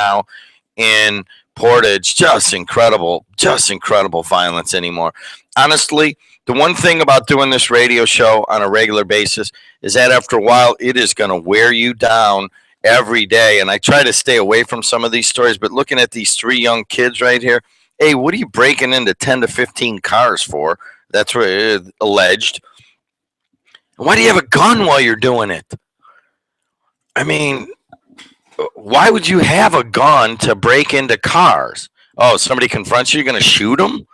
now in Portage. Just incredible violence anymore. Honestly, the one thing about doing this radio show on a regular basis is that after a while, it is going to wear you down every day. And I try to stay away from some of these stories, but looking at these 3 young kids right here, hey, what are you breaking into 10 to 15 cars for? That's what it is alleged. Why do you have a gun while you're doing it? I mean, why would you have a gun to break into cars? Oh, somebody confronts you, you're going to shoot them?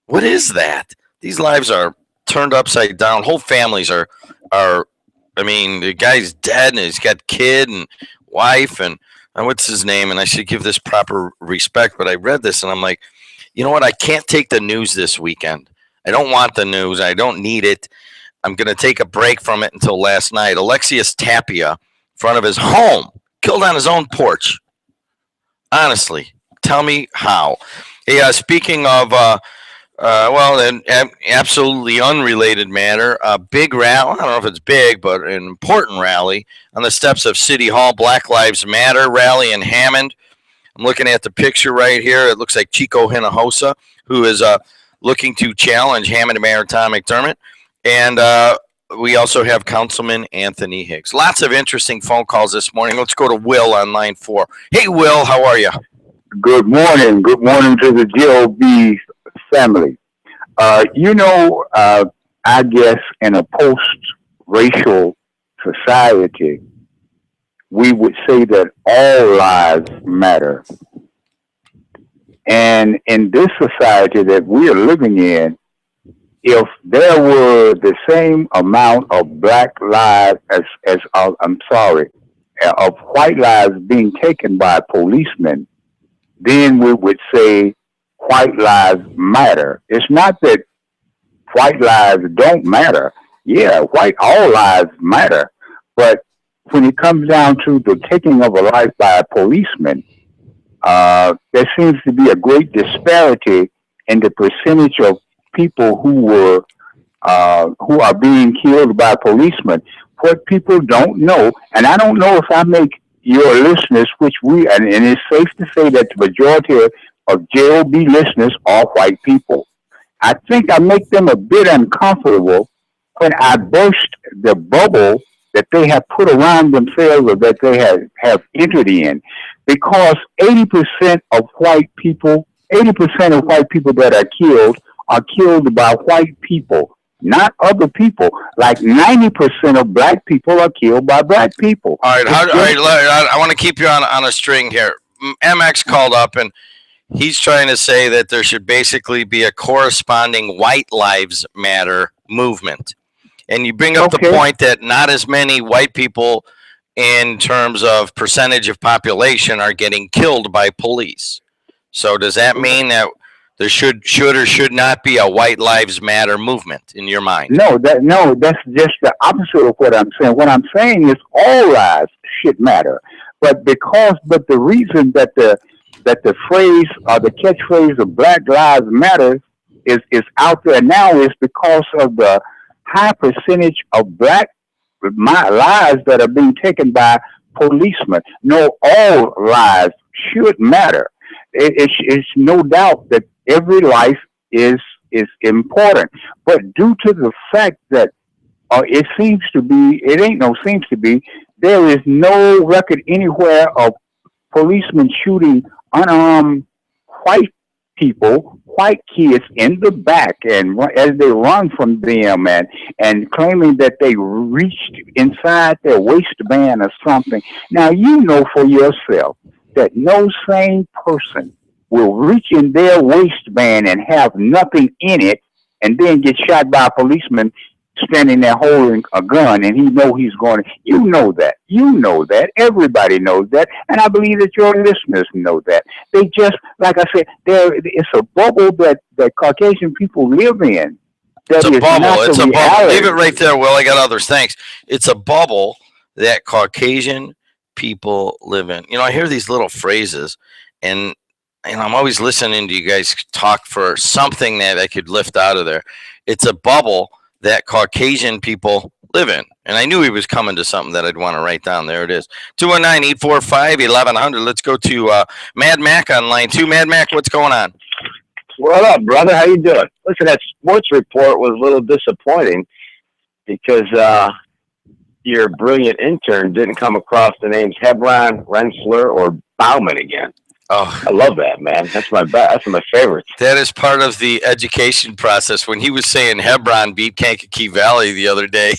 What is that? These lives are turned upside down. Whole families are. I mean, the guy's dead, and he's got kid and wife, and what's his name? And I should give this proper respect, but I read this, and I'm like, you know what? I can't take the news this weekend. I don't want the news. I don't need it. I'm going to take a break from it until last night. Alexius Tapia, in front of his home, killed on his own porch. Honestly, tell me how. Hey, speaking of, an absolutely unrelated matter, a big rally, I don't know if it's big, but an important rally on the steps of City Hall, Black Lives Matter rally in Hammond. I'm looking at the picture right here. It looks like Chico Hinojosa, who is looking to challenge Hammond Mayor Tom McDermott. And we also have Councilman Anthony Hicks. Lots of interesting phone calls this morning. Let's go to Will on line 4. Hey, Will, how are you? Good morning. Good morning to the JOB family. I guess in a post-racial society, we would say that all lives matter. And in this society that we are living in, if there were the same amount of black lives of white lives being taken by policemen, then we would say white lives matter. It's not that white lives don't matter. Yeah, all lives matter. But when it comes down to the taking of a life by a policeman, there seems to be a great disparity in the percentage of people who are being killed by policemen. What people don't know, and I don't know if I make your listeners, and it's safe to say that the majority of JOB listeners are white people. I think I make them a bit uncomfortable when I burst the bubble that they have put around themselves or that they have entered in, because 80% of white people that are killed by white people, not other people. Like 90% of black people are killed by black people. All right, I want to keep you on a string here. MX called up, and he's trying to say that there should basically be a corresponding White Lives Matter movement. And you bring up the point that not as many white people in terms of percentage of population are getting killed by police. So does that mean that there should or should not be a White Lives Matter movement in your mind? No, that's just the opposite of what I'm saying. What I'm saying is all lives should matter. But the reason that the phrase or the catchphrase of Black Lives Matter is out there now is because of the high percentage of black lives that are being taken by policemen. No, all lives should matter. It's no doubt that every life is important, but due to the fact that there is no record anywhere of policemen shooting unarmed white kids in the back, and as they run from them and claiming that they reached inside their waistband or something. Now, you know for yourself that no sane person will reach in their waistband and have nothing in it and then get shot by a policeman standing there holding a gun, and he know he's going to, you know that, everybody knows that, and I believe that your listeners know that. They just, like I said, it's a bubble that Caucasian people live in. It's a bubble. Leave it right there, Will. I got others. Thanks. It's a bubble that Caucasian people live in. You know, I hear these little phrases, and I'm always listening to you guys talk for something that I could lift out of there. It's a bubble that Caucasian people live in. And I knew he was coming to something that I'd want to write down. There it is. 219-845-1100. Let's go to Mad Mac on line 2. Mad Mac, what's going on? What up, brother? How you doing? Listen, that sports report was a little disappointing because your brilliant intern didn't come across the names Hebron, Rensselaer, or Bauman again. Oh, I love that, man. That's my favorites. That is part of the education process. When he was saying Hebron beat Kankakee Valley the other day,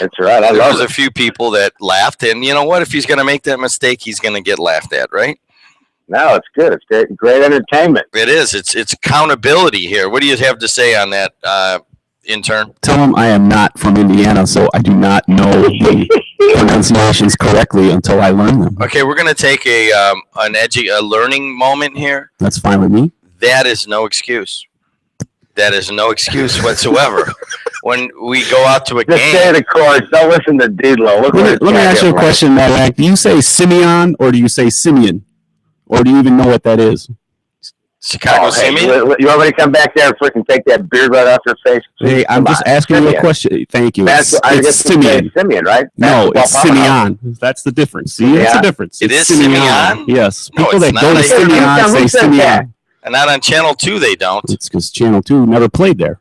that's right. There was a few people that laughed, and you know what? If he's going to make that mistake, he's going to get laughed at, right? No, it's good. It's great entertainment. It is. It's accountability here. What do you have to say on that, intern? Tell him I am not from Indiana, so I do not know the pronunciations correctly until I learn them. Okay, we're going to take a learning moment here. That's fine with me. That is no excuse. That is no excuse whatsoever. When we go out to a game. Just stay the course. Don't listen to Dedelow. Let me ask you a question, Matt. Do you say Simeon or do you say Simeon? Or do you even know what that is? Chicago Simeon? You want me to come back there and freaking take that beard right off your face? Hey, I'm just asking you a question. Thank you. It's Simeon. Simeon, right? No, it's Simeon. That's the difference. See, that's the difference. It is Simeon? Yes. People that go to Simeon say Simeon. And not on Channel 2, they don't. It's because Channel 2 never played there.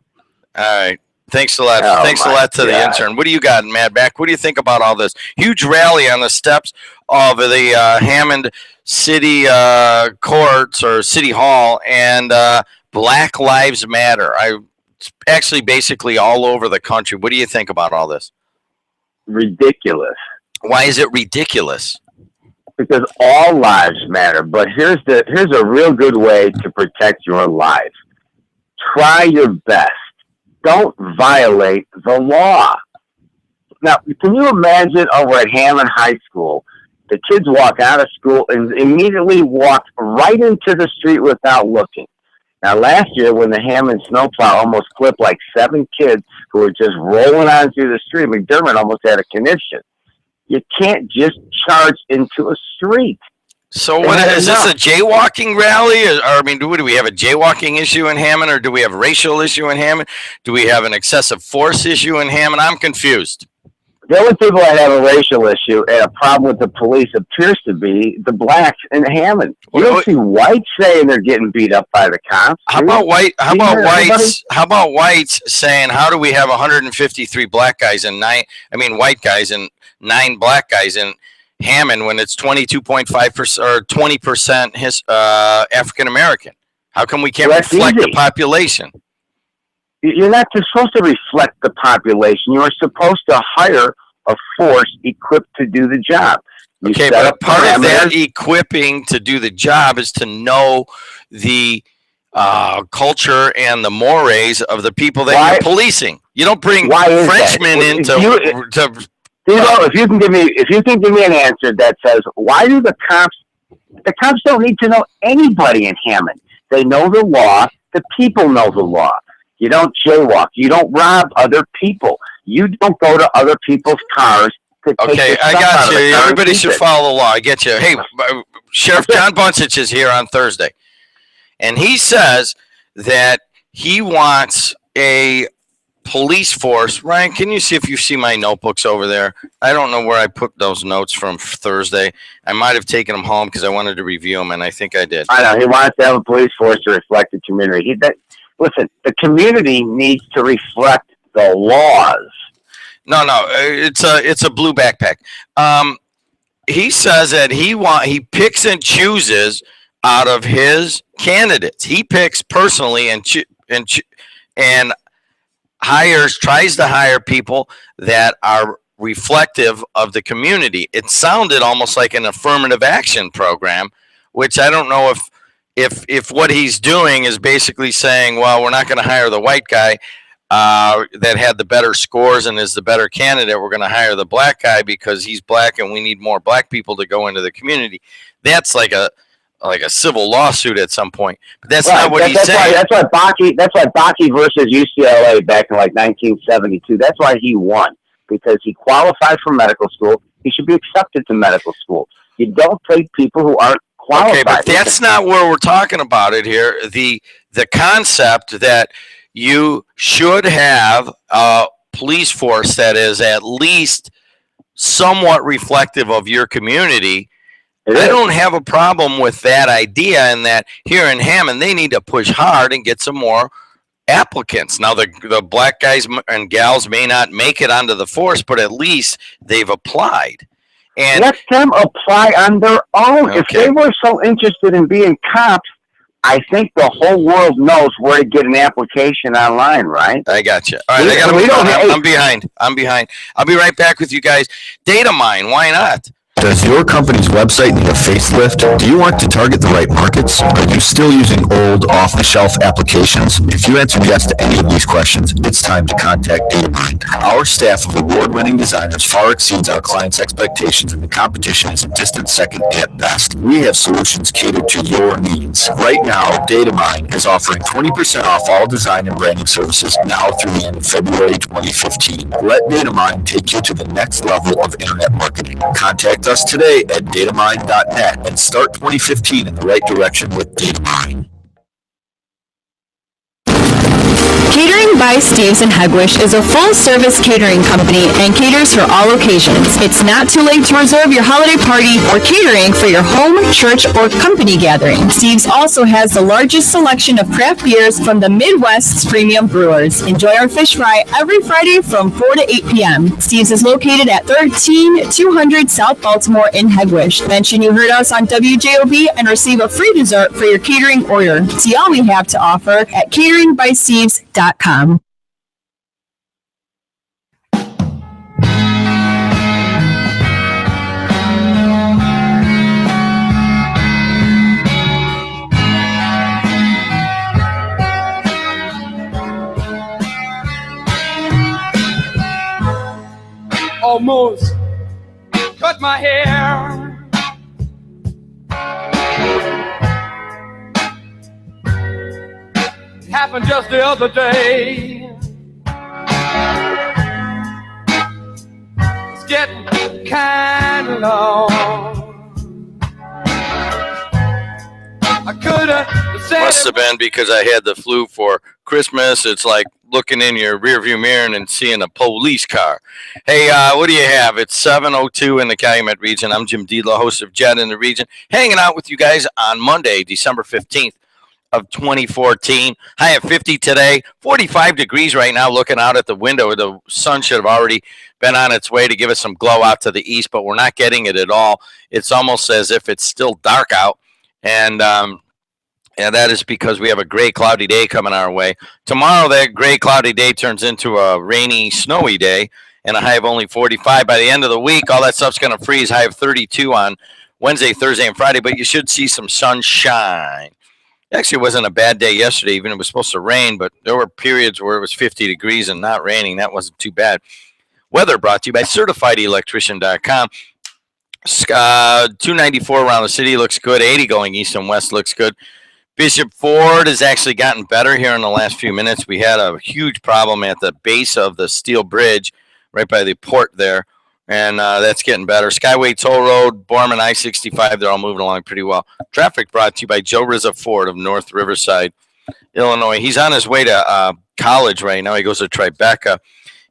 All right. Thanks a lot. Thanks a lot to the intern. What do you got, Mad Back? What do you think about all this? Huge rally on the steps of the Hammond City Courts or City Hall, and Black Lives Matter. It's actually basically all over the country. What do you think about all this? Ridiculous. Why is it ridiculous? Because all lives matter. But here's a real good way to protect your life. Try your best. Don't violate the law. Now, can you imagine over at Hammond High School, the kids walk out of school and immediately walk right into the street without looking? Now, last year when the Hammond snowplow almost clipped like 7 kids who were just rolling on through the street, McDermott almost had a conniption. You can't just charge into a street. So what is this, a jaywalking rally? Or I mean, do we have a jaywalking issue in Hammond, or do we have a racial issue in Hammond? Do we have an excessive force issue in Hammond? I'm confused. The only people that have a racial issue and a problem with the police appears to be the blacks in Hammond. You don't see whites saying they're getting beat up by the cops. How about whites saying, how do we have 153 black guys and white guys and 9 black guys in Hammond when it's 22.5% or 20% African American? How come we can't reflect the population? You're not supposed to reflect the population. You are supposed to hire a force equipped to do the job. Okay, but part of that equipping to do the job is to know the culture and the mores of the people that you're policing. You don't bring Frenchmen into. If you can give me an answer that says, why do the cops don't need to know anybody in Hammond. They know the law. The people know the law. You don't jaywalk. You don't rob other people. You don't go to other people's cars to take Okay, I got you. Everybody should follow the law. I get you. Hey, Sheriff John Buncich is here on Thursday, and he says that he wants a police force. Ryan, can you see if you see my notebooks over there? I don't know where I put those notes from Thursday. I might have taken them home because I wanted to review them, and I think I did. I know. He wants to have a police force to reflect the community. Listen, the community needs to reflect the laws. No, it's a blue backpack. He says that he picks and chooses out of his candidates. He picks personally and tries to hire people that are reflective of the community. It sounded almost like an affirmative action program, which I don't know if what he's doing is basically saying, well, we're not going to hire the white guy that had the better scores and is the better candidate. We're going to hire the black guy because he's black and we need more black people to go into the community. That's like a civil lawsuit at some point. But that's not what he's saying. That's why Bakke versus UCLA back in like 1972. That's why he won, because he qualified for medical school. He should be accepted to medical school. You don't take people who aren't qualified. Okay, but that's not where we're talking about it here. The concept that you should have police force that is at least somewhat reflective of your community, I don't have a problem with that idea, and that here in Hammond, they need to push hard and get some more applicants. Now, the black guys and gals may not make it onto the force, but at least they've applied. And let them apply on their own. Okay. If they were so interested in being cops, I think the whole world knows where to get an application online, right? I got you. All right, I'm behind. I'll be right back with you guys. Data mine, why not? Does your company's website need a facelift? Do you want to target the right markets? Are you still using old, off-the-shelf applications? If you answer yes to any of these questions, it's time to contact DataMind. Our staff of award-winning designers far exceeds our clients' expectations, and the competition is a distant second at best. We have solutions catered to your needs. Right now, DataMind is offering 20% off all design and branding services now through the end of February 2015. Let DataMind take you to the next level of internet marketing. Contact us today at datamind.net and start 2015 in the right direction with DataMind. Catering by Steve's in Hegwish is a full-service catering company and caters for all occasions. It's not too late to reserve your holiday party or catering for your home, church, or company gathering. Steve's also has the largest selection of craft beers from the Midwest's premium brewers. Enjoy our fish fry every Friday from 4 to 8 p.m. Steve's is located at 13200 South Baltimore in Hegwish. Mention you heard us on WJOB and receive a free dessert for your catering order. See all we have to offer at cateringbysteves.com. Almost cut my hair. Happened just the other day. It's getting kind of long. I could have said Must have been because I had the flu for Christmas. It's like looking in your rearview mirror and seeing a police car. Hey, what do you have? It's 7:02 in the Calumet region. I'm Jim Dedelow, host of JED in the region, hanging out with you guys on Monday, December 15th. Of 2014. High at 50 today, 45 degrees right now. Looking out at the window, the sun should have already been on its way to give us some glow out to the east, but we're not getting it at all. It's almost as if it's still dark out, and that is because we have a gray, cloudy day coming our way. Tomorrow, that gray, cloudy day turns into a rainy, snowy day, and a high of only 45. By the end of the week, all that stuff's going to freeze. High of 32 on Wednesday, Thursday, and Friday, but you should see some sunshine. Actually, it wasn't a bad day yesterday, even it was supposed to rain, but there were periods where it was 50 degrees and not raining. That wasn't too bad. Weather brought to you by CertifiedElectrician.com. 294 around the city looks good. 80 going east and west looks good. Bishop Ford has actually gotten better here in the last few minutes. We had a huge problem at the base of the steel bridge right by the port there. And that's getting better. Skyway Toll Road, Borman I-65, they're all moving along pretty well. Traffic brought to you by Joe Rizza Ford of North Riverside, Illinois. He's on his way to college right now. He goes to Tribeca.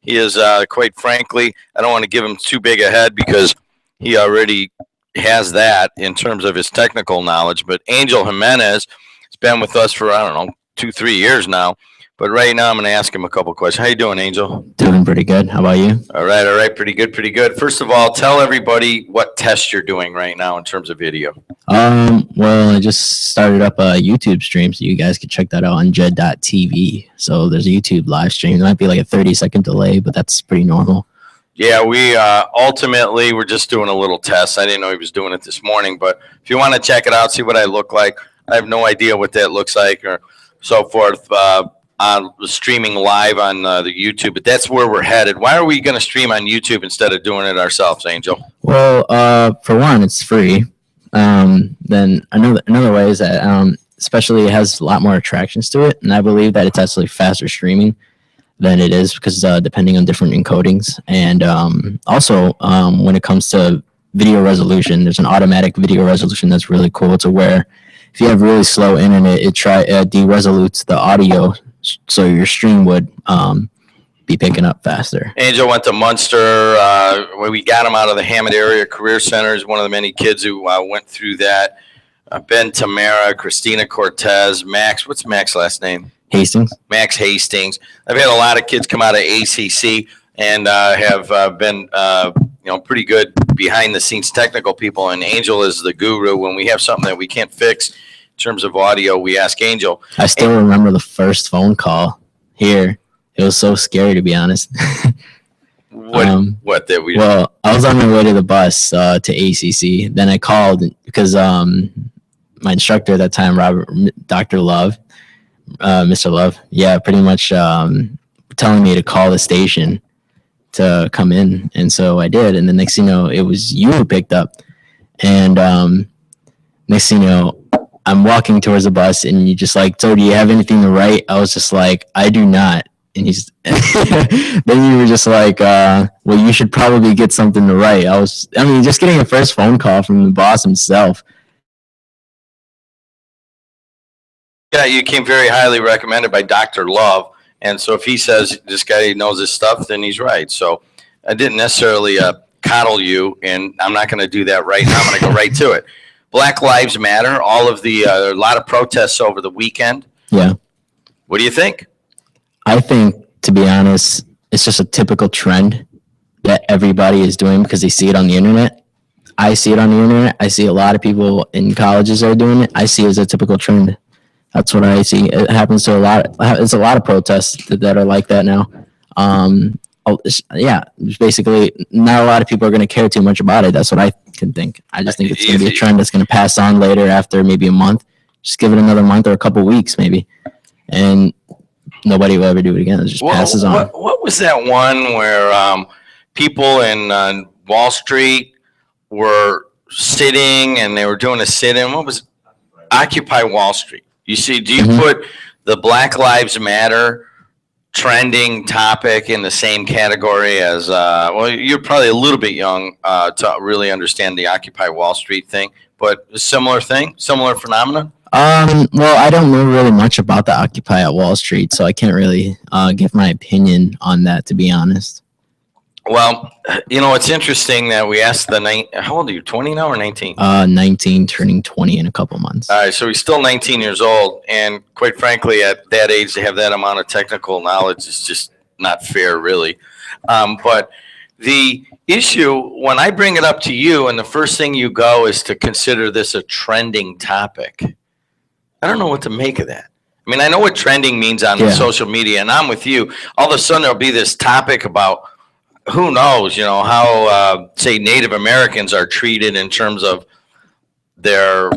He is, quite frankly, I don't want to give him too big a head because he already has that in terms of his technical knowledge. But Angel Jimenez has been with us for, 2-3 years now. But right now, I'm going to ask him a couple questions. How you doing, Angel? Doing pretty good. How about you? All right. Pretty good. First of all, tell everybody what test you're doing right now in terms of video. Well, I just started up a YouTube stream, so you guys can check that out on jed.tv. So there's a YouTube live stream. There might be like a 30-second delay, but that's pretty normal. Yeah, we ultimately, we're just doing a little test. I didn't know he was doing it this morning, but if you want to check it out, see what I look like. I have no idea what that looks like or so forth. On streaming live on the YouTube, but that's where we're headed. Why are we going to stream on YouTube instead of doing it ourselves, Angel? Well, for one, it's free. Then another way is that especially it has a lot more attractions to it, and I believe that it's actually faster streaming than it is because depending on different encodings, and also when it comes to video resolution, there's an automatic video resolution that's really cool to where if you have really slow internet, it de-resolutes the audio. So your stream would be picking up faster. Angel went to Munster. We got him out of the Hammond Area Career Center. He's one of the many kids who went through that. Ben Tamara, Christina Cortez, Max. What's Max's last name? Hastings. Max Hastings. I've had a lot of kids come out of ACC and have been, pretty good behind-the-scenes technical people. And Angel is the guru. When we have something that we can't fix in terms of audio, we ask Angel. I still remember the first phone call here. It was so scary, to be honest. What did we? Well, I was on my way to the bus to ACC. Then I called because my instructor at that time, Dr. Love, Mr. Love, pretty much telling me to call the station to come in. And so I did. And the next thing you know, it was you who picked up. And next thing you know, I'm walking towards the bus and you just like, so do you have anything to write? I was just like, I do not. And he's then you were just like, well, you should probably get something to write. Just getting a first phone call from the boss himself. Yeah, you came very highly recommended by Dr. Love. And so if he says this guy knows his stuff, then he's right. So I didn't necessarily coddle you, and I'm not going to do that right now. I'm going to go right to it. Black Lives Matter, all of the a lot of protests over the weekend. Yeah. What do you think? I think, to be honest, it's just a typical trend that everybody is doing because they see it on the internet. I see it on the internet. I see a lot of people in colleges are doing it. I see it as a typical trend. That's what I see. It happens to a lot. It's a lot of protests that are like that now. Basically, not a lot of people are going to care too much about it. That's what I can think. I just think it's going to be a trend that's going to pass on later after maybe a month. Just give it another month or a couple weeks maybe, and nobody will ever do it again. It just passes on. What was that one where people in Wall Street were sitting and they were doing a sit-in? What was it? Occupy Wall Street? You see, do you put the Black Lives Matter trending topic in the same category as, you're probably a little bit young to really understand the Occupy Wall Street thing, but a similar thing, similar phenomenon? Well, I don't know really much about the Occupy at Wall Street, so I can't really give my opinion on that, to be honest. Well, it's interesting that we asked how old are you, 20 now or 19? 19, turning 20 in a couple months. All right, so he's still 19 years old, and quite frankly, at that age, to have that amount of technical knowledge is just not fair, really. But the issue, when I bring it up to you, and the first thing you go is to consider this a trending topic, I don't know what to make of that. I mean, I know what trending means on social media, and I'm with you. All of a sudden, there'll be this topic about who knows, how, say, Native Americans are treated in terms of their,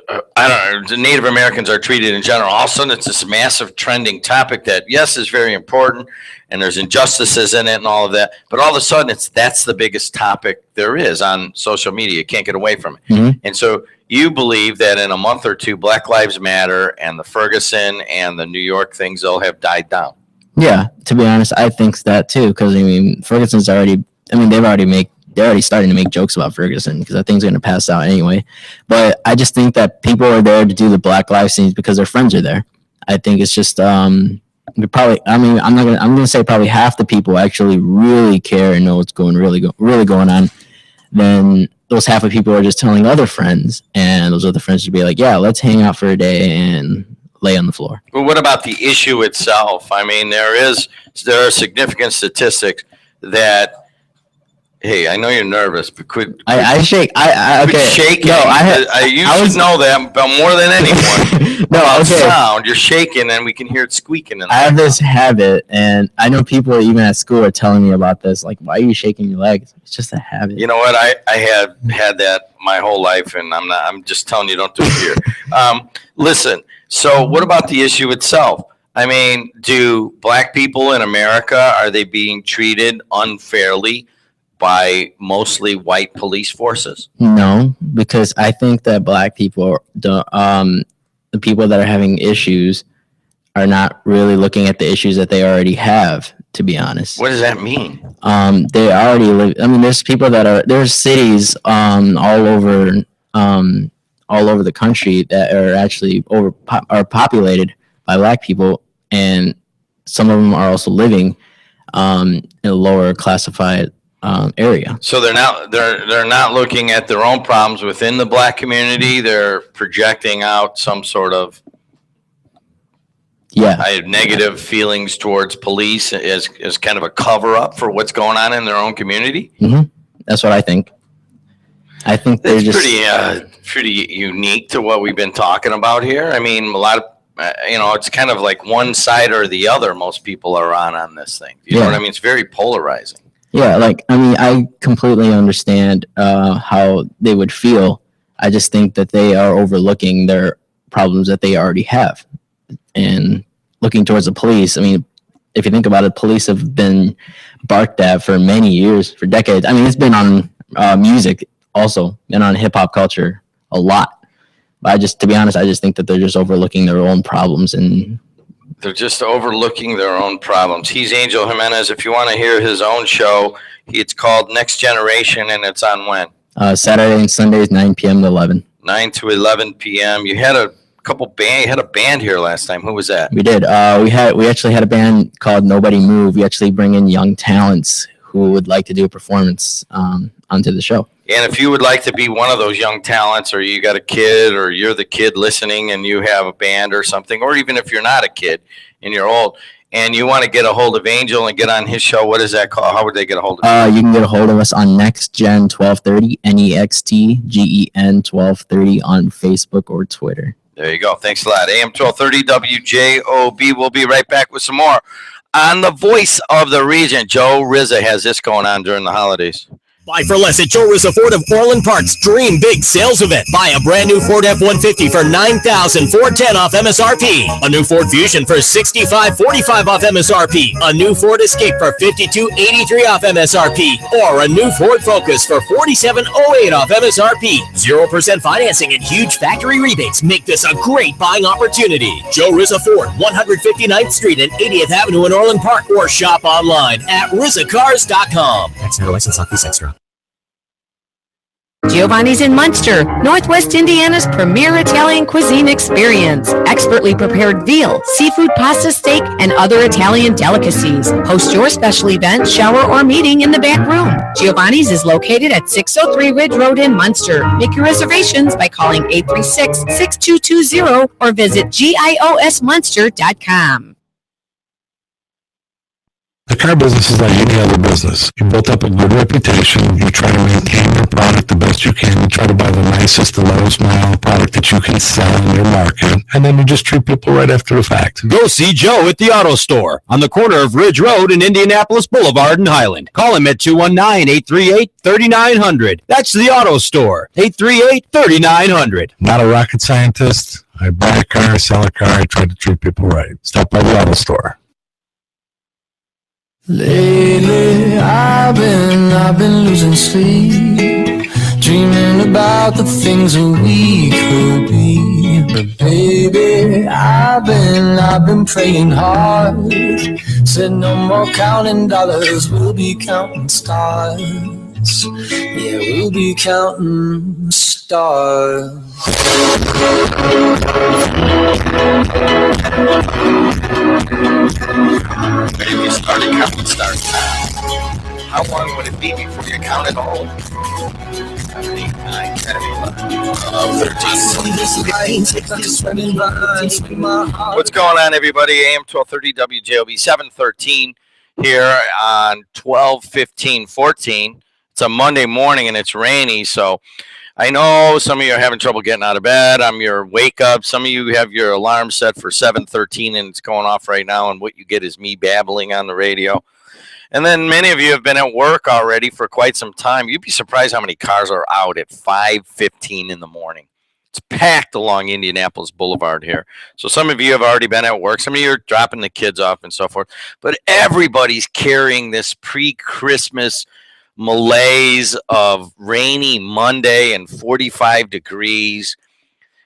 the Native Americans are treated in general. All of a sudden, it's this massive trending topic that, yes, is very important, and there's injustices in it and all of that. But all of a sudden, that's the biggest topic there is on social media. You can't get away from it. Mm-hmm. And so you believe that in a month or two, Black Lives Matter and the Ferguson and the New York things all have died down. Yeah, to be honest, I think that too, because Ferguson's already. They're already starting to make jokes about Ferguson because that thing's going to pass out anyway. But I just think that people are there to do the Black Lives things because their friends are there. I think it's just I'm gonna say probably half the people actually really care and know what's really going on. Then those half of people are just telling other friends, and those other friends would be like, yeah, let's hang out for a day and lay on the floor. Well, what about the issue itself? There are significant statistics that, hey, I know you're nervous, but I shake. Okay. Shaking. No, you should know that, but more than anyone. No, okay. Sound, you're shaking, and we can hear it squeaking. I have this habit, and I know people even at school are telling me about this. Like, why are you shaking your legs? It's just a habit. You know what? I have had that my whole life, and I'm just telling you, don't do it here. Listen. So what about the issue itself? Do black people in America, are they being treated unfairly by mostly white police forces? No, because I think that black people, the people that are having issues are not really looking at the issues that they already have, to be honest. What does that mean? They already live. There's people there's cities all over the country that are actually are populated by black people, and some of them are also living in a lower classified area. So they're not looking at their own problems within the black community. They're projecting out some sort of I have negative feelings towards police as kind of a cover up for what's going on in their own community. Mm-hmm. That's what I think. I think they're just pretty unique to what we've been talking about here. I mean, a lot of it's kind of like one side or the other. Most people are on this thing. You know what I mean? It's very polarizing. Yeah, I completely understand how they would feel. I just think that they are overlooking their problems that they already have. And looking towards the police, I mean, if you think about it, police have been barked at for many years, for decades. I mean, it's been on music also, and on hip-hop culture a lot. But to be honest, I just think that they're just overlooking their own problems. And they're just overlooking their own problems. He's Angel Jimenez. If you want to hear his own show, it's called Next Generation, and it's on when? Saturday and Sundays, 9 p.m. to 11. 9 to 11 p.m. You had a band here last time. Who was that? We did. We actually had a band called Nobody Move. We actually bring in young talents who would like to do a performance onto the show. And if you would like to be one of those young talents, or you got a kid, or you're the kid listening and you have a band or something, or even if you're not a kid and you're old and you want to get a hold of Angel and get on his show, what is that called? How would they get a hold of you? You can get a hold of us on Next Gen 1230, NEXTGEN 1230 on Facebook or Twitter. There you go. Thanks a lot. AM 1230 WJOB. We'll be right back with some more on the voice of the region. Joe Rizza has this going on during the holidays. Buy for less at Joe Rizza Ford of Orland Park's Dream Big Sales Event. Buy a brand new Ford F-150 for $9,410 off MSRP. A new Ford Fusion for $6,545 off MSRP. A new Ford Escape for $5,283 off MSRP. Or a new Ford Focus for $4,708 off MSRP. 0% financing and huge factory rebates make this a great buying opportunity. Joe Rizza Ford, 159th Street and 80th Avenue in Orland Park. Or shop online at RizzaCars.com. That's no license on this extra. Giovanni's in Munster, Northwest Indiana's premier Italian cuisine experience. Expertly prepared veal, seafood pasta steak, and other Italian delicacies. Host your special event, shower, or meeting in the back room. Giovanni's is located at 603 Ridge Road in Munster. Make your reservations by calling 836-6220 or visit giosmunster.com. The car business is like any other business. You built up a good reputation. You try to maintain your product the best you can. You try to buy the nicest, the lowest mile product that you can sell in your market. And then you just treat people right after the fact. Go see Joe at the Auto Store on the corner of Ridge Road and Indianapolis Boulevard in Highland. Call him at 219-838-3900. That's the Auto Store, 838-3900. Not a rocket scientist. I buy a car, sell a car. I try to treat people right. Stop by the Auto Store. Lately, I've been losing sleep, dreaming about the things that we could be. But baby, I've been praying hard. Said no more counting dollars, we'll be counting stars. Yeah, we'll be counting stars. Maybe you started counting stars now. How long would it be before you counted all? 7, 8, 9, 10, 11, 13. What's going on, everybody? AM 1230 WJOB 713 here on 12/15/14. It's a Monday morning and it's rainy, so I know some of you are having trouble getting out of bed. I'm your wake up. Some of you have your alarm set for 7:13 and it's going off right now, and what you get is me babbling on the radio. And then many of you have been at work already for quite some time. You'd be surprised how many cars are out at 5:15 in the morning. It's packed along Indianapolis Boulevard here. So some of you have already been at work. Some of you are dropping the kids off and so forth. But everybody's carrying this pre-Christmas malaise of rainy Monday and 45 degrees.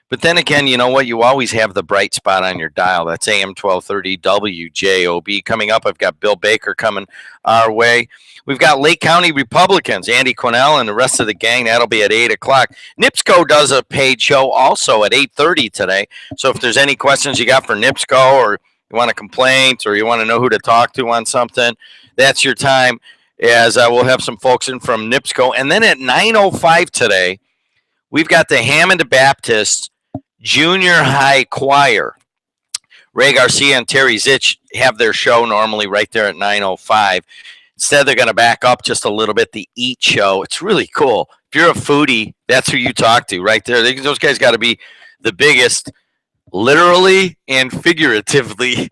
But then again, you know what? You always have the bright spot on your dial. That's AM 1230 WJOB. Coming up, I've got Bill Baker coming our way. We've got Lake County Republicans, Andy Qunell and the rest of the gang. That'll be at 8 o'clock. NIPSCO does a paid show also at 8:30 today. So if there's any questions you got for NIPSCO, or you want a complaint, or you want to know who to talk to on something, that's your time, as we'll have some folks in from NIPSCO. And then at 9:05 today, we've got the Hammond Baptist Junior High Choir. Ray Garcia and Terry Zitch have their show normally right there at 9:05. Instead, they're going to back up just a little bit, the Eat Show. It's really cool. If you're a foodie, that's who you talk to right there. Those guys got to be the biggest, literally and figuratively,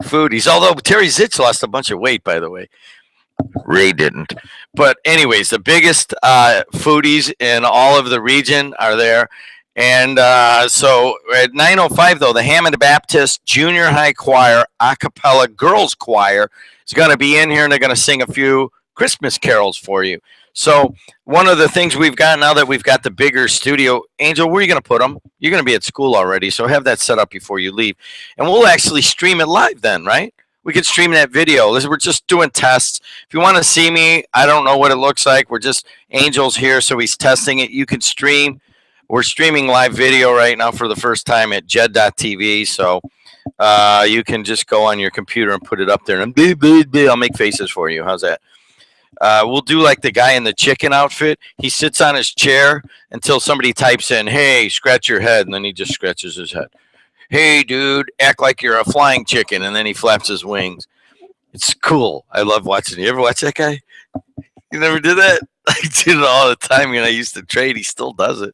foodies. Although Terry Zitch lost a bunch of weight, by the way. Ray didn't. But anyways, the biggest foodies in all of the region are there. And so at 9:05, though, the Hammond Baptist Junior High Choir a cappella girls choir is going to be in here, and they're going to sing a few Christmas carols for you. So one of the things we've got now that we've got the bigger studio, Angel, where are you going to put them? You're going to be at school already, so have that set up before you leave. And we'll actually stream it live then, right? We could stream that video. We're just doing tests. If you want to see me, I don't know what it looks like. We're just, Angel's here, so he's testing it. You can stream. We're streaming live video right now for the first time at JED.TV, so you can just go on your computer and put it up there, and I'll make faces for you. How's that? We'll do like the guy in the chicken outfit. He sits on his chair until somebody types in, hey, scratch your head, and then he just scratches his head. Hey, dude, act like you're a flying chicken, and then he flaps his wings. It's cool. I love watching it. You ever watch that guy? You never did that? I did it all the time when I used to trade. He still does it.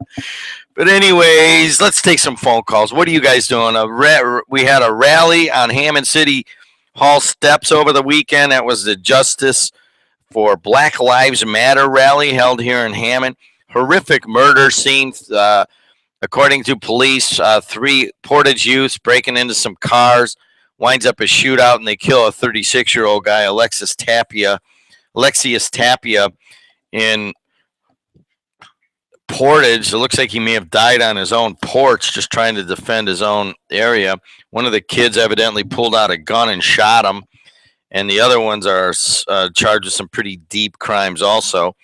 But anyways, let's take some phone calls. What are you guys doing? We had a rally on Hammond City Hall steps over the weekend. That was the Justice for Black Lives Matter rally held here in Hammond. Horrific murder scene. According to police, 3 Portage youths breaking into some cars, winds up a shootout, and they kill a 36-year-old guy, Alexius Tapia, in Portage. It looks like he may have died on his own porch just trying to defend his own area. One of the kids evidently pulled out a gun and shot him, and the other ones are charged with some pretty deep crimes also.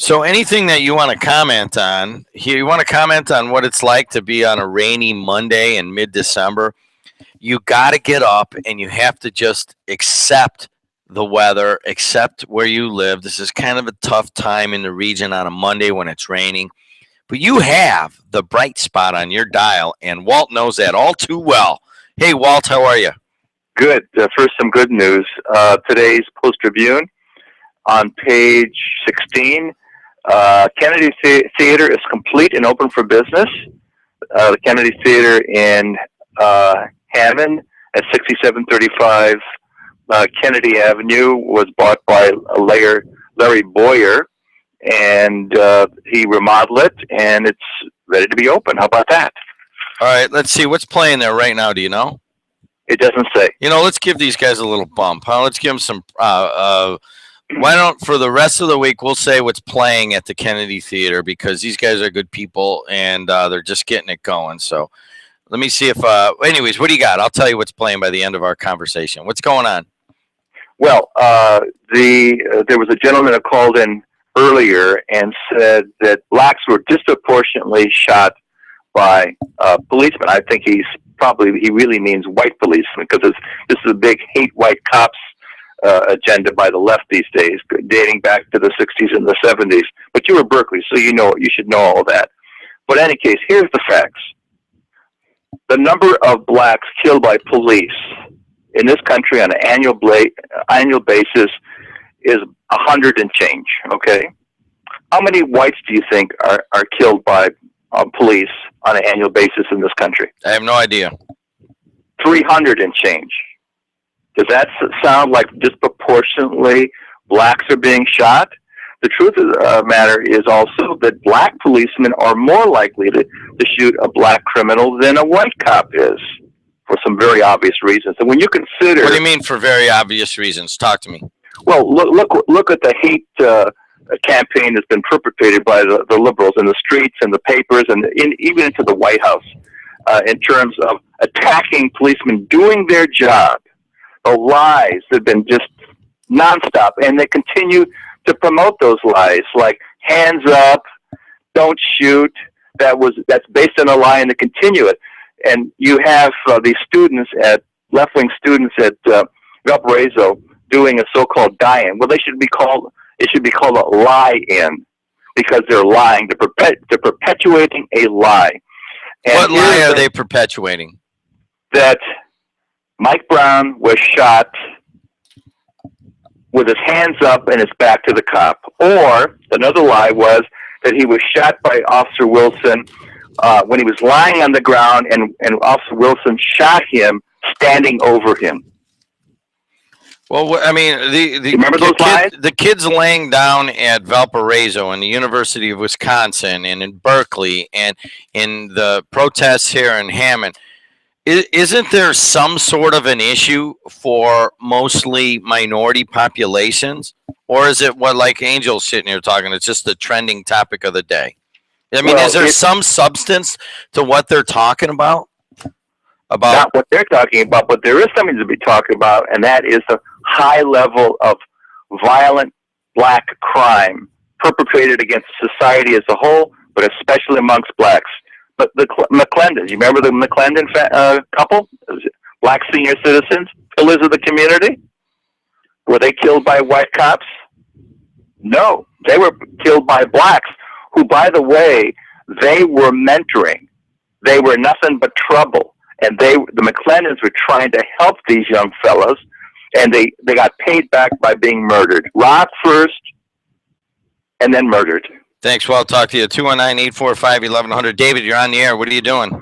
So anything that you want to comment on here, you want to comment on what it's like to be on a rainy Monday in mid-December, you got to get up and you have to just accept the weather, accept where you live. This is kind of a tough time in the region on a Monday when it's raining, but you have the bright spot on your dial, and Walt knows that all too well. Hey, Walt, how are you? Good. First, some good news. Today's Post-Tribune on page 16, Kennedy Theater is complete and open for business. The Kennedy Theater in Hammond at 6735 Kennedy Avenue was bought by Larry Boyer, and he remodeled it, and it's ready to be open. How about that? All right, let's see. What's playing there right now? Do you know? It doesn't say. You know, let's give these guys a little bump. Huh? Let's give them some why don't, for the rest of the week, we'll say what's playing at the Kennedy Theater, because these guys are good people, and they're just getting it going. So let me see if, anyways, what do you got? I'll tell you what's playing by the end of our conversation. What's going on? Well, there was a gentleman that called in earlier and said that blacks were disproportionately shot by policemen. I think he really means white policemen, because this is a big hate white cops agenda by the left these days, dating back to the 60s and the 70s. But you were Berkeley, so you should know all that. But in any case, here's the facts. The number of blacks killed by police in this country on an annual basis is 100 and change, okay? How many whites do you think are killed by police on an annual basis in this country? I have no idea. 300 and change. Does that sound like disproportionately blacks are being shot? The truth of the matter is also that black policemen are more likely to shoot a black criminal than a white cop is, for some very obvious reasons. And when you consider... What do you mean for very obvious reasons? Talk to me. Well, look at the hate campaign that's been perpetrated by the liberals in the streets and the papers and even into the White House in terms of attacking policemen doing their job. The lies have been just nonstop, and they continue to promote those lies, like hands up, don't shoot. That's based on a lie, and they continue it. and you have these students left-wing students at Valparaiso doing a so-called die-in. Well, it should be called a lie-in, because they're lying. They're perpetuating a lie. And what lie are they perpetuating? That Mike Brown was shot with his hands up and his back to the cop. Or another lie was that he was shot by Officer Wilson when he was lying on the ground, and Officer Wilson shot him standing over him. Well, I mean, the kids laying down at Valparaiso and the University of Wisconsin and in Berkeley and in the protests here in Hammond, isn't there some sort of an issue for mostly minority populations? Or is it what, like Angel's sitting here talking, it's just the trending topic of the day? I mean, is there some substance to what they're talking about? Not what they're talking about, but there is something to be talking about, and that is the high level of violent black crime perpetrated against society as a whole, but especially amongst blacks. But the McClendons, you remember the McClendon couple, black senior citizens, pillars of the community? Were they killed by white cops? No, they were killed by blacks, who, by the way, they were mentoring. They were nothing but trouble. And the McClendons were trying to help these young fellows, and they got paid back by being murdered. Robbed first, and then murdered. Thanks, Walt. Talk to you. 219-845-1100. David, you're on the air. What are you doing?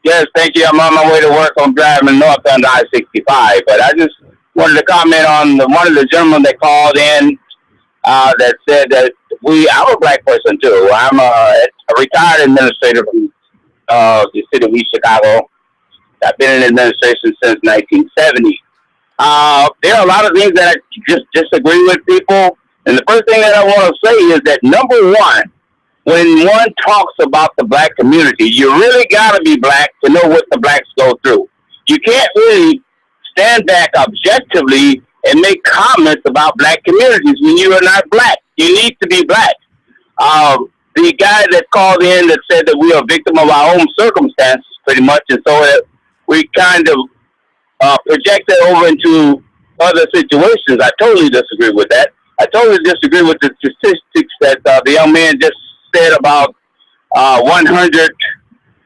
Yes, thank you. I'm on my way to work. I'm driving north on I-65. But I just wanted to comment on one of the gentlemen that called in that said that I'm a black person, too. I'm a retired administrator from the city of East Chicago. I've been in administration since 1970. There are a lot of things that I just disagree with people. And the first thing that I want to say is that, number one, when one talks about the black community, you really got to be black to know what the blacks go through. You can't really stand back objectively and make comments about black communities when you are not black. You need to be black. The guy that called in that said that we are a victim of our own circumstances, pretty much, and so we kind of project that over into other situations. I totally disagree with that. I totally disagree with the statistics that the young man just said about 100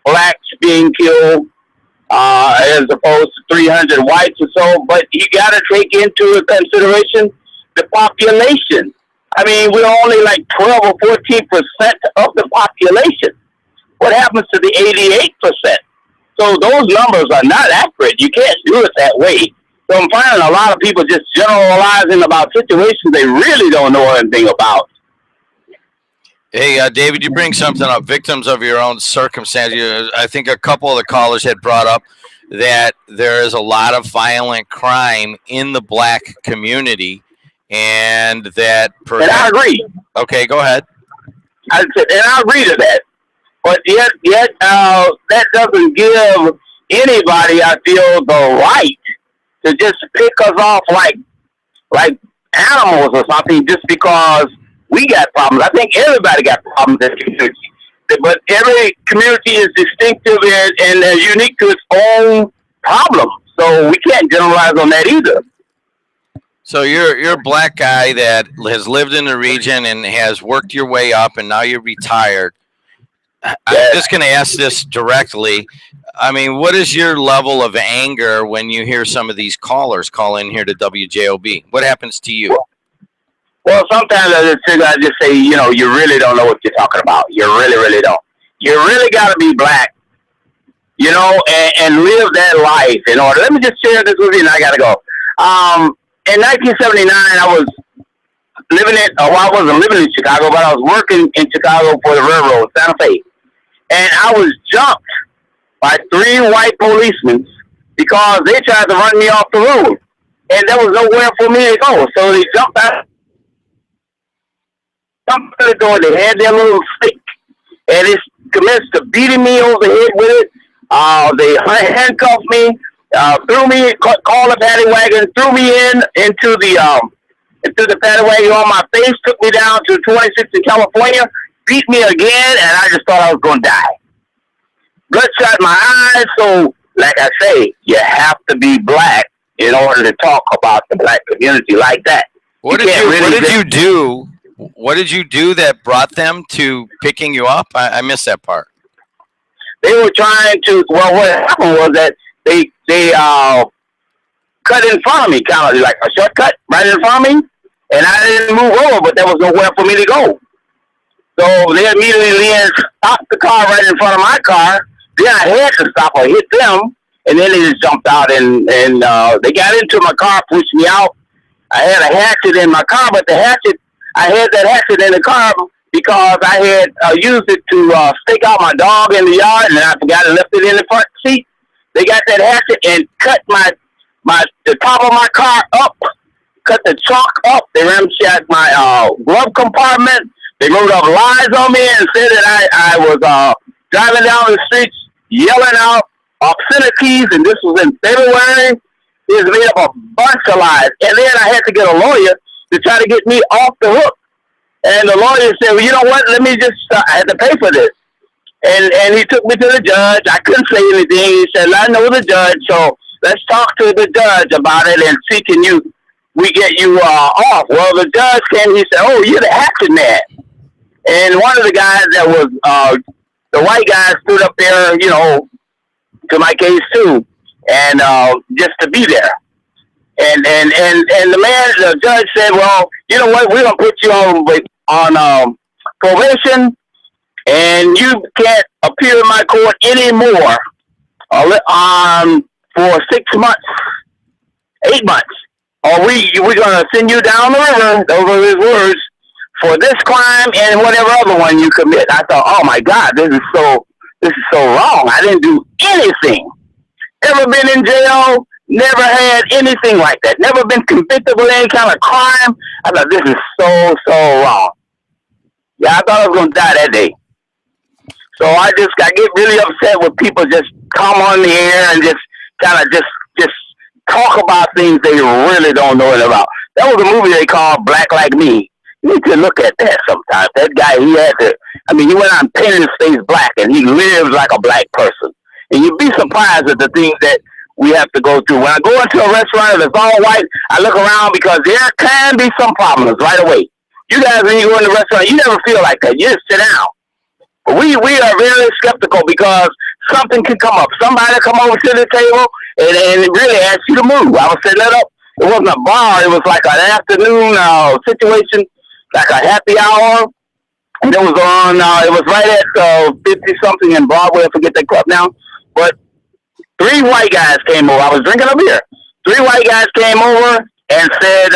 blacks being killed as opposed to 300 whites or so. But you got to take into consideration the population. I mean, we're only like 12 or 14% of the population. What happens to the 88%? So those numbers are not accurate. You can't do it that way. So I'm finding a lot of people just generalizing about situations they really don't know anything about. Hey, David, you bring something up, victims of your own circumstance. I think a couple of the callers had brought up that there is a lot of violent crime in the black community, and that... And I agree. Okay, go ahead. And I agree to that. But yet, that doesn't give anybody, I feel, the right to just pick us off like animals or something just because we got problems. I think everybody got problems in the community. But every community is distinctive and unique to its own problem. So we can't generalize on that either. So you're a black guy that has lived in the region and has worked your way up, and now you're retired. I'm just going to ask this directly. I mean, what is your level of anger when you hear some of these callers call in here to WJOB? What happens to you? Well, sometimes I just say, you really don't know what you're talking about. You really, really don't. You really got to be black, and live that life in order. Let me just share this with you, and I got to go. In 1979, I wasn't living in Chicago, but I was working in Chicago for the railroad, Santa Fe. And I was jumped by 3 white policemen because they tried to run me off the road. And there was nowhere for me to go. So they jumped out the door. They had their little stick. And they commenced to beating me over the head with it. They handcuffed me, threw me, called a paddy wagon, threw me into the paddy wagon on my face, took me down to 26 in California, beat me again, and I just thought I was going to die. bloodshot in my eyes. So, like I say, you have to be black in order to talk about the black community like that. What did you do? What did you do that brought them to picking you up? I missed that part. They were trying to. Well, what happened was that they cut in front of me, kind of like a shortcut right in front of me, and I didn't move over, but there was nowhere for me to go. So they immediately stopped the car right in front of my car. Then I had to stop or hit them, and then they just jumped out and they got into my car, pushed me out. I had a hatchet in my car, but I had that hatchet in the car because I had used it to stake out my dog in the yard, and I forgot to left it in the front seat. They got that hatchet and cut the top of my car up, cut the trunk up. They ramshacked my glove compartment. They wrote up lies on me and said that I was driving down the streets yelling out obscenities, and this was in February. It was made up a bunch of lies. And then I had to get a lawyer to try to get me off the hook. And the lawyer said, well, you know what, let me just, I had to pay for this. And he took me to the judge. I couldn't say anything. He said, I know the judge, so let's talk to the judge about it and see we get you off. Well, the judge came, he said, oh, you're the hatchet man. And one of the guys that was, the white guy stood up there, you know, to my case too, and just to be there. And the judge said, well, you know what, we're going to put you on probation, and you can't appear in my court anymore for 6 months, 8 months. Or we're going to send you down the river, those are his words, for this crime and whatever other one you commit. I thought, oh my God, this is so wrong. I didn't do anything. Never been in jail, never had anything like that. Never been convicted of any kind of crime. I thought, this is so wrong. Yeah, I thought I was going to die that day. So I get really upset when people just come on the air and just kind of just talk about things they really don't know it about. That was a movie they called Black Like Me. You need to look at that sometimes. That guy, he went on painting his face black, and he lives like a black person. And you'd be surprised at the things that we have to go through. When I go into a restaurant that's all white, I look around because there can be some problems right away. You guys, when you go in the restaurant, you never feel like that. You just sit down. But we are very skeptical because something can come up. Somebody come over to the table and really ask you to move. I was setting it up. It wasn't a bar. It was like an afternoon situation, like a happy hour. And it was on, it was right at 50-something in Broadway. I forget the club now. But 3 white guys came over. I was drinking a beer. 3 white guys came over and said,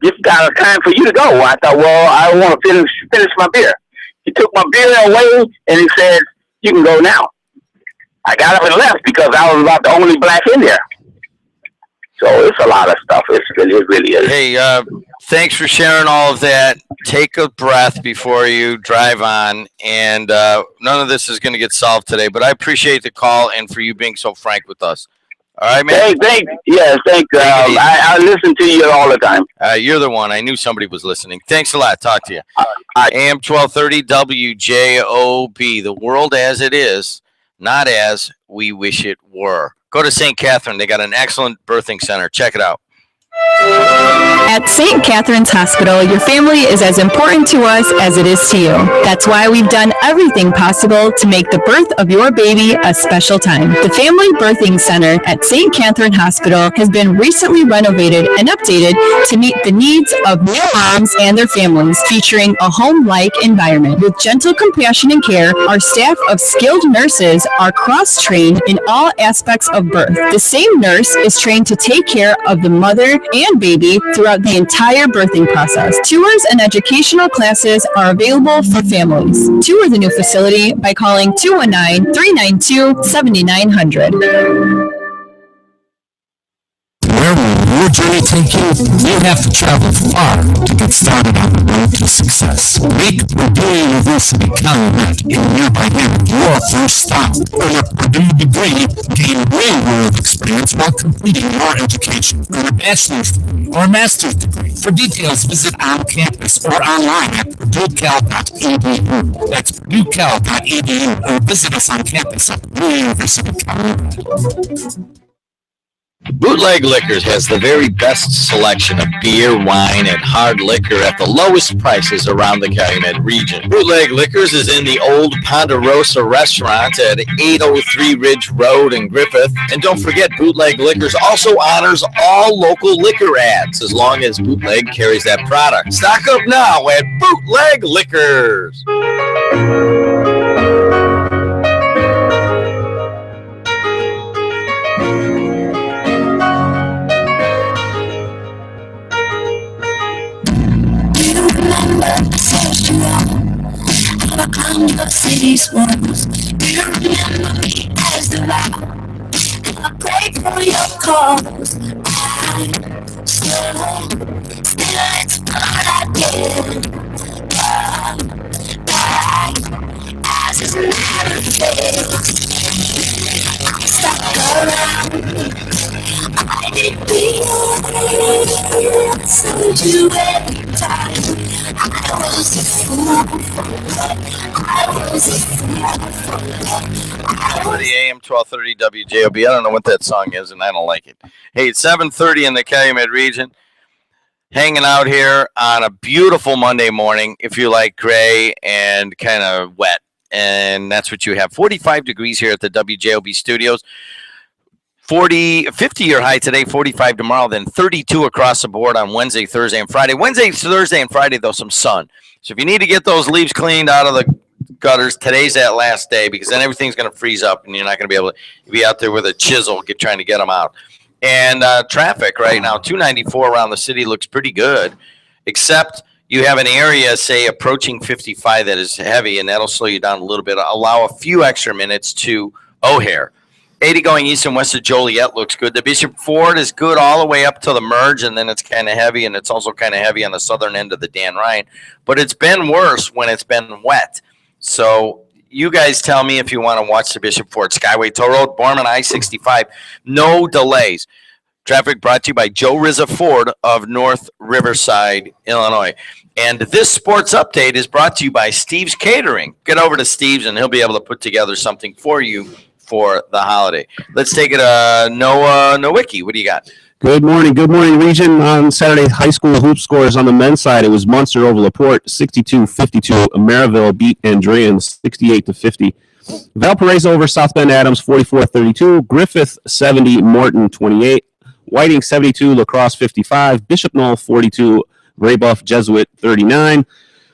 it's got time for you to go. I thought, well, I want to finish my beer. He took my beer away and he said, you can go now. I got up and left because I was about the only black in there. So it's a lot of stuff. It really is. Hey, thanks for sharing all of that. Take a breath before you drive on. And none of this is going to get solved today, but I appreciate the call and for you being so frank with us. All right, man. Thanks. I listen to you all the time. You're the one. I knew somebody was listening. Thanks a lot. Talk to you. AM 1230 WJOB. The world as it is, not as we wish it were. Go to St. Catherine. They got an excellent birthing center. Check it out. At St. Catherine's Hospital, your family is as important to us as it is to you. That's why we've done everything possible to make the birth of your baby a special time. The Family Birthing Center at St. Catherine Hospital has been recently renovated and updated to meet the needs of new moms and their families, featuring a home-like environment. With gentle compassion and care, our staff of skilled nurses are cross-trained in all aspects of birth. The same nurse is trained to take care of the mother and baby throughout the entire birthing process. Tours and educational classes are available for families. Tour the new facility by calling 219-392-7900. Where will your journey take you? You have to travel far to get started on the road to success. Make Purdue University Calumet in nearby Hammond your first stop. Earn a Purdue degree, gain real-world experience while completing your education. Earn a bachelor's degree or master's degree. For details, visit on campus or online at purduecal.edu. That's purduecal.edu, or visit us on campus at Purdue University Calumet. Bootleg Liquors has the very best selection of beer, wine, and hard liquor at the lowest prices around the Calumet region. Bootleg Liquors is in the old Ponderosa restaurant at 803 Ridge Road in Griffith. And don't forget, Bootleg Liquors also honors all local liquor ads as long as Bootleg carries that product. Stock up now at Bootleg Liquors. The city's ones. Do you remember me as the rock? I pray for your cause. I still it's blood I did. Back as is manifest. I stuck around. I did be so to every time. I was a fool. For the AM 1230 WJOB. I don't know what that song is, and I don't like it. Hey, it's 7:30 in the Calumet region. Hanging out here on a beautiful Monday morning, if you like gray and kind of wet. And that's what you have. 45 degrees here at the WJOB studios. 50-year high today, 45 tomorrow, then 32 across the board on Wednesday, Thursday, and Friday. Wednesday, Thursday, and Friday, though, some sun. So if you need to get those leaves cleaned out of the gutters, today's that last day, because then everything's going to freeze up, and you're not going to be able to be out there with a chisel trying to get them out. And traffic right now, 294 around the city looks pretty good, except you have an area, say, approaching 55 that is heavy, and that'll slow you down a little bit. Allow a few extra minutes to O'Hare. 80 going east and west of Joliet looks good. The Bishop Ford is good all the way up to the merge, and then it's kind of heavy, and it's also kind of heavy on the southern end of the Dan Ryan. But it's been worse when it's been wet. So you guys tell me if you want to watch the Bishop Ford Skyway Toll Road, Borman I-65. No delays. Traffic brought to you by Joe Rizza Ford of North Riverside, Illinois. And this sports update is brought to you by Steve's Catering. Get over to Steve's, and he'll be able to put together something for you for the holiday. Let's take it Noah Nowicki. What do you got? Good morning, region. On Saturday, high school hoop scores on the men's side. It was Munster over LaPorte, 62-52. Maryville beat Andrean, 68-50. Valparaiso over South Bend Adams, 44-32. Griffith, 70. Morton, 28. Whiting, 72. La Crosse, 55. Bishop Knoll, 42. Raybuff Jesuit, 39.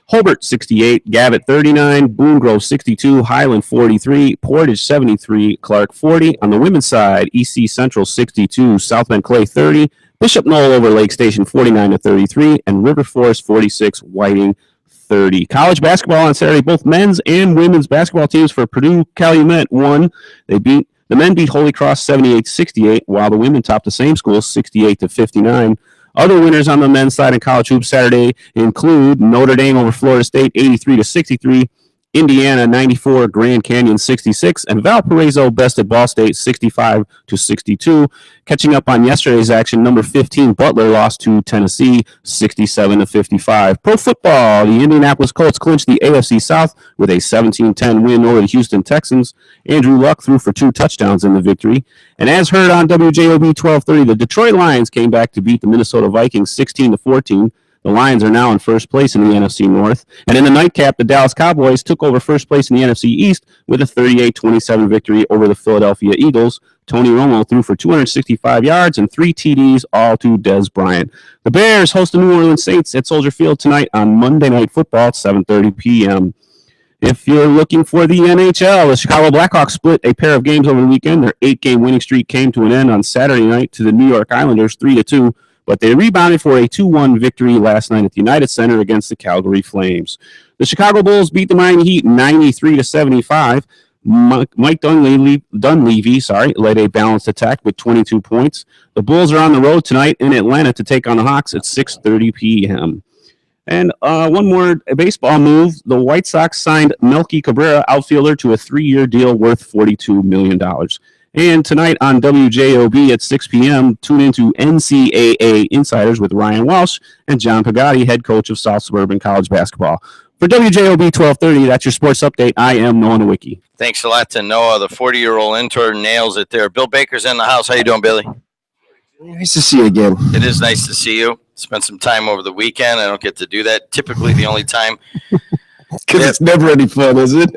Hobart, 68. Gavitt, 39. Boone Grove, 62. Highland, 43. Portage, 73. Clark, 40. On the women's side, EC Central, 62. South Bend Clay, 30. Bishop Knoll over Lake Station, 49-33. And River Forest, 46. Whiting, 30. College basketball on Saturday. Both men's and women's basketball teams for Purdue Calumet won. The men beat Holy Cross 78-68, while the women topped the same school 68-59. Other winners on the men's side in college hoops Saturday include Notre Dame over Florida State 83-63, Indiana 94, Grand Canyon 66, and Valparaiso bested Ball State 65-62. Catching up on yesterday's action, number 15 Butler lost to Tennessee 67-55. Pro football, the Indianapolis Colts clinched the AFC South with a 17-10 win over the Houston Texans. Andrew Luck threw for 2 touchdowns in the victory. And as heard on WJOB 1230, the Detroit Lions came back to beat the Minnesota Vikings 16-14. The Lions are now in first place in the NFC North. And in the nightcap, the Dallas Cowboys took over first place in the NFC East with a 38-27 victory over the Philadelphia Eagles. Tony Romo threw for 265 yards and 3 TDs, all to Dez Bryant. The Bears host the New Orleans Saints at Soldier Field tonight on Monday Night Football at 7:30 p.m. If you're looking for the NHL, the Chicago Blackhawks split a pair of games over the weekend. Their 8-game winning streak came to an end on Saturday night to the New York Islanders 3-2. But they rebounded for a 2-1 victory last night at the United Center against the Calgary Flames. The Chicago Bulls beat the Miami Heat 93-75. Mike Dunleavy, led a balanced attack with 22 points. The Bulls are on the road tonight in Atlanta to take on the Hawks at 6:30 p.m. And one more baseball move. The White Sox signed Melky Cabrera, outfielder, to a 3-year deal worth $42 million. And tonight on WJOB at 6 p.m., tune into NCAA Insiders with Ryan Walsh and John Pagatti, head coach of South Suburban College Basketball. For WJOB 1230, that's your sports update. I am Noah Nowicki. Thanks a lot to Noah. The 40-year-old intern nails it there. Bill Baker's in the house. How you doing, Billy? Nice to see you again. It is nice to see you. Spent some time over the weekend. I don't get to do that. Typically, the only time. Because it's never any fun, is it?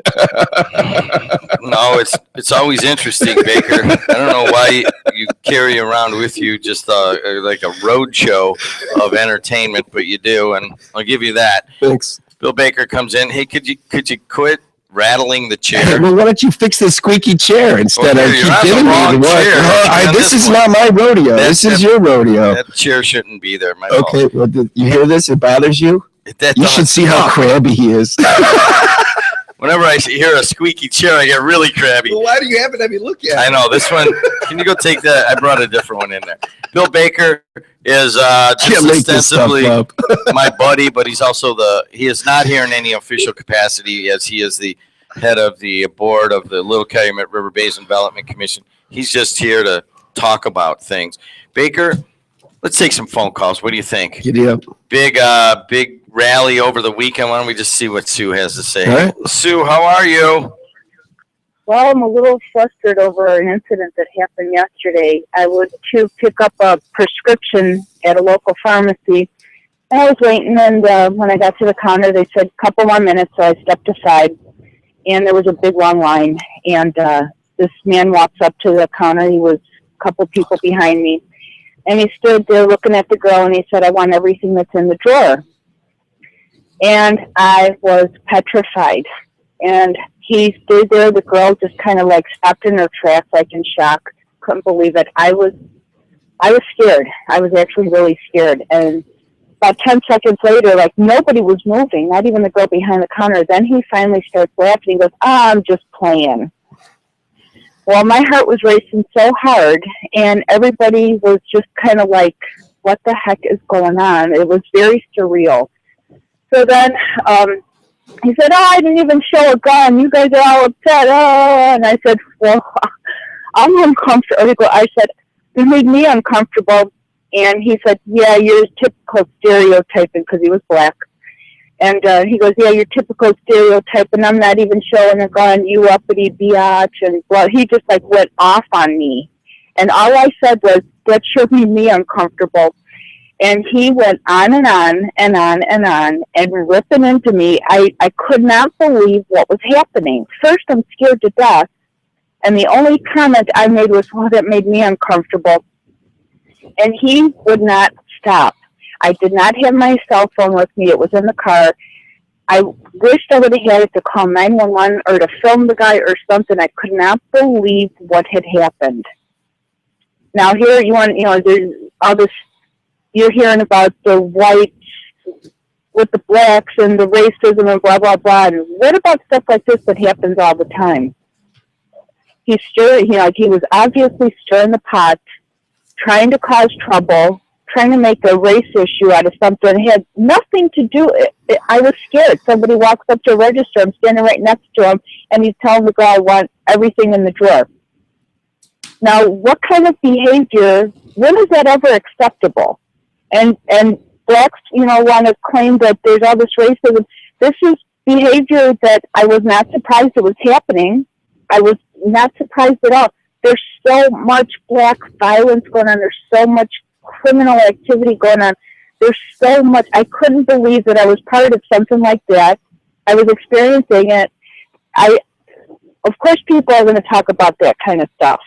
No, it's always interesting, Baker. I don't know why you carry around with you just like a road show of entertainment, but you do, and I'll give you that. Thanks. Bill Baker comes in. Hey, could you quit rattling the chair? Well, why don't you fix the squeaky chair instead of keep giving me the chair. this is not my rodeo. This is your rodeo. That chair shouldn't be there. Okay, well, you hear this? It bothers you? You should see how crabby he is. Whenever I hear a squeaky chair, I get really crabby. Well, why do you have it? Have you look at it? I know this one. Can you go take that? I brought a different one in there. Bill Baker is just ostensibly my buddy, but he's also he is not here in any official capacity, as he is the head of the board of the Little Calumet River Basin Development Commission. He's just here to talk about things. Baker, let's take some phone calls. What do you think? Giddy up. Big rally over the weekend. Why don't we just see what Sue has to say? All right. Sue, how are you? Well, I'm a little flustered over an incident that happened yesterday. I went to pick up a prescription at a local pharmacy. I was waiting, and when I got to the counter, they said a couple more minutes, so I stepped aside, and there was a big long line. And this man walks up to the counter. He was a couple people behind me, and he stood there looking at the girl, and he said, "I want everything that's in the drawer." And I was petrified. And he stayed there. The girl just kind of like stopped in her tracks, like in shock. Couldn't believe it. I was scared. I was actually really scared. And about 10 seconds later, like nobody was moving, not even the girl behind the counter. Then he finally starts laughing. He goes, I'm just playing. Well, my heart was racing so hard, and everybody was just kind of like, what the heck is going on? It was very surreal. So then he said, I didn't even show a gun. You guys are all upset. Oh, and I said, well, I'm uncomfortable. I said, it made me uncomfortable. And he said, yeah, you're typical stereotyping, because he was black. And he goes, yeah, you're typical stereotype, and I'm not even showing a gun, you uppity biatch. And well, he just like went off on me. And all I said was, that sure made me uncomfortable. And he went on and on and on and on and ripping into me. I could not believe what was happening. First, I'm scared to death. And the only comment I made was, well, that made me uncomfortable. And he would not stop. I did not have my cell phone with me. It was in the car. I wished I would have had it to call 911 or to film the guy or something. I could not believe what had happened. Now here there's all this. You're hearing about the whites with the blacks and the racism and blah, blah, blah. And what about stuff like this that happens all the time? He was obviously stirring the pot, trying to cause trouble, trying to make a race issue out of something. It had nothing to do. I was scared. Somebody walks up to a register. I'm standing right next to him, and he's telling the girl, I want everything in the drawer. Now, what kind of behavior, when is that ever acceptable? And blacks, want to claim that there's all this racism. This is behavior that I was not surprised it was happening. I was not surprised at all. There's so much black violence going on. There's so much criminal activity going on. There's so much. I couldn't believe that I was part of something like that. I was experiencing it. Of course, people are going to talk about that kind of stuff.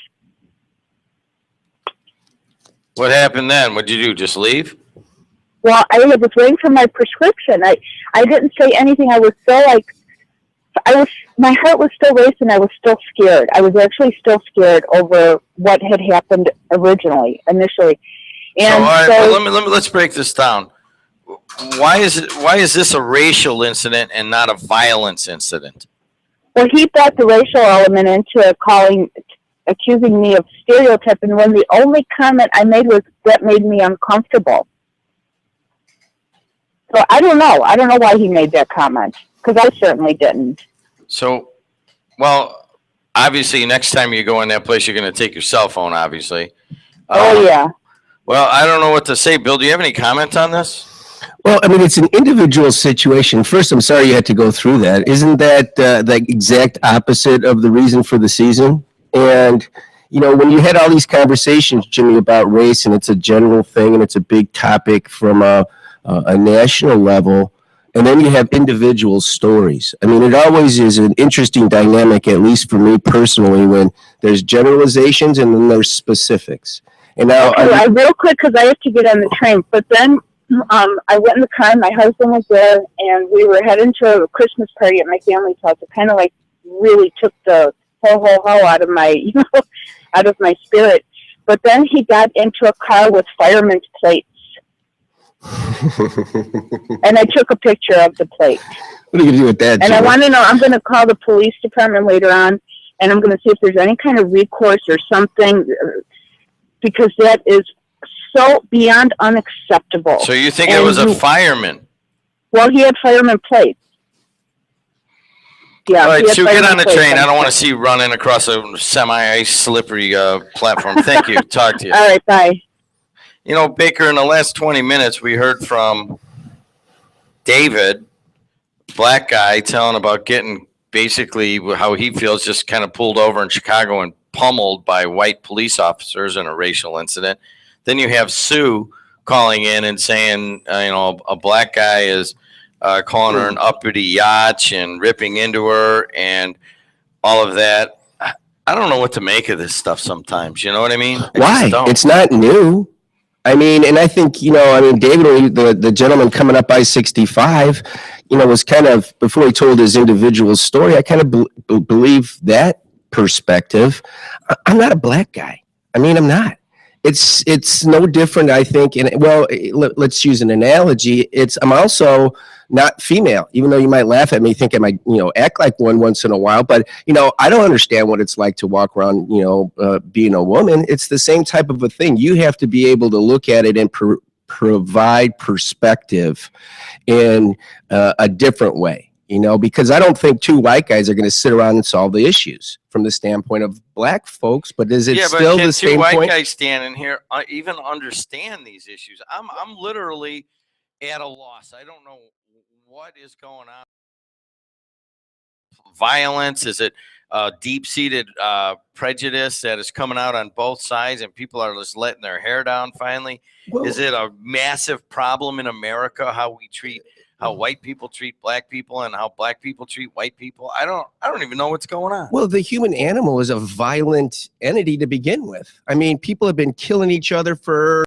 What happened then? What'd you do? Just leave? Well, I was waiting for my prescription. I didn't say anything. I was so my heart was still racing. I was still scared. I was actually still scared over what had happened initially. And let's break this down. Why is this a racial incident and not a violence incident? Well, he brought the racial element into accusing me of stereotyping when the only comment I made was that made me uncomfortable. So I don't know. I don't know why he made that comment, because I certainly didn't. So, well, obviously, next time you go in that place, you're going to take your cell phone, obviously. Oh, yeah. Well, I don't know what to say. Bill, do you have any comment on this? Well, I mean, it's an individual situation. First, I'm sorry you had to go through that. Isn't that the exact opposite of the reason for the season? And, you know, when you had all these conversations, Jimmy, about race, and it's a general thing, and it's a big topic from a national level, and then you have individual stories. I mean, it always is an interesting dynamic, at least for me personally, when there's generalizations and then there's specifics. And now, okay, real quick, because I have to get on the train, but then I went in the car, my husband was there, and we were heading to a Christmas party at my family's house. It kind of like really took the ho out of my, you know, out of my spirit. But then he got into a car with fireman's plates. And I took a picture of the plate. What are you going to do with that, And Jimmy? I want to know, I'm going to call the police department later on, and I'm going to see if there's any kind of recourse or something, because that is so beyond unacceptable. So you think it was a fireman? Well, he had fireman plates. Yeah. All right, he had Sue, get fireman on the plates train. I don't want to plates. see you running across a semi-ice slippery platform. Thank you. Talk to you. All right, bye. You know, Baker, in the last 20 minutes, we heard from David, black guy, telling about getting basically how he feels just kind of pulled over in Chicago and pummeled by white police officers in a racial incident. Then you have Sue calling in and saying, you know, a black guy is calling her an uppity yacht and ripping into her and all of that. I don't know what to make of this stuff sometimes. You know what I mean? Why? It's not new. I mean, and I think, you know, I mean, David, the gentleman coming up I-65, you know, was kind of, before he told his individual story, I kind of believe that perspective. I'm not a black guy. I mean, I'm not. It's no different, I think. And well, let's use an analogy. I'm also not female, even though you might laugh at me, think I might, you know, act like one once in a while. But, you know, I don't understand what it's like to walk around, you know, being a woman. It's the same type of a thing. You have to be able to look at it and provide perspective in a different way. You know, because I don't think two white guys are going to sit around and solve the issues from the standpoint of black folks. But is it still the same point? Yeah, but can two white point? guys standing here even understand these issues? I'm literally at a loss. I don't know what is going on. Violence? Is it deep-seated prejudice that is coming out on both sides, and people are just letting their hair down finally? Well, is it a massive problem in America how white people treat black people and how black people treat white people? I don't even know what's going on. Well, the human animal is a violent entity to begin with. I mean, people have been killing each other for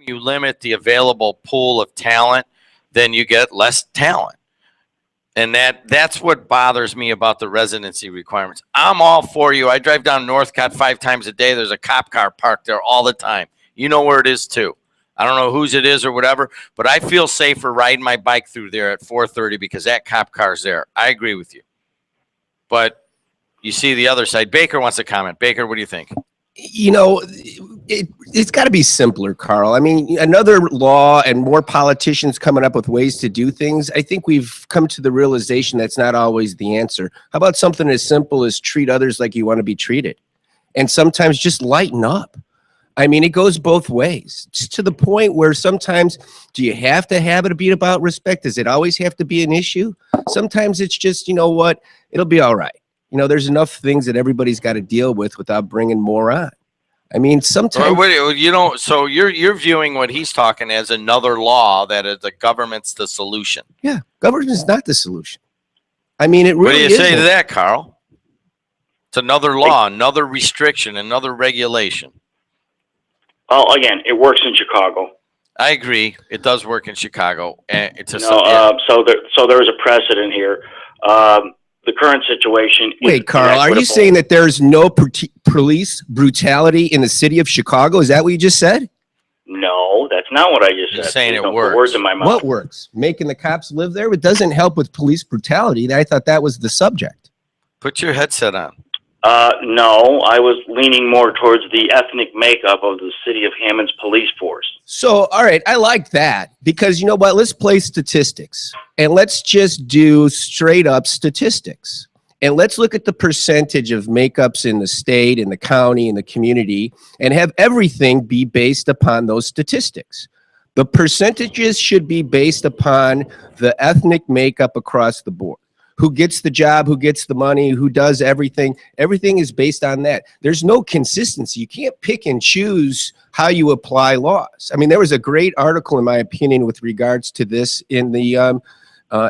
you limit the available pool of talent, then you get less talent. And that's what bothers me about the residency requirements. I'm all for you. I drive down Northcott 5 times a day. There's a cop car parked there all the time. You know where it is too. I don't know whose it is or whatever, but I feel safer riding my bike through there at 4:30 because that cop car's there. I agree with you. But you see the other side. Baker wants to comment. Baker, what do you think? You know, it's got to be simpler, Carl. I mean, another law and more politicians coming up with ways to do things. I think we've come to the realization that's not always the answer. How about something as simple as treat others like you want to be treated? And sometimes just lighten up. I mean, it goes both ways. Just to the point where sometimes, do you have to have it be about respect? Does it always have to be an issue? Sometimes it's just, you know what, it'll be all right. You know, there's enough things that everybody's got to deal with without bringing more on. I mean, sometimes you know. So you're viewing what he's talking as another law that is the government's the solution. Yeah, government's not the solution. I mean, it really. What do you isn't. say to that, Carl? It's another law, another restriction, another regulation. Well, again, it works in Chicago. I agree. It does work in Chicago. And so there is a precedent here. The current situation. Wait, Carl, are you saying that there's no police brutality in the city of Chicago? Is that what you just said? No, that's not what I just said. Saying it Don't put works. Words in my mouth. What works? Making the cops live there? It doesn't help with police brutality. I thought that was the subject. Put your headset on. No, I was leaning more towards the ethnic makeup of the city of Hammond's police force. So, all right, I like that because you know what? Let's play statistics and let's just do straight up statistics. And let's look at the percentage of makeups in the state, in the county, in the community, and have everything be based upon those statistics. The percentages should be based upon the ethnic makeup across the board. Who gets the job, who gets the money, who does everything. Everything is based on that. There's no consistency. You can't pick and choose how you apply laws. I mean, there was a great article, in my opinion, with regards to this in the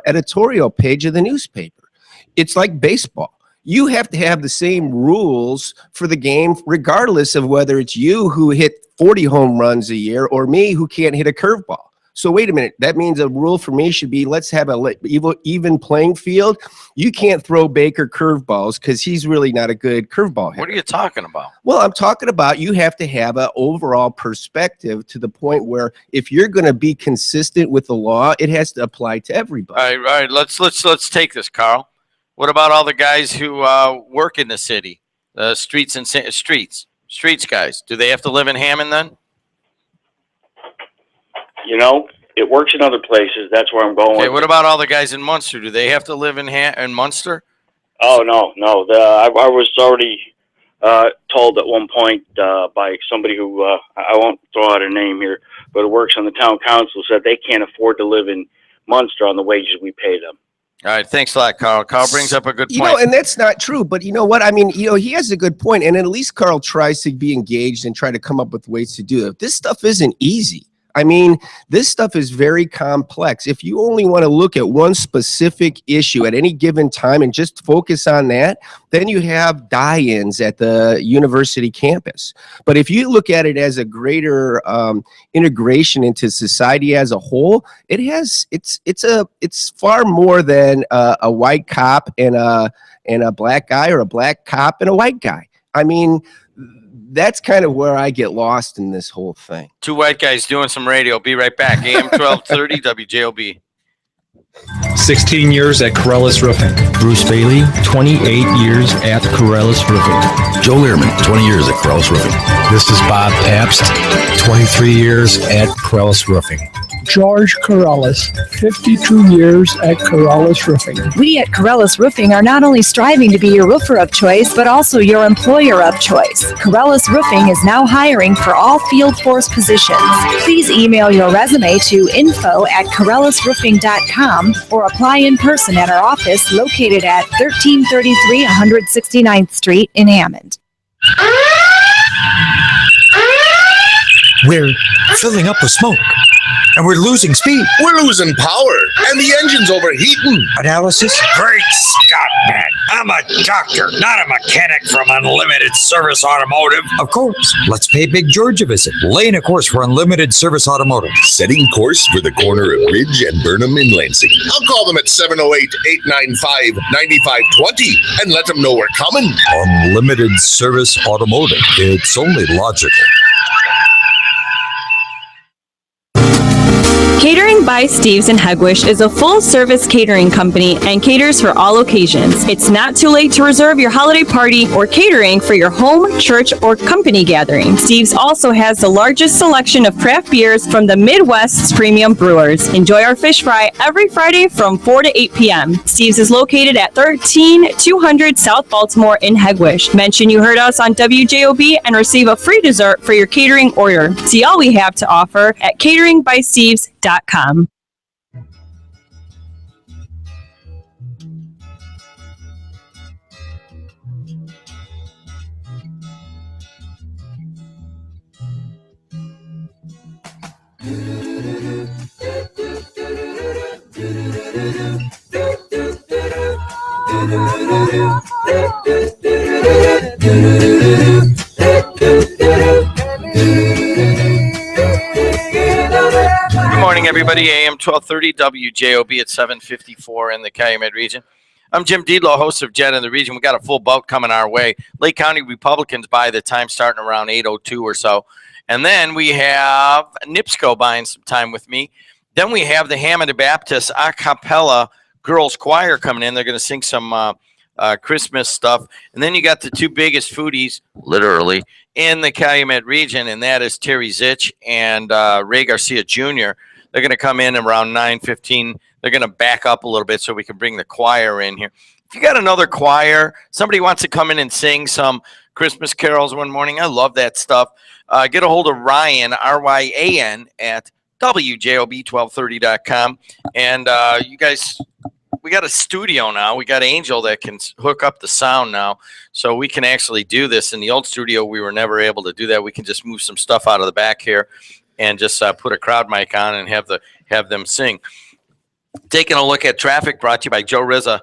editorial page of the newspaper. It's like baseball. You have to have the same rules for the game, regardless of whether it's you who hit 40 home runs a year or me who can't hit a curveball. So wait a minute, that means a rule for me should be let's have a even playing field. You can't throw Baker curveballs because he's really not a good curveball hitter. What are you talking about? Well, I'm talking about you have to have an overall perspective to the point where if you're going to be consistent with the law, it has to apply to everybody. All right. Let's take this, Carl. What about all the guys who work in the city, streets guys? Do they have to live in Hammond then? You know, it works in other places. That's where I'm going. Okay, what about all the guys in Munster? Do they have to live in Munster? Oh, no. I was already told at one point by somebody who, I won't throw out a name here, but it works on the town council, said they can't afford to live in Munster on the wages we pay them. All right, thanks a lot, Carl. Carl brings up a good point. You know, and that's not true, but you know what? I mean, you know, he has a good point, and at least Carl tries to be engaged and try to come up with ways to do it. This stuff isn't easy. I mean, this stuff is very complex. If you only want to look at one specific issue at any given time and just focus on that, then you have die-ins at the university campus. But if you look at it as a greater integration into society as a whole, it's far more than a white cop and a black guy, or a black cop and a white guy. I mean, that's kind of where I get lost in this whole thing. Two white guys doing some radio. Be right back. AM 1230 WJOB. 16 years at Corellis Roofing. Bruce Bailey, 28 years at Corellis Roofing. Joe Learman, 20 years at Corellis Roofing. This is Bob Pabst, 23 years at Corellis Roofing. George Corellis, 52 years at Corellis Roofing. We at Corellis Roofing are not only striving to be your roofer of choice, but also your employer of choice. Corellis Roofing is now hiring for all field force positions. Please email your resume to info@corellisroofing.com or apply in person at our office located at 1333 169th Street in Hammond. We're filling up with smoke. And we're losing speed. We're losing power. And the engine's overheating. Analysis? Great Scott, man. I'm a doctor, not a mechanic from Unlimited Service Automotive. Of course. Let's pay Big George a visit. Laying a course for Unlimited Service Automotive. Setting course for the corner of Ridge and Burnham in Lansing. I'll call them at 708-895-9520 and let them know we're coming. Unlimited Service Automotive. It's only logical. Catering by Steve's in Hegwish is a full-service catering company and caters for all occasions. It's not too late to reserve your holiday party or catering for your home, church, or company gathering. Steve's also has the largest selection of craft beers from the Midwest's premium brewers. Enjoy our fish fry every Friday from 4 to 8 p.m. Steve's is located at 13200 South Baltimore in Hegwish. Mention you heard us on WJOB and receive a free dessert for your catering order. See all we have to offer at cateringbysteves.com. Good morning, everybody. AM 1230 WJOB at 754 in the Calumet region. I'm Jim Dedelow, host of JED in the region. We got a full boat coming our way. Lake County Republicans by the time starting around 8:02 or so. And then we have NIPSCO buying some time with me. Then we have the Hammond Baptist a cappella girls choir coming in. They're going to sing some Christmas stuff. And then you got the two biggest foodies, literally, in the Calumet region, and that is Terry Zitch and Ray Garcia Jr. They're going to come in around 9:15. They're going to back up a little bit so we can bring the choir in here. If you got another choir, somebody wants to come in and sing some Christmas carols one morning, I love that stuff. Get a hold of Ryan, R-Y-A-N, at WJOB1230.com. And you guys, we got a studio now. We got Angel that can hook up the sound now, so we can actually do this. In the old studio, we were never able to do that. We can just move some stuff out of the back here and just put a crowd mic on and have them sing. Taking a look at traffic, brought to you by Joe Rizza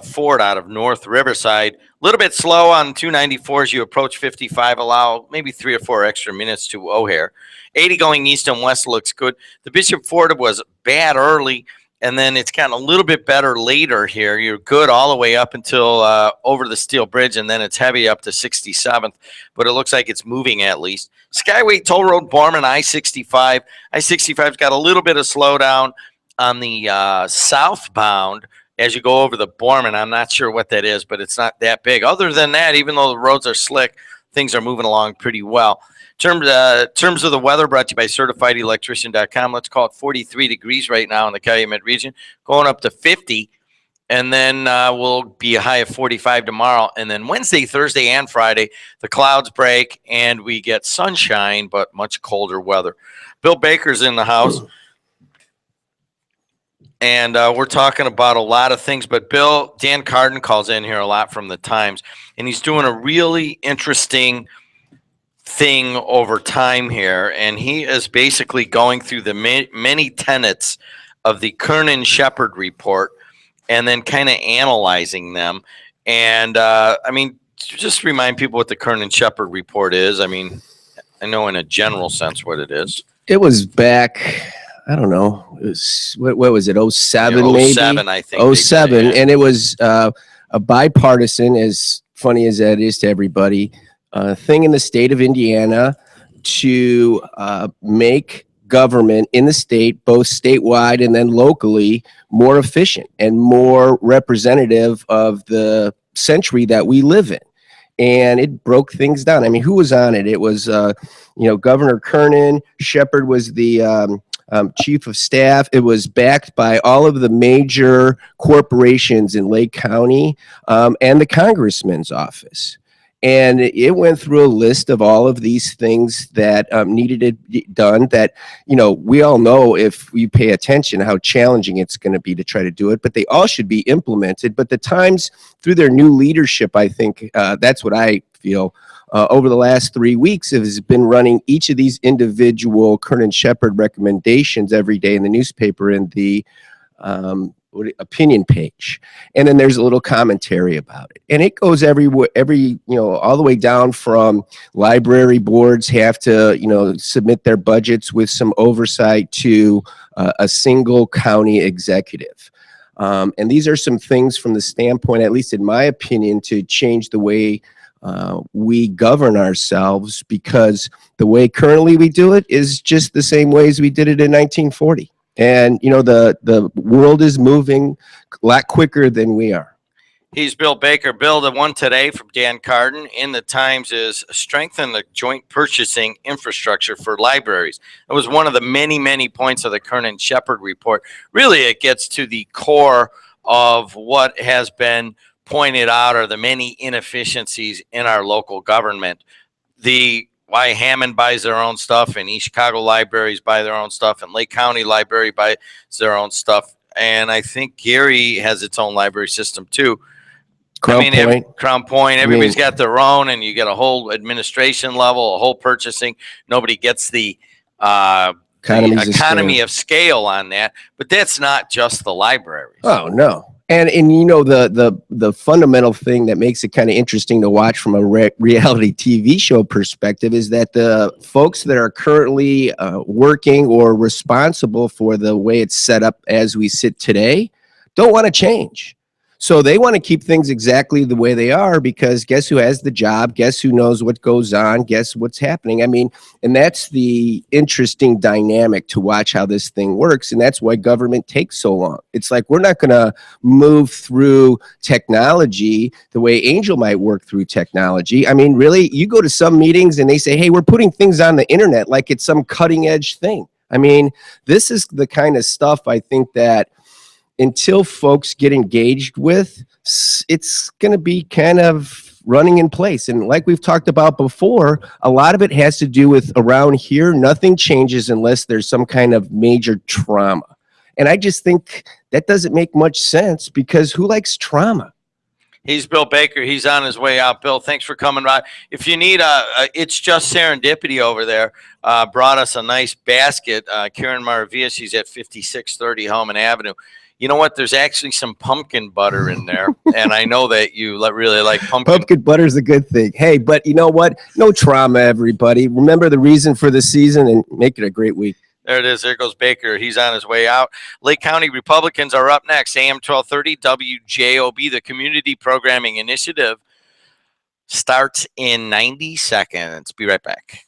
Ford out of North Riverside. A little bit slow on 294 as you approach 55. Allow maybe 3 or 4 extra minutes to O'Hare. 80 going east and west looks good. The Bishop Ford was bad early, and then it's gotten a little bit better later here. You're good all the way up until over the Steel Bridge, and then it's heavy up to 67th, but it looks like it's moving at least. Skyway Toll Road, Borman, I-65. I-65's got a little bit of slowdown on the southbound as you go over the Borman. I'm not sure what that is, but it's not that big. Other than that, even though the roads are slick, things are moving along pretty well. Terms of the weather brought to you by CertifiedElectrician.com. Let's call it 43 degrees right now in the Calumet region, going up to 50, and then we'll be a high of 45 tomorrow. And then Wednesday, Thursday, and Friday, the clouds break, and we get sunshine, but much colder weather. Bill Baker's in the house, and we're talking about a lot of things. But Bill, Dan Carden calls in here a lot from the Times, and he's doing a really interesting thing over time here, and he is basically going through the many tenets of the Kernan-Shepard report and then kind of analyzing them. And I mean, just remind people what the Kernan-Shepard report is. I mean, I know in a general sense what it is. It was back, I don't know, it was, what was it, 07 Yeah, maybe? 07, I think. 07, and it was a bipartisan, as funny as that is to everybody, thing in the state of Indiana to make government in the state, both statewide and then locally, more efficient and more representative of the century that we live in. And it broke things down. I mean, who was on it? It was, Governor Kernan. Shepard was the chief of staff. It was backed by all of the major corporations in Lake County and the congressman's office. And it went through a list of all of these things that needed to be done that, we all know if we pay attention how challenging it's going to be to try to do it, but they all should be implemented. But the Times, through their new leadership, I think that's what I feel, over the last 3 weeks has been running each of these individual Kernan Shepherd recommendations every day in the newspaper in the opinion page, and then there's a little commentary about it, and it goes every all the way down from library boards have to submit their budgets with some oversight to a single county executive, and these are some things from the standpoint, at least in my opinion, to change the way we govern ourselves, because the way currently we do it is just the same way as we did it in 1940. And, the world is moving a lot quicker than we are. He's Bill Baker. Bill, the one today from Dan Carden in the Times is strengthen the joint purchasing infrastructure for libraries. It was one of the many, many points of the Kernan Shepherd report. Really, it gets to the core of what has been pointed out are the many inefficiencies in our local government. Why Hammond buys their own stuff, and East Chicago libraries buy their own stuff, and Lake County Library buys their own stuff. And I think Gary has its own library system too. Crown Point, everybody's got their own, and you get a whole administration level, a whole purchasing. Nobody gets the economy of scale on that. But that's not just the libraries. Oh, no. And the fundamental thing that makes it kind of interesting to watch from a reality TV show perspective is that the folks that are currently working or responsible for the way it's set up as we sit today don't want to change. So they want to keep things exactly the way they are, because guess who has the job? Guess who knows what goes on? Guess what's happening? I mean, and that's the interesting dynamic to watch how this thing works. And that's why government takes so long. It's like, we're not going to move through technology the way Angel might work through technology. I mean, really, you go to some meetings and they say, hey, we're putting things on the internet like it's some cutting edge thing. I mean, this is the kind of stuff I think that until folks get engaged with, it's going to be kind of running in place. And like we've talked about before, a lot of it has to do with around here, nothing changes unless there's some kind of major trauma. And I just think that doesn't make much sense, because who likes trauma? He's Bill Baker. He's on his way out. Bill, thanks for coming by. If you need It's Just Serendipity over there, brought us a nice basket. Karen Maravilla, she's at 5630 Hellman Avenue. You know what? There's actually some pumpkin butter in there, and I know that you really like pumpkin. Pumpkin butter is a good thing. Hey, but you know what? No trauma, everybody. Remember the reason for the season and make it a great week. There it is. There goes Baker. He's on his way out. Lake County Republicans are up next. AM 1230 WJOB, the Community Programming Initiative, starts in 90 seconds. Be right back.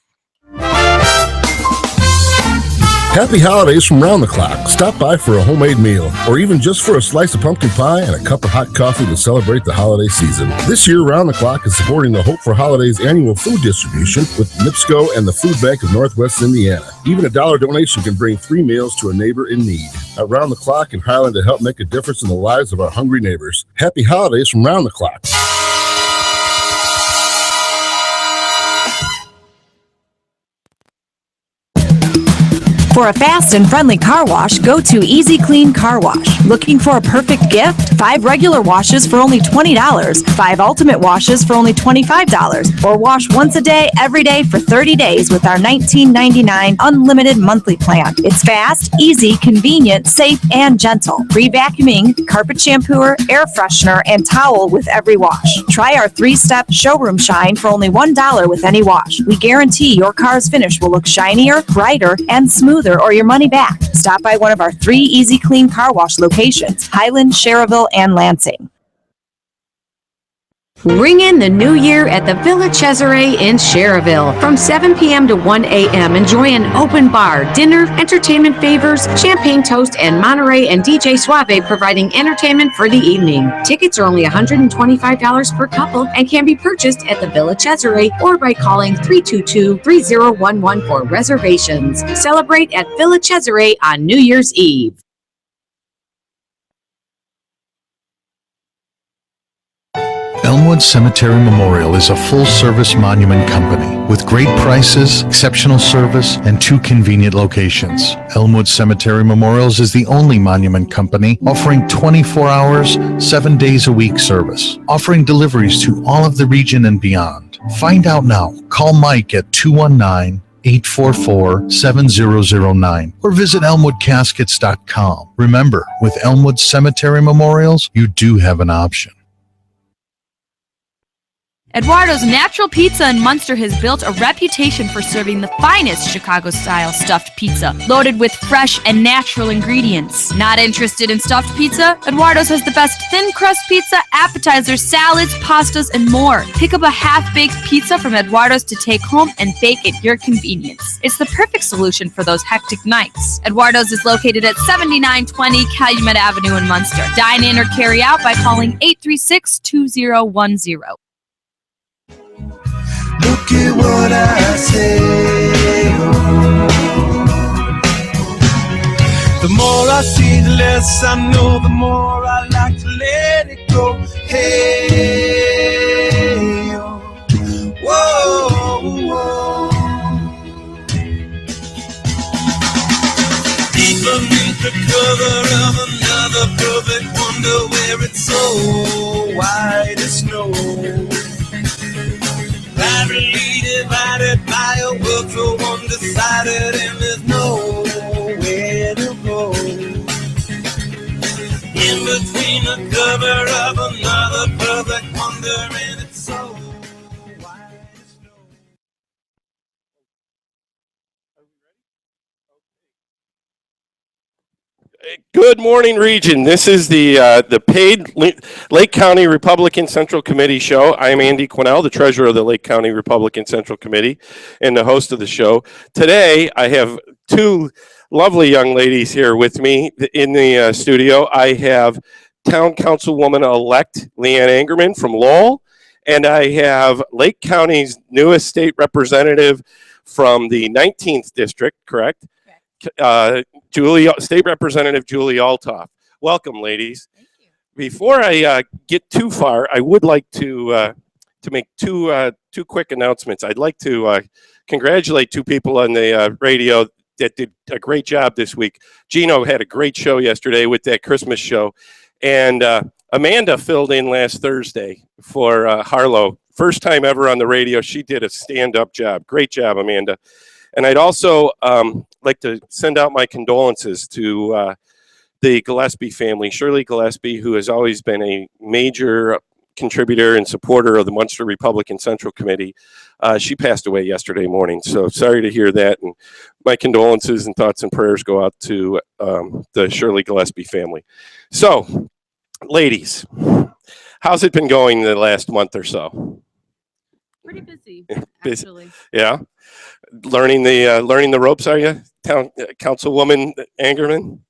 Happy holidays from Round the Clock. Stop by for a homemade meal, or even just for a slice of pumpkin pie and a cup of hot coffee to celebrate the holiday season. This year, Round the Clock is supporting the Hope for Holidays annual food distribution with NIPSCO and the Food Bank of Northwest Indiana. Even a $1 donation can bring 3 meals to a neighbor in need. At Round the Clock in Highland to help make a difference in the lives of our hungry neighbors. Happy holidays from Round the Clock. For a fast and friendly car wash, go to Easy Clean Car Wash. Looking for a perfect gift? 5 regular washes for only $20, 5 ultimate washes for only $25, or wash once a day, every day for 30 days with our $19.99 unlimited monthly plan. It's fast, easy, convenient, safe, and gentle. Free vacuuming, carpet shampooer, air freshener, and towel with every wash. Try our 3-step showroom shine for only $1 with any wash. We guarantee your car's finish will look shinier, brighter, and smoother, or your money back. Stop by one of our 3 Easy Clean Car Wash locations, Highland, Schererville, and Lansing. Ring in the new year at the Villa Cesare in Schererville. From 7 p.m. to 1 a.m., enjoy an open bar, dinner, entertainment favors, champagne toast, and Monterey and DJ Suave providing entertainment for the evening. Tickets are only $125 per couple and can be purchased at the Villa Cesare or by calling 322-3011 for reservations. Celebrate at Villa Cesare on New Year's Eve. Elmwood Cemetery Memorial is a full-service monument company with great prices, exceptional service, and 2 convenient locations. Elmwood Cemetery Memorials is the only monument company offering 24 hours, 7 days a week service, offering deliveries to all of the region and beyond. Find out now. Call Mike at 219-844-7009 or visit elmwoodcaskets.com. Remember, with Elmwood Cemetery Memorials, you do have an option. Eduardo's Natural Pizza in Munster has built a reputation for serving the finest Chicago-style stuffed pizza, loaded with fresh and natural ingredients. Not interested in stuffed pizza? Eduardo's has the best thin crust pizza, appetizers, salads, pastas, and more. Pick up a half-baked pizza from Eduardo's to take home and bake at your convenience. It's the perfect solution for those hectic nights. Eduardo's is located at 7920 Calumet Avenue in Munster. Dine in or carry out by calling 836-2010. Look at what I say. The more I see, the less I know, the more I like to let it go. Hey, whoa, whoa. Deep beneath the cover of another perfect wonder where it's so white as snow. Rapidly divided by a world so undecided, and there's nowhere to go. In between the cover of another perfect wonder, and it's so white as snow. Good morning, region. This is the paid Lake County Republican Central Committee show. I am Andy Qunell, the treasurer of the Lake County Republican Central Committee and the host of the show. Today, I have 2 lovely young ladies here with me in the studio. I have Town Councilwoman-elect Leanne Angerman from Lowell, and I have Lake County's newest state representative from the 19th district, correct? State Representative Julie Altoff. Welcome, ladies. Thank you. Before I get too far, I would like to make two quick announcements. I'd like to congratulate 2 people on the radio that did a great job this week. Gino had a great show yesterday with that Christmas show, and Amanda filled in last Thursday for Harlow. First time ever on the radio. She did a stand-up job. Great job, Amanda. And I'd also like to send out my condolences to the Gillespie family, Shirley Gillespie, who has always been a major contributor and supporter of the Munster Republican Central Committee. She passed away yesterday morning, so sorry to hear that. And my condolences and thoughts and prayers go out to the Shirley Gillespie family. So, ladies, how's it been going the last month or so? Pretty busy, Busy. actually. Yeah. Learning the ropes, are you, Town Councilwoman Angerman?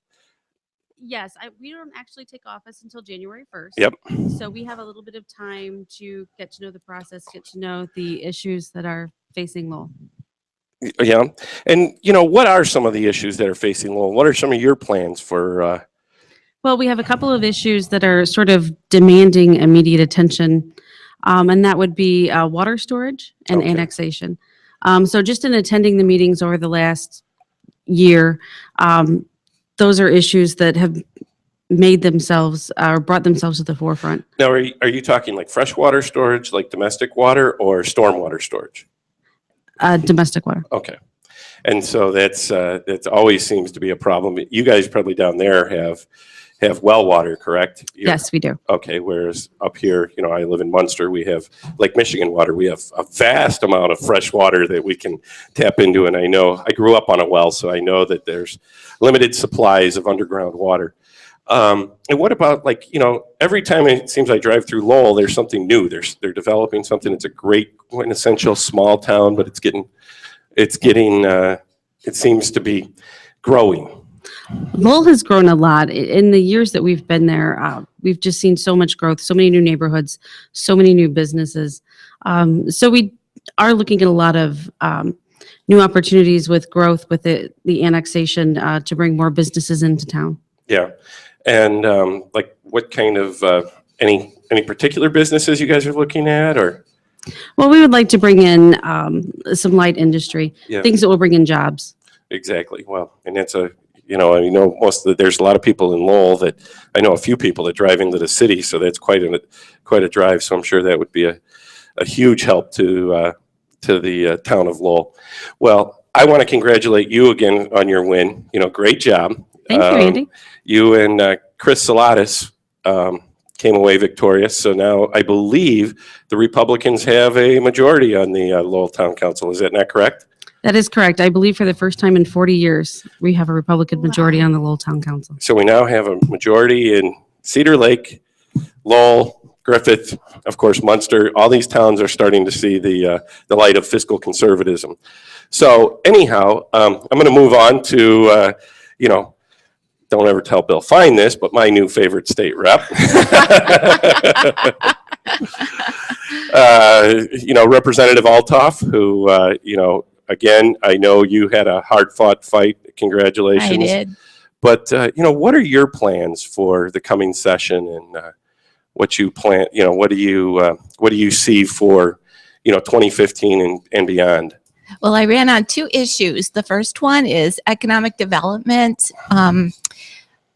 Yes, we don't actually take office until January 1st. Yep. So we have a little bit of time to get to know the process, get to know the issues that are facing Lowell. Yeah. And, what are some of the issues that are facing Lowell? What are some of your plans for? Well, we have a couple of issues that are sort of demanding immediate attention, and that would be water storage and annexation. So just in attending the meetings over the last year, those are issues that have made themselves or brought themselves to the forefront. Now, are you talking like freshwater storage, like domestic water, or stormwater storage? Domestic water. Okay. And so that's always seems to be a problem. You guys probably down there have well water, correct? Yes, we do. Okay, whereas up here, I live in Munster, we have Lake Michigan water. We have a vast amount of fresh water that we can tap into, and I know, I grew up on a well, so I know that there's limited supplies of underground water. And what about, every time it seems I drive through Lowell, there's something new. They're developing something. It's a great, quintessential small town, but it seems to be growing. Lowell has grown a lot. In the years that we've been there, we've just seen so much growth, so many new neighborhoods, so many new businesses. So we are looking at a lot of new opportunities with growth with the annexation to bring more businesses into town. Yeah. And what kind of Any particular businesses you guys are looking at, or? Well, we would like to bring in some light industry, Yeah. things that will bring in jobs. Exactly. Well, and that's I know there's a lot of people in Lowell that I know a few people that drive into the city, so that's quite a drive. So I'm sure that would be a huge help to the town of Lowell. Well, I want to congratulate you again on your win. Great job. Thank you, Andy. You and Chris Salatis came away victorious. So now I believe the Republicans have a majority on the Lowell Town Council. Is that not correct? That is correct. I believe for the first time in 40 years, we have a Republican majority on the Lowell Town Council. So we now have a majority in Cedar Lake, Lowell, Griffith, of course, Munster. All these towns are starting to see the light of fiscal conservatism. So anyhow, I'm going to move on to, don't ever tell Bill Fine this, but my new favorite state rep. Representative Altoff, who, again, I know you had a hard-fought fight. Congratulations. I did. But, what are your plans for the coming session, and what you plan, what do you see for, 2015 and beyond? Well, I ran on two issues. The first one is economic development.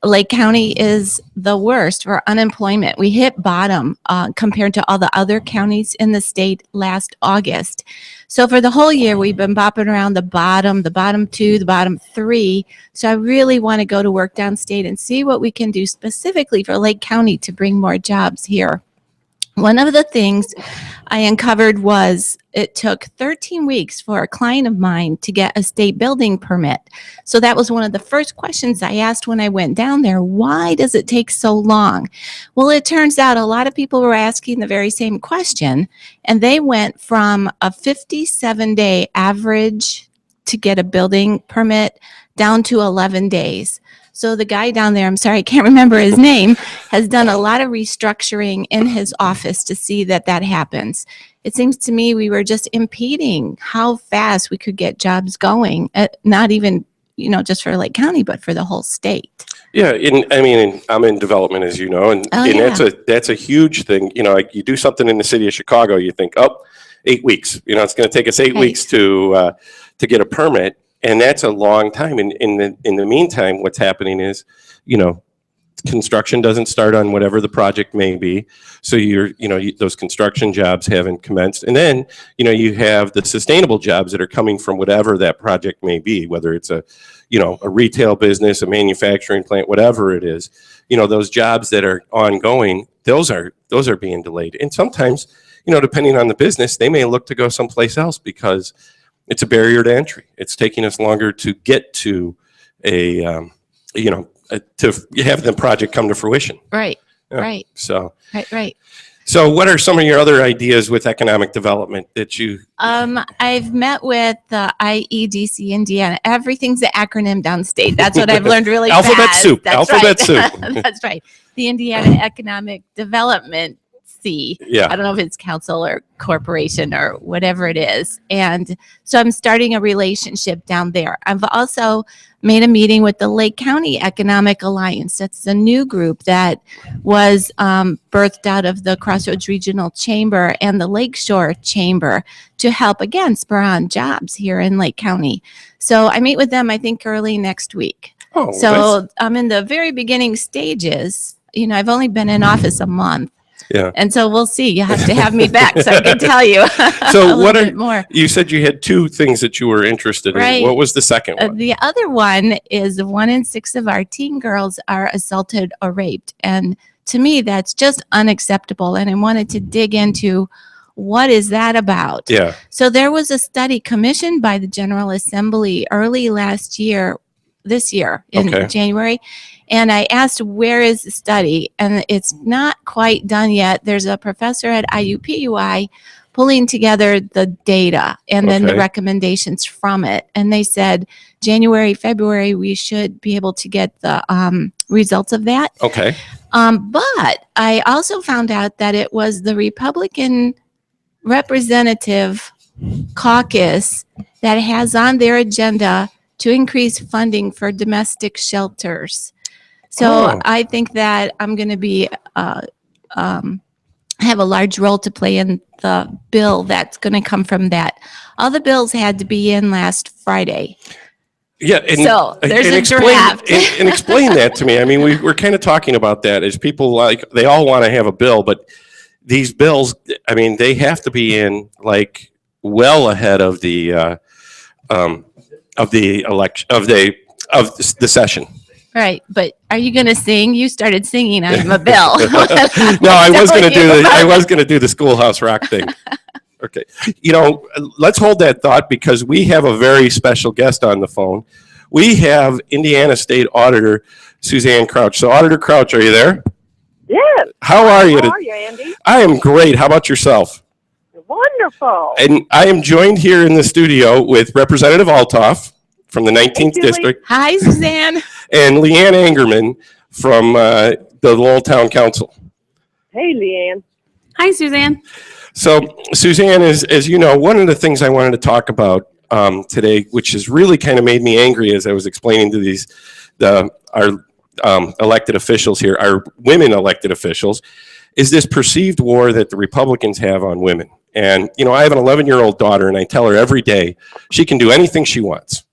Lake County is the worst for unemployment. We hit bottom compared to all the other counties in the state last August. So for the whole year, we've been bopping around the bottom two, the bottom three. So I really want to go to work downstate and see what we can do specifically for Lake County to bring more jobs here. One of the things I uncovered was it took 13 weeks for a client of mine to get a state building permit. So that was one of the first questions I asked when I went down there. Why does it take so long? Well, it turns out a lot of people were asking the very same question, and they went from a 57-day average to get a building permit down to 11 days. So the guy down there, I'm sorry, I can't remember his name, has done a lot of restructuring in his office to see that happens. It seems to me we were just impeding how fast we could get jobs going, not even, just for Lake County, but for the whole state. Yeah, I'm in development, as you know, and that's a huge thing. You do something in the city of Chicago, you think, 8 weeks. It's going to take us 8 weeks to get a permit. And that's a long time. And in the meantime, what's happening is, construction doesn't start on whatever the project may be. So those construction jobs haven't commenced. And then, you have the sustainable jobs that are coming from whatever that project may be, whether it's a retail business, a manufacturing plant, whatever it is. Those jobs that are ongoing, those are being delayed. And sometimes, depending on the business, they may look to go someplace else because it's a barrier to entry. It's taking us longer to get to to have the project come to fruition. Right. Yeah. Right. So. Right. So what are some of your other ideas with economic development that you? I've met with the IEDC Indiana. Everything's an acronym downstate. That's what I've learned really Alphabet fast. soup. That's Alphabet right. soup. That's right. The Indiana Economic Development Yeah. I don't know if it's council or corporation or whatever it is. And so I'm starting a relationship down there. I've also made a meeting with the Lake County Economic Alliance. That's a new group that was birthed out of the Crossroads Regional Chamber and the Lakeshore Chamber to help, again, spur on jobs here in Lake County. So I meet with them, I think, early next week. Oh, so nice. I'm in the very beginning stages. I've only been in office a month. Yeah. And so we'll see. You have to have me back so I can tell you So a what little are bit more. you said you had two things that you were interested in. Right. What was the second one? The other one is 1 in 6 of our teen girls are assaulted or raped. And to me, that's just unacceptable. And I wanted to dig into what is that about? Yeah. So there was a study commissioned by the General Assembly early this year in January. And I asked, where is the study? And it's not quite done yet. There's a professor at IUPUI pulling together the data and then the recommendations from it. And they said January, February, we should be able to get the results of that. Okay. But I also found out that it was the Republican Representative Caucus that has on their agenda to increase funding for domestic shelters. So I think that I'm going to be have a large role to play in the bill that's going to come from that. All the bills had to be in last Friday. Yeah, and, so there's and a explain, draft. and explain that to me. I mean, we're kind of talking about that as people they all want to have a bill, but these bills, I mean, they have to be in like well ahead of the election of the session. Right, but are you going to sing? You started singing on the bill. No, I was going to do the Schoolhouse Rock thing. Okay. Let's hold that thought because we have a very special guest on the phone. We have Indiana State Auditor Suzanne Crouch. So, Auditor Crouch, are you there? Yes. How are you? How are you, Andy? I am great. How about yourself? Wonderful. And I am joined here in the studio with Representative Althoff from the 19th District. Hi, Suzanne. And Leanne Angerman from the Lowell Town Council. Hey, Leanne. Hi, Suzanne. So, Suzanne, as you know, one of the things I wanted to talk about today, which has really kind of made me angry as I was explaining to our elected officials here, our women elected officials, is this perceived war that the Republicans have on women. And, I have an 11-year-old daughter, and I tell her every day she can do anything she wants.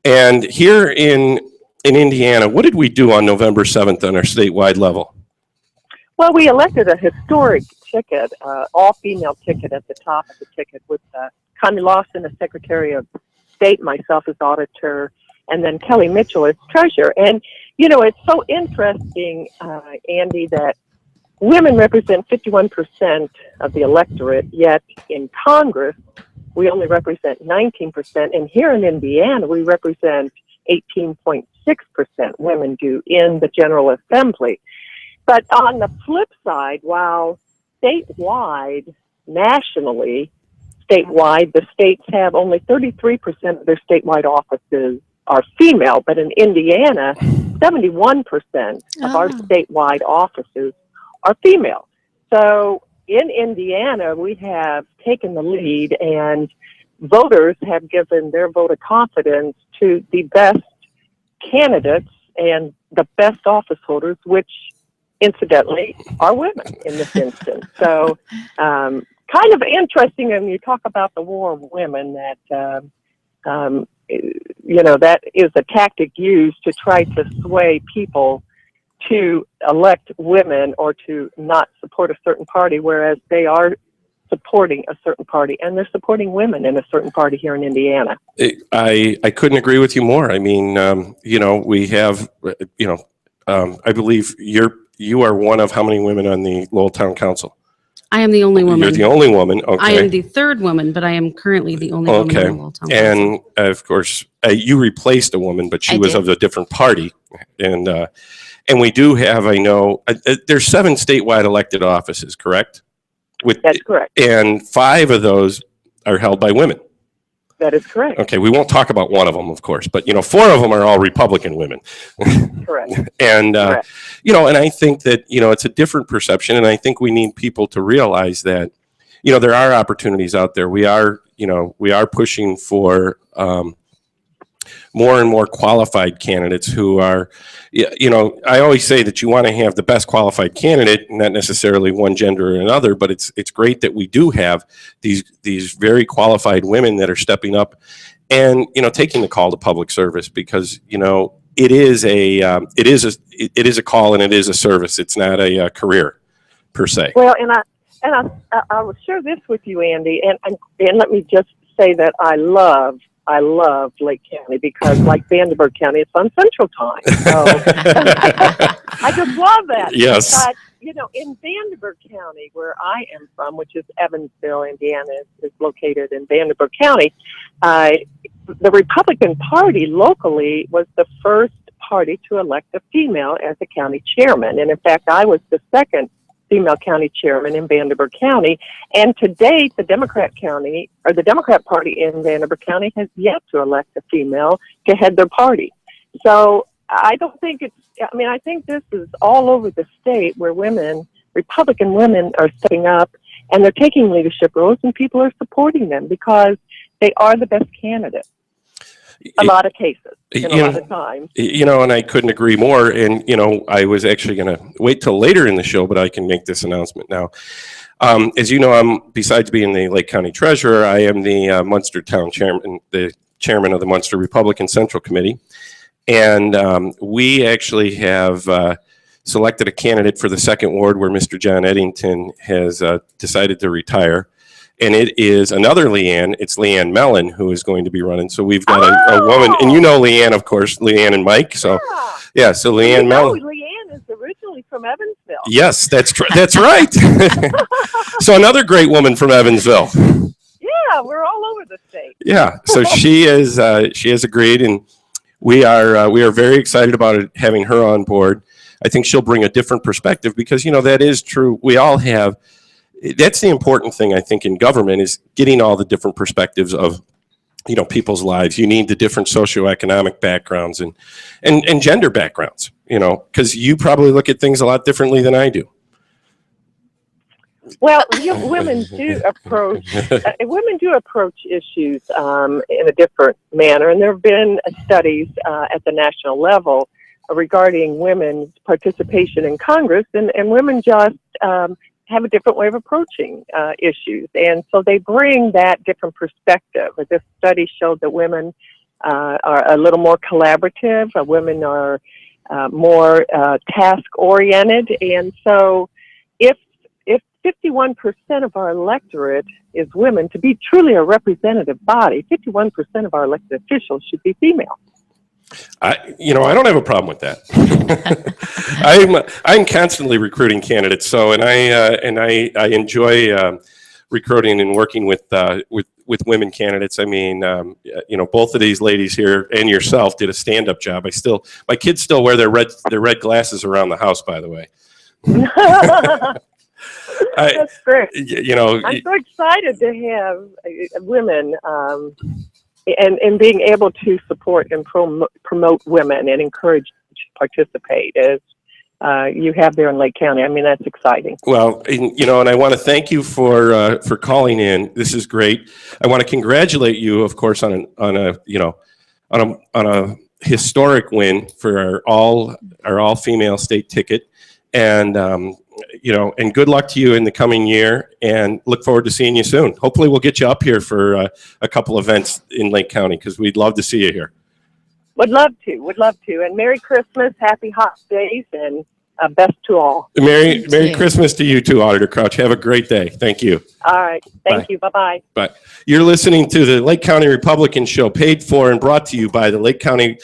And here in Indiana, what did we do on November 7th on our statewide level? Well, we elected a historic ticket, all-female ticket at the top of the ticket with Connie Lawson as Secretary of State, myself as Auditor, and then Kelly Mitchell as Treasurer. And, it's so interesting, Andy, that women represent 51% of the electorate, yet in Congress, we only represent 19%. And here in Indiana, we represent 18.6% women do in the General Assembly. But on the flip side, while statewide, nationally, the states have only 33% of their statewide offices are female, but in Indiana, 71% of our statewide offices are female. So in Indiana, we have taken the lead, and voters have given their vote of confidence to the best candidates and the best office holders, which incidentally are women in this instance. So kind of interesting when you talk about the war of women that, that is a tactic used to try to sway people to elect women or to not support a certain party, whereas they are supporting a certain party, and they're supporting women in a certain party here in Indiana. I couldn't agree with you more. I mean, we have, I believe you are one of how many women on the Lowell Town Council? I am the only woman. You're the only woman. Okay. I am the third woman, but I am currently the only woman in Lowell Town Council. And of course, you replaced a woman, but she was of a different party. And we do have, I know, there's 7 statewide elected offices, correct? That's correct. And 5 of those are held by women. That is correct. Okay, we won't talk about one of them, of course, but 4 of them are all Republican women. Correct. And and I think that it's a different perception, and I think we need people to realize that there are opportunities out there. We are pushing for more and more qualified candidates who are, I always say that you want to have the best qualified candidate, not necessarily one gender or another, but it's great that we do have these very qualified women that are stepping up and, taking the call to public service, because, it is a call and it is a service. It's not a career per se. Well, and I will share this with you, Andy, and let me just say that I love Lake County because, like Vanderburgh County, it's on Central Time. So I just love that. Yes. But, in Vanderburgh County, where I am from, which is Evansville, Indiana, is located in Vanderburgh County, the Republican Party locally was the first party to elect a female as a county chairman. And in fact, I was the second female county chairman in Vanderburgh County. And to date, the Democrat Party in Vanderburgh County has yet to elect a female to head their party. So I don't think I think this is all over the state where Republican women are stepping up and they're taking leadership roles, and people are supporting them because they are the best candidates. a lot of cases, you and a lot of times. And I couldn't agree more. And, I was actually going to wait till later in the show, but I can make this announcement now. As you know, besides being the Lake County Treasurer, I am the Munster Town Chairman, the Chairman of the Munster Republican Central Committee. And we actually have selected a candidate for the 2nd Ward where Mr. John Eddington has decided to retire. And it is another Leanne. It's Leanne Mellon who is going to be running. So we've got a woman, and Leanne, of course, Leanne and Mike. So, yeah, so Leanne Mellon. Leanne is originally from Evansville. Yes, that's right. So another great woman from Evansville. Yeah, we're all over the state. Yeah, so she has agreed, and we are very excited about it, having her on board. I think she'll bring a different perspective because, that is true. We all have. That's the important thing, I think, in government is getting all the different perspectives of, people's lives. You need the different socioeconomic backgrounds and gender backgrounds, because you probably look at things a lot differently than I do. Well, women do approach issues in a different manner, and there have been studies at the national level regarding women's participation in Congress, and women just have a different way of approaching issues. And so they bring that different perspective. This study showed that women are a little more collaborative. Women are more task-oriented. And so if 51% of our electorate is women, to be truly a representative body, 51% of our elected officials should be female. I don't have a problem with that. I'm constantly recruiting candidates. So, and I enjoy recruiting and working with women candidates. I mean, both of these ladies here and yourself did a stand-up job. My kids still wear their red glasses around the house, by the way. That's great. I'm so excited to have women. And being able to support and promote women and encourage them to participate as you have there in Lake County. I mean, that's exciting. Well, and I want to thank you for calling in. This is great. I want to congratulate you, of course, on a historic win for our all female state ticket, and and good luck to you in the coming year, and look forward to seeing you soon. Hopefully we'll get you up here for a couple events in Lake County, because we'd love to see you here. Would love to. And Merry Christmas, Happy Holidays, and best to all. Merry Christmas to you too, Auditor Crouch. Have a great day. Thank you. All right. Thank Bye. you. Bye-bye. Bye. You're listening to the Lake County Republican Show, paid for and brought to you by the Lake County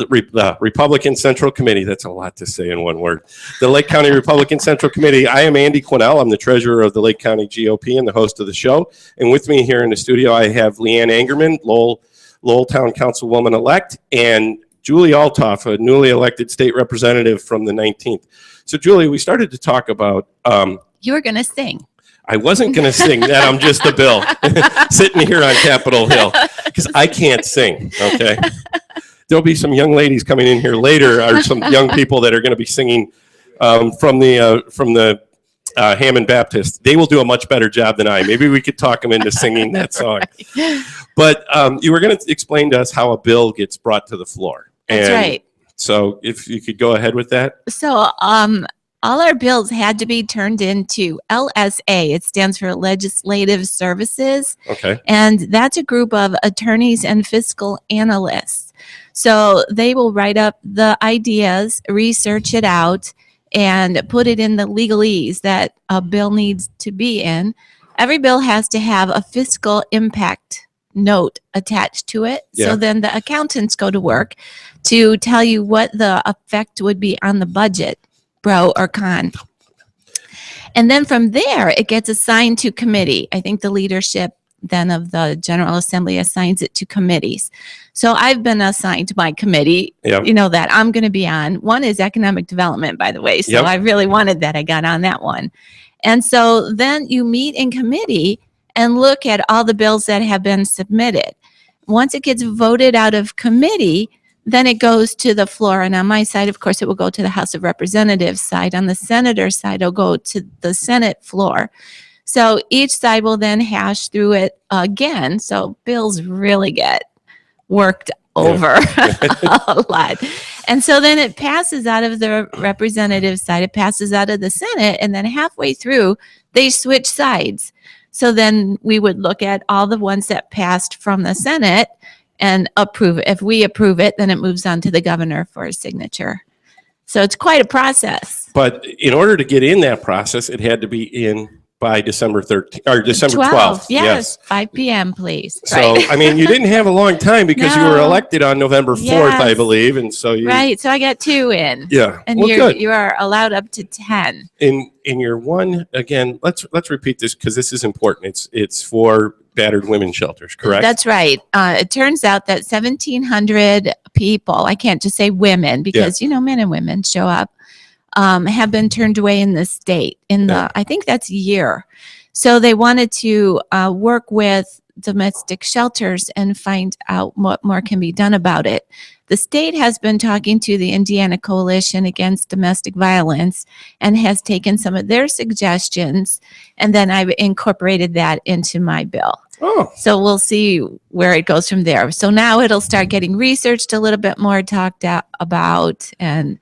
Republican Central Committee. That's a lot to say in one word. The Lake County Republican Central Committee. I am Andy Qunell. I'm the treasurer of the Lake County GOP and the host of the show. And with me here in the studio, I have Leanne Angerman, Lowell Town Councilwoman-elect, and Julie Altoff, a newly elected state representative from the 19th. So, Julie, we started to talk about... You were going to sing. I wasn't going to sing that. I'm just a bill sitting here on Capitol Hill, because I can't sing, okay? There'll be some young ladies coming in here later, or some young people that are going to be singing from the Hammond Baptist. They will do a much better job than I. Maybe we could talk them into singing that song. But you were going to explain to us how a bill gets brought to the floor. That's right. So if you could go ahead with that. So all our bills had to be turned into LSA. It stands for Legislative Services. Okay. And that's a group of attorneys and fiscal analysts. So they will write up the ideas, research it out, and put it in the legalese that a bill needs to be in. Every bill has to have a fiscal impact note attached to it. Yeah. So then the accountants go to work to tell you what the effect would be on the budget, pro or con. And then from there, it gets assigned to committee. I think the leadership then of the General Assembly assigns it to committees. So I've been assigned to my committee, Yep. that I'm going to be on. One is economic development, by the way. So Yep. I really wanted that. I got on that one. And so then you meet in committee and look at all the bills that have been submitted. Once it gets voted out of committee, then it goes to the floor. And on my side, of course, it will go to the House of Representatives side. On the Senator side, it'll go to the Senate floor. So each side will then hash through it again. So bills really get worked over a lot. And so then it passes out of the representative side, it passes out of the Senate, and then halfway through, they switch sides. So then we would look at all the ones that passed from the Senate and approve it. If we approve it, then it moves on to the governor for his signature. So it's quite a process. But in order to get in that process, it had to be in by December 13th or December 12th. Yes, 5 p.m., please. So, Right. I mean, you didn't have a long time because you were elected on November 4th, I Yes. believe. And so you. Right. So I got 2 in. Yeah. And Well, good. you are allowed up to 10. In your one, again, let's repeat this because this is important. It's for battered women's shelters, correct? That's right. It turns out that 1,700 people, I can't just say women because, men and women show up, have been turned away in the state I think that's a year. So they wanted to work with domestic shelters and find out what more can be done about it. The state has been talking to the Indiana Coalition Against Domestic Violence and has taken some of their suggestions, and then I've incorporated that into my bill. Oh. So we'll see where it goes from there. So now it'll start getting researched a little bit more, talked about, and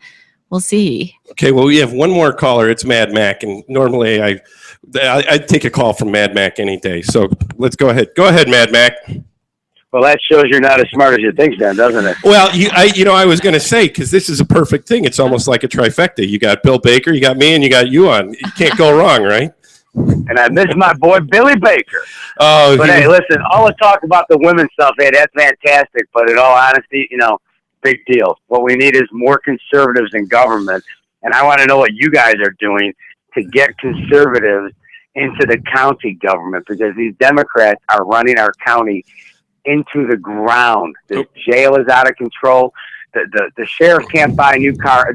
we'll see. Okay, well, we have one more caller. It's Mad Mac, and normally I'd take a call from Mad Mac any day. So let's go ahead. Go ahead, Mad Mac. Well, that shows you're not as smart as you think, then, doesn't it? Well, I was going to say, because this is a perfect thing. It's almost like a trifecta. You got Bill Baker, you got me, and you got you on. You can't go wrong, right? And I miss my boy Billy Baker. Oh, but hey, listen, all the talk about the women's stuff, hey, that's fantastic. But in all honesty, big deal. What we need is more conservatives in government. And I want to know what you guys are doing to get conservatives into the county government, because these Democrats are running our county into the ground. The jail is out of control. The sheriff can't buy a new car.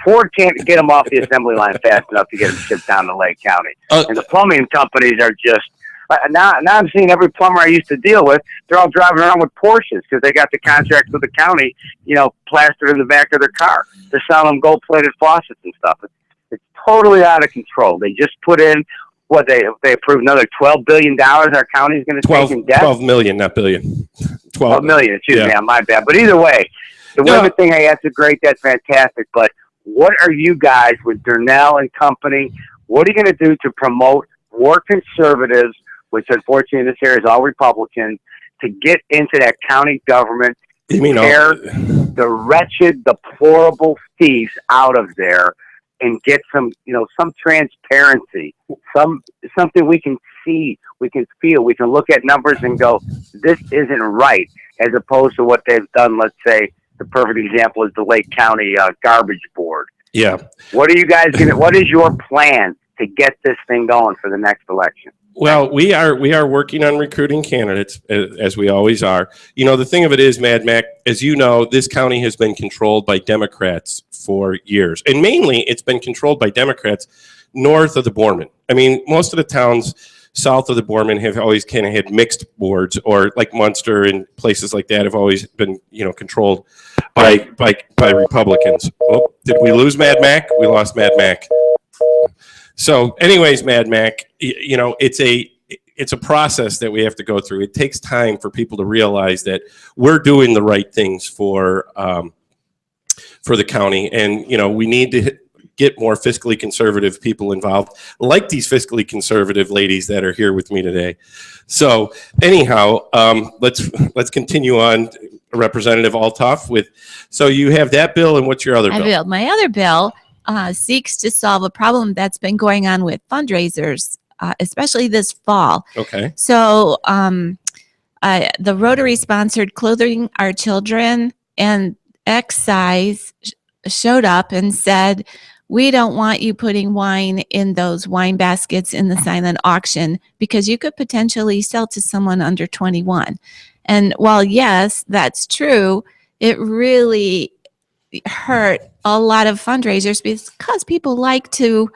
Ford can't get them off the assembly line fast enough to get them shipped down to Lake County. And the plumbing companies are just now I'm seeing every plumber I used to deal with, they're all driving around with Porsches because they got the contract with the county, plastered in the back of their car to sell them gold-plated faucets and stuff. It's totally out of control. They just put in they approved another $12 billion our county is going to take in debt. 12 million, not billion. 12 million, excuse me, my bad. But either way, the women thing, hey, that's great, that's fantastic. But what are you guys with Qunell and company? What are you going to do to promote more conservatives, which unfortunately in this area is all Republicans, to get into that county government, to tear the wretched, deplorable thieves out of there, and get some transparency, something we can see, we can feel, we can look at numbers and go, this isn't right, as opposed to what they've done. Let's say the perfect example is the Lake County Garbage Board. Yeah. What are you guys what is your plan to get this thing going for the next election? Well, we are working on recruiting candidates, as we always are. The thing of it is, Mad Mac, as you know, this county has been controlled by Democrats for years. And mainly it's been controlled by Democrats north of the Borman. I mean, most of the towns south of the Borman have always kind of had mixed boards, or like Munster and places like that have always been, controlled by Republicans. Oh, did we lose Mad Mac? We lost Mad Mac. So anyways, Mad Mac, it's a process that we have to go through. It takes time for people to realize that we're doing the right things for the county. And, we need to get more fiscally conservative people involved, like these fiscally conservative ladies that are here with me today. So anyhow, let's continue on, Representative Althoff, so you have that bill, and what's your other bill? My other bill seeks to solve a problem that's been going on with fundraisers, especially this fall. Okay. So the Rotary sponsored Clothing Our Children, and Excise showed up and said, we don't want you putting wine in those wine baskets in the silent auction because you could potentially sell to someone under 21. And while, yes, that's true, it really hurt a lot of fundraisers because people like to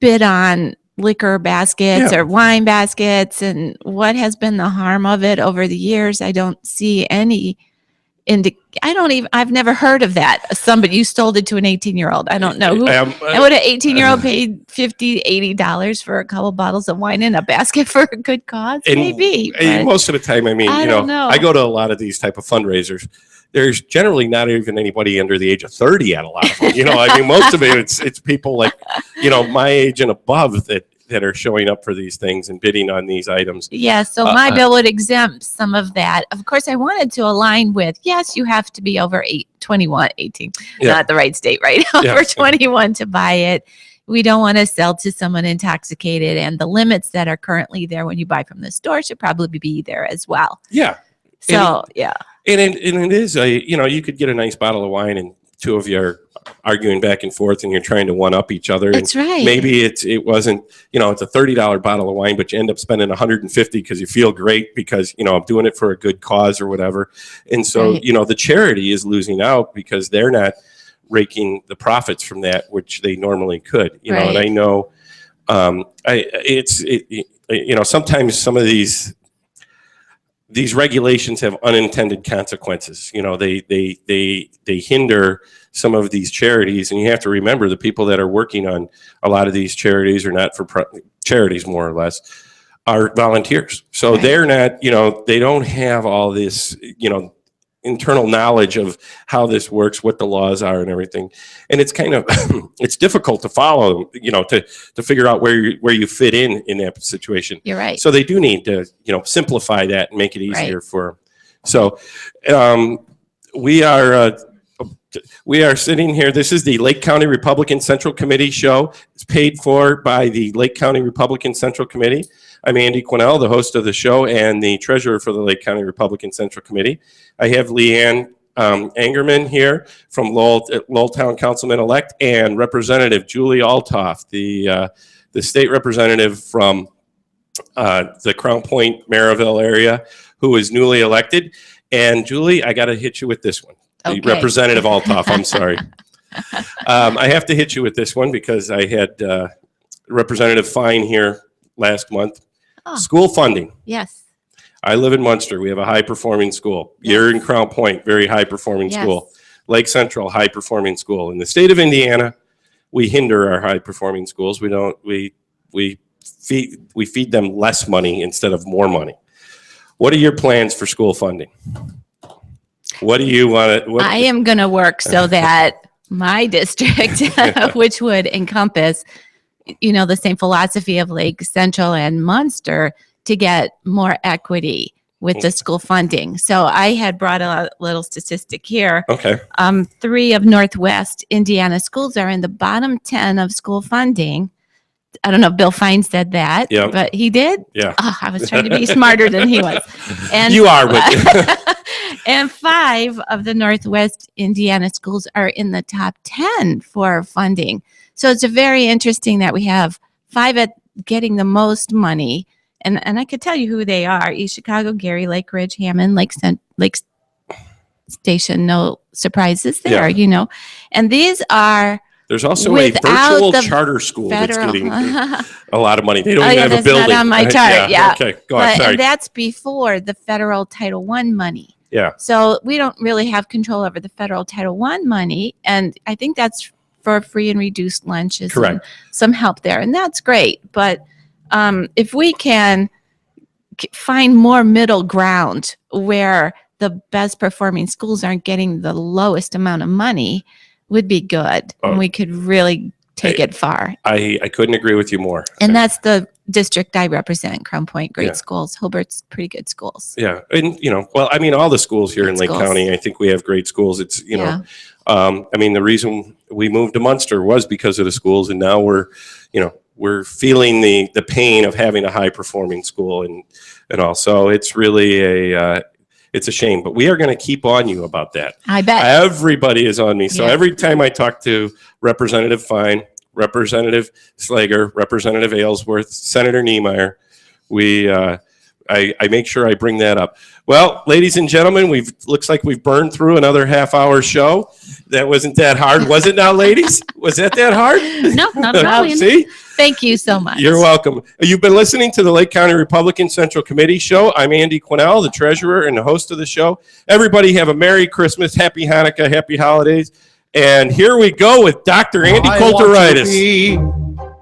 bid on liquor baskets or wine baskets. And what has been the harm of it over the years? I don't see any I've never heard of that. Somebody, you sold it to an 18-year-old. I don't know who. And would an 18-year-old paid $50, $80 for a couple bottles of wine in a basket for a good cause? Maybe. Most of the time, I mean, I don't know. I go to a lot of these type of fundraisers. There's generally not even anybody under the age of 30 at a lot of them. I mean, most of it's people like, my age and above that are showing up for these things and bidding on these items. Yeah, so my bill would exempt some of that. Of course, I wanted to align with, yes, you have to be over 18, not the right state, right? Over 21 to buy it. We don't want to sell to someone intoxicated, and the limits that are currently there when you buy from the store should probably be there as well. Yeah. So, And it is, you could get a nice bottle of wine and two of you are arguing back and forth and you're trying to one up each other. That's right. Maybe it wasn't, it's a $30 bottle of wine, but you end up spending $150 because you feel great because, I'm doing it for a good cause or whatever. And so, the charity is losing out because they're not raking the profits from that, which they normally could, and I know, sometimes some of these regulations have unintended consequences. They hinder some of these charities, and you have to remember the people that are working on a lot of these charities or not for charities, more or less, are volunteers. So they're not, they don't have all this, internal knowledge of how this works, what the laws are and everything. And it's kind of, it's difficult to follow, to figure out where you fit in that situation. You're right. So they do need to, simplify that and make it easier for them. So we are sitting here. This is the Lake County Republican Central Committee show. It's paid for by the Lake County Republican Central Committee. I'm Andy Qunell, the host of the show and the treasurer for the Lake County Republican Central Committee. I have Leanne Angerman here from Lowell Town Councilman-elect and Representative Julie Altoff, the state representative from the Crown Point, Maryville area, who is newly elected. And Julie, I got to hit you with this one. Okay. Representative Altoff, I'm sorry. I have to hit you with this one because I had Representative Fine here last month. School funding. Yes. I live in Munster. We have a high-performing school. Yes. You're in Crown Point, very high-performing school. Lake Central, high-performing school. In the state of Indiana, we hinder our high-performing schools. We feed them less money instead of more money. What are your plans for school funding? What do you want to? I am going to work so that my district, which would encompass, the same philosophy of Lake Central and Munster, to get more equity with the school funding. So I had brought a little statistic here. Okay. 3 of Northwest Indiana schools are in the bottom 10 of school funding. I don't know if Bill Fine said that, but he did. Yeah. Oh, I was trying to be smarter than he was. And you are with and 5 of the Northwest Indiana schools are in the top 10 for funding. So it's very interesting that we have 5 at getting the most money. And I could tell you who they are: East Chicago, Gary, Lake Ridge, Hammond, Lake Station. No surprises there, And these are. There's also a virtual charter school that's getting a lot of money. They don't even have a building. Not on my chart. Yeah. Okay, go on. Sorry. And that's before the federal Title I money. Yeah. So we don't really have control over the federal Title I money, and I think that's for free and reduced lunches. Correct. And some help there, and that's great. But if we can find more middle ground where the best performing schools aren't getting the lowest amount of money, would be good. And we could really take it far. I couldn't agree with you more. And that's the district I represent, Crown Point, great schools. Hilbert's pretty good schools. Yeah. And, all the schools here in Lake County, I think we have great schools. It's, the reason we moved to Munster was because of the schools. And now we're feeling the pain of having a high performing school and all. So it's really it's a shame, but we are going to keep on you about that. I bet. Everybody is on me. So every time I talk to Representative Fine, Representative Slager, Representative Aylesworth, Senator Niemeyer, we I make sure I bring that up. Well, ladies and gentlemen, looks like we've burned through another half-hour show. That wasn't that hard, was it now, ladies? Was that hard? No, not at all. See? Thank you so much. You're welcome. You've been listening to the Lake County Republican Central Committee show. I'm Andy Qunell, the treasurer and the host of the show. Everybody have a Merry Christmas, Happy Hanukkah, Happy Holidays. And here we go with Dr. Andy Kolteritis.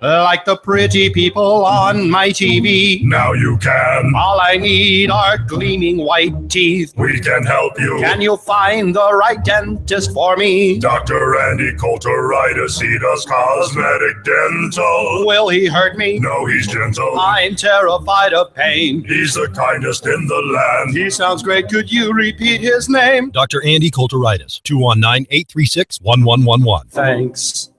Like the pretty people on my TV. Now you can. All I need are gleaming white teeth. We can help you. Can you find the right dentist for me? Dr. Andy Kolteritis, he does cosmetic dental. Will he hurt me? No, he's gentle. I'm terrified of pain. He's the kindest in the land. He sounds great. Could you repeat his name? Dr. Andy Kolteritis, 219-836-1111. Thanks.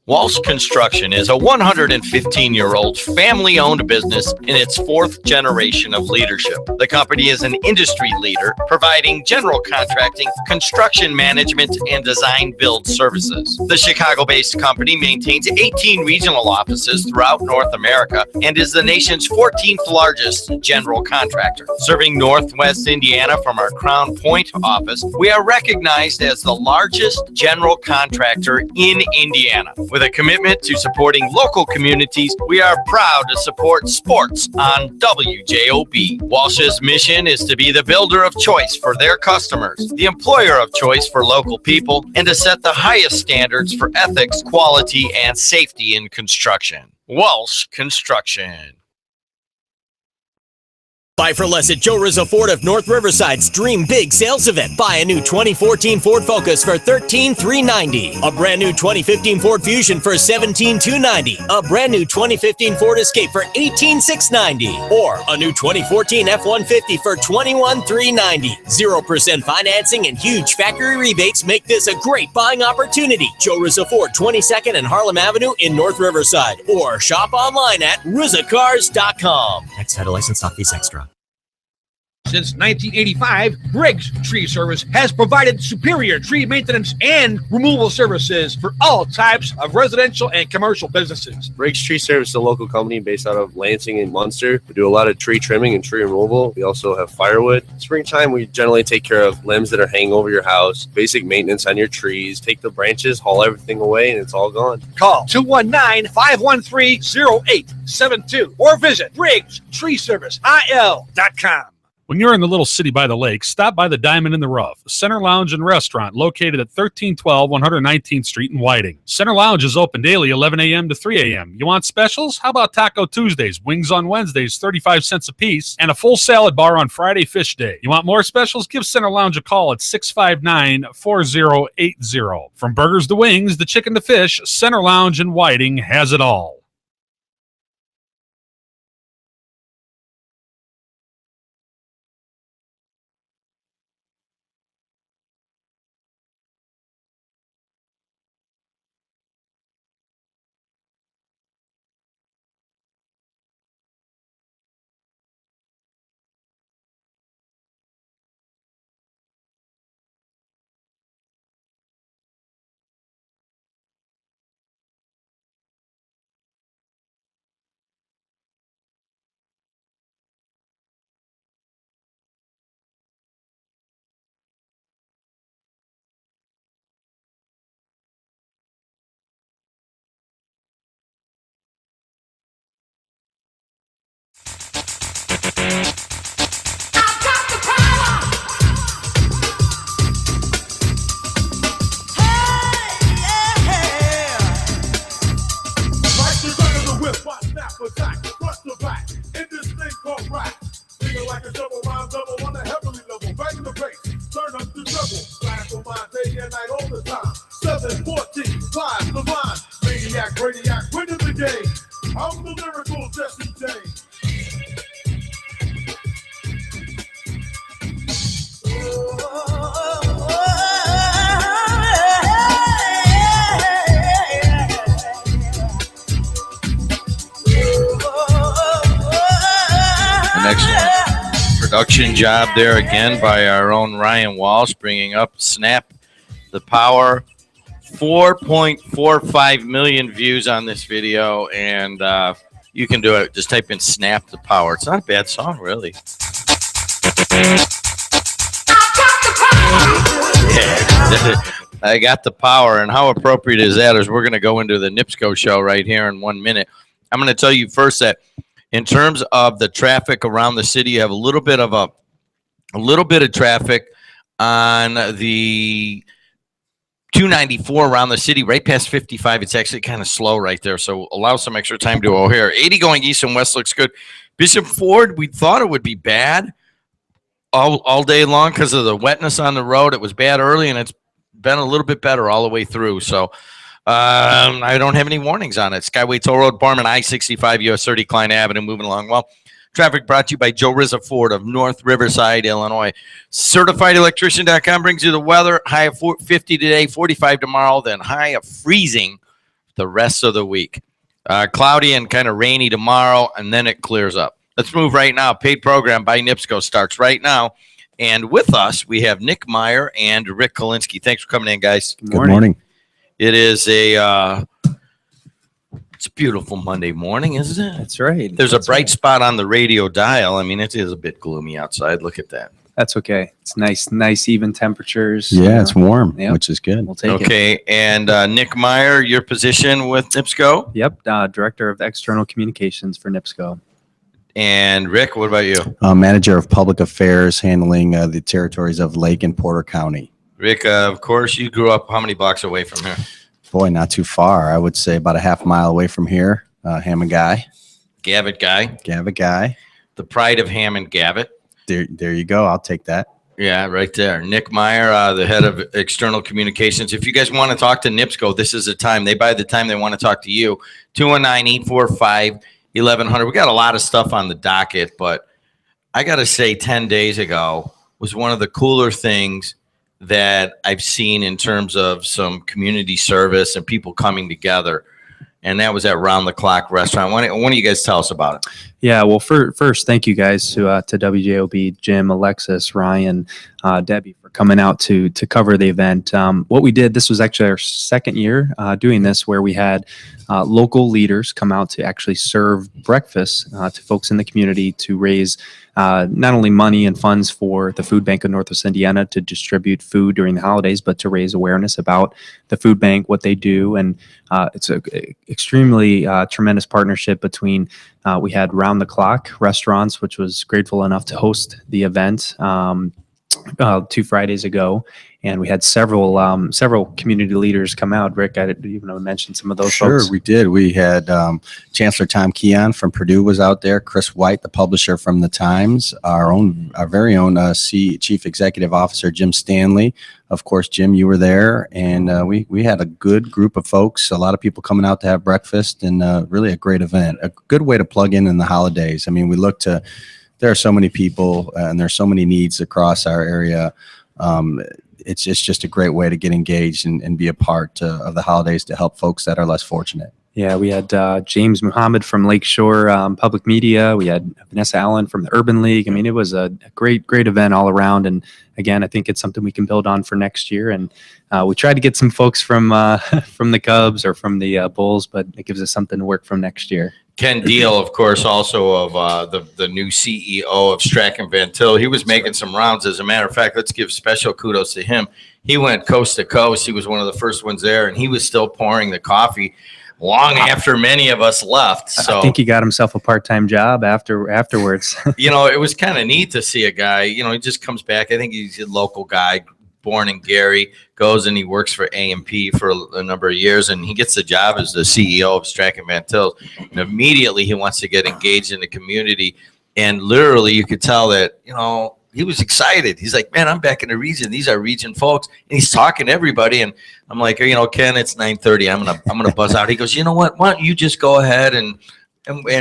Walt's Construction is a 115-year-old family-owned business in its fourth generation of leadership. The company is an industry leader, providing general contracting, construction management, and design-build services. The Chicago-based company maintains 18 regional offices throughout North America and is the nation's 14th largest general contractor. Serving Northwest Indiana from our Crown Point office, we are recognized as the largest general contractor in Indiana. With a commitment to supporting local communities, we are proud to support sports on WJOB. Walsh's mission is to be the builder of choice for their customers, the employer of choice for local people, and to set the highest standards for ethics, quality, and safety in construction. Walsh Construction. Buy for less at Joe Rizzo Ford of North Riverside's Dream Big sales event. Buy a new 2014 Ford Focus for $13,390. A brand new 2015 Ford Fusion for $17,290. A brand new 2015 Ford Escape for $18,690. Or a new 2014 F-150 for $21,390. 0% financing and huge factory rebates make this a great buying opportunity. Joe Rizzo Ford, 22nd and Harlem Avenue in North Riverside. Or shop online at RizzaCars.com. Next title license off fees extra. Since 1985, Briggs Tree Service has provided superior tree maintenance and removal services for all types of residential and commercial businesses. Briggs Tree Service is a local company based out of Lansing and Munster. We do a lot of tree trimming and tree removal. We also have firewood. Springtime, we generally take care of limbs that are hanging over your house, basic maintenance on your trees, take the branches, haul everything away, and it's all gone. Call 219-513-0872 or visit BriggsTreeServiceIL.com. When you're in the little city by the lake, stop by the Diamond in the Rough, Center Lounge and Restaurant located at 1312 119th Street in Whiting. Center Lounge is open daily 11 a.m. to 3 a.m. You want specials? How about Taco Tuesdays, wings on Wednesdays, 35 cents a piece, and a full salad bar on Friday Fish Day. You want more specials? Give Center Lounge a call at 659-4080. From burgers to wings, the chicken to fish, Center Lounge in Whiting has it all. Production job there again by our own Ryan Walsh, bringing up Snap the Power. 4.45 million views on this video, and You can do it. Just type in Snap the Power. It's not a bad song, really. Yeah. I got the power. And how appropriate is that as we're going to go into the NIPSCO show right here in 1 minute. I'm going to tell you first that in terms of the traffic around the city, you have a little bit of traffic on the 294 around the city, right past 55. It's actually kind of slow right there, so allow some extra time to O'Hare. 80 going east and west looks good. Bishop Ford, we thought it would be bad all day long because of the wetness on the road. It was bad early, and it's been a little bit better all the way through. So I don't have any warnings on it. Skyway Toll Road, Barman, I-65, US 30, Klein Avenue, moving along well. Traffic brought to you by Joe Rizza Ford of North Riverside, Illinois. CertifiedElectrician.com brings you the weather. High of 50 today, 45 tomorrow, then high of freezing the rest of the week. Cloudy and kind of rainy tomorrow, and then it clears up. Let's move right now. Paid program by NIPSCO starts right now. And with us, we have Nick Meyer and Rick Calinski. Thanks for coming in, guys. Good morning. It is it's a beautiful Monday morning, isn't it? That's right. There's a bright spot on the radio dial. I mean, it is a bit gloomy outside. Look at that. That's okay. It's nice, even temperatures. Yeah, it's warm, which is good. We'll take it. Okay, and Nick Meyer, your position with NIPSCO? Yep, Director of External Communications for NIPSCO. And Rick, what about you? Manager of Public Affairs, handling the territories of Lake and Porter County. Rick, of course, you grew up how many blocks away from here? Boy, not too far. I would say about a half mile away from here. Hammond guy. Gavitt guy. Gavitt guy. The pride of Hammond, Gavitt. There you go. I'll take that. Yeah, right there. Nick Meyer, the head of external communications. If you guys want to talk to NIPSCO, this is the time. By the time they want to talk to you, 219-845-1100. We got a lot of stuff on the docket, but I got to say 10 days ago was one of the cooler things that I've seen in terms of some community service and people coming together. And that was at Round the Clock Restaurant. Why don't you guys tell us about it? Yeah, well, first, thank you guys to WJOB, Jim, Alexis, Ryan, Debbie for coming out to cover the event. What we did, this was actually our second year doing this, where we had local leaders come out to actually serve breakfast to folks in the community to raise not only money and funds for the Food Bank of Northwest Indiana to distribute food during the holidays, but to raise awareness about the food bank, what they do. And it's an extremely tremendous partnership between, we had Round the Clock Restaurants, which was grateful enough to host the event 2 Fridays ago. And we had several community leaders come out. Rick, I didn't even mention some of those folks. Sure, we did. We had Chancellor Tom Keon from Purdue was out there. Chris White, the publisher from the Times. Our very own Chief Executive Officer Jim Stanley. Of course, Jim, you were there, and we had a good group of folks. A lot of people coming out to have breakfast, and really a great event. A good way to plug in the holidays. I mean, we look to. There are so many people, and there's so many needs across our area. It's just a great way to get engaged and be a part of the holidays to help folks that are less fortunate. Yeah, we had James Muhammad from Lakeshore Public Media. We had Vanessa Allen from the Urban League. I mean, it was a great event all around. And again, I think it's something we can build on for next year. And we tried to get some folks from the Cubs or from the Bulls, but it gives us something to work from next year. Ken Deal, of course, also of the new CEO of Strachan Van Til. He was making some rounds. As a matter of fact, let's give special kudos to him. He went coast to coast. He was one of the first ones there, and he was still pouring the coffee long after many of us left. So I think he got himself a part-time job afterwards. It was kind of neat to see a guy. He just comes back. I think he's a local guy, born in Gary, goes and he works for A&P for a number of years, and he gets the job as the CEO of Strachan Van Til. And immediately he wants to get engaged in the community. And literally you could tell that, he was excited. He's like, man, I'm back in the region. These are region folks. And he's talking to everybody. And I'm like, Ken, it's 9:30. I'm gonna buzz out. He goes, you know what? Why don't you just go ahead and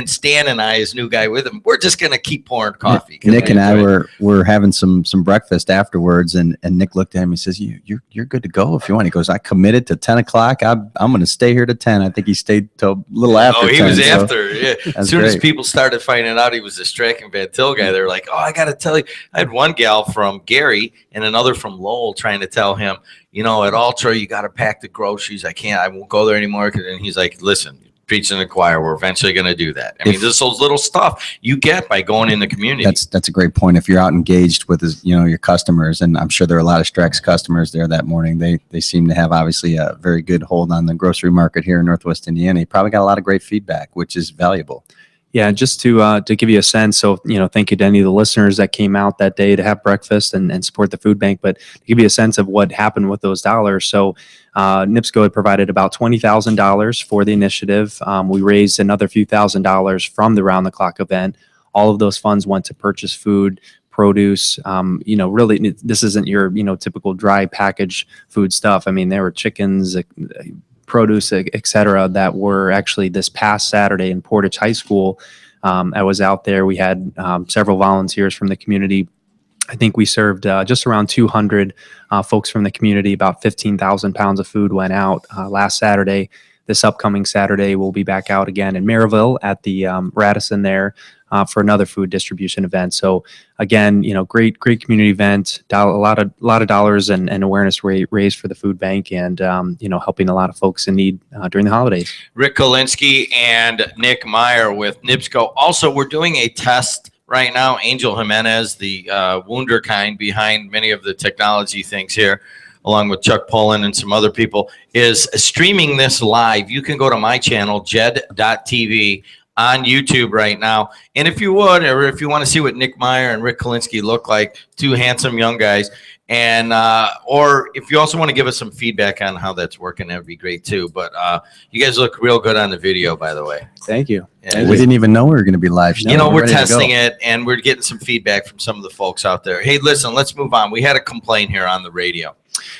Stan and I, his new guy with him, we're just gonna keep pouring coffee. Nick and I were having some breakfast afterwards, and Nick looked at him. He says, "You're good to go if you want." He goes, "I committed to 10 o'clock. I'm going to stay here to 10." I think he stayed till a little after. Oh, he 10, was so after. Yeah. As soon as people started finding out he was the Strachan Van Til guy, they were like, "Oh, I got to tell you." I had one gal from Gary and another from Lowell trying to tell him, at Ultra, you got to pack the groceries. I won't go there anymore. And he's like, "Listen, preaching to the choir. We're eventually going to do that. I mean, this is those little stuff you get by going in the community. That's a great point. If you're out engaged with your customers, and I'm sure there are a lot of Strex customers there that morning. They seem to have obviously a very good hold on the grocery market here in Northwest Indiana. You probably got a lot of great feedback, which is valuable. Yeah, just to give you a sense, so thank you to any of the listeners that came out that day to have breakfast and support the food bank. But to give you a sense of what happened with those dollars, so NIPSCO had provided about $20,000 for the initiative. We raised another few $1,000s from the round the clock event. All of those funds went to purchase food, produce. Really, this isn't your typical dry package food stuff. I mean, there were chickens, produce, et cetera, that were actually this past Saturday in Portage High School. I was out there. We had several volunteers from the community. I think we served just around 200 folks from the community. About 15,000 pounds of food went out last Saturday. This upcoming Saturday, we'll be back out again in Maryville at the Radisson there for another food distribution event. So again, great community event. A lot of dollars and awareness raised for the food bank, and helping a lot of folks in need during the holidays. Rick Calinski and Nick Meyer with NIPSCO. Also, we're doing a test right now. Angel Jimenez, the wunderkind behind many of the technology things here, along with Chuck Pullen and some other people, is streaming this live. You can go to my channel, JED.TV, on YouTube right now. And if you would, or if you want to see what Nick Meyer and Rick Calinski look like, two handsome young guys, and or if you also want to give us some feedback on how that's working, that'd be great too. But you guys look real good on the video, by the way. Thank you. Yeah, we didn't even know we were going to be live. We're testing it, and we're getting some feedback from some of the folks out there. Hey, listen, let's move on. We had a complaint here on the radio.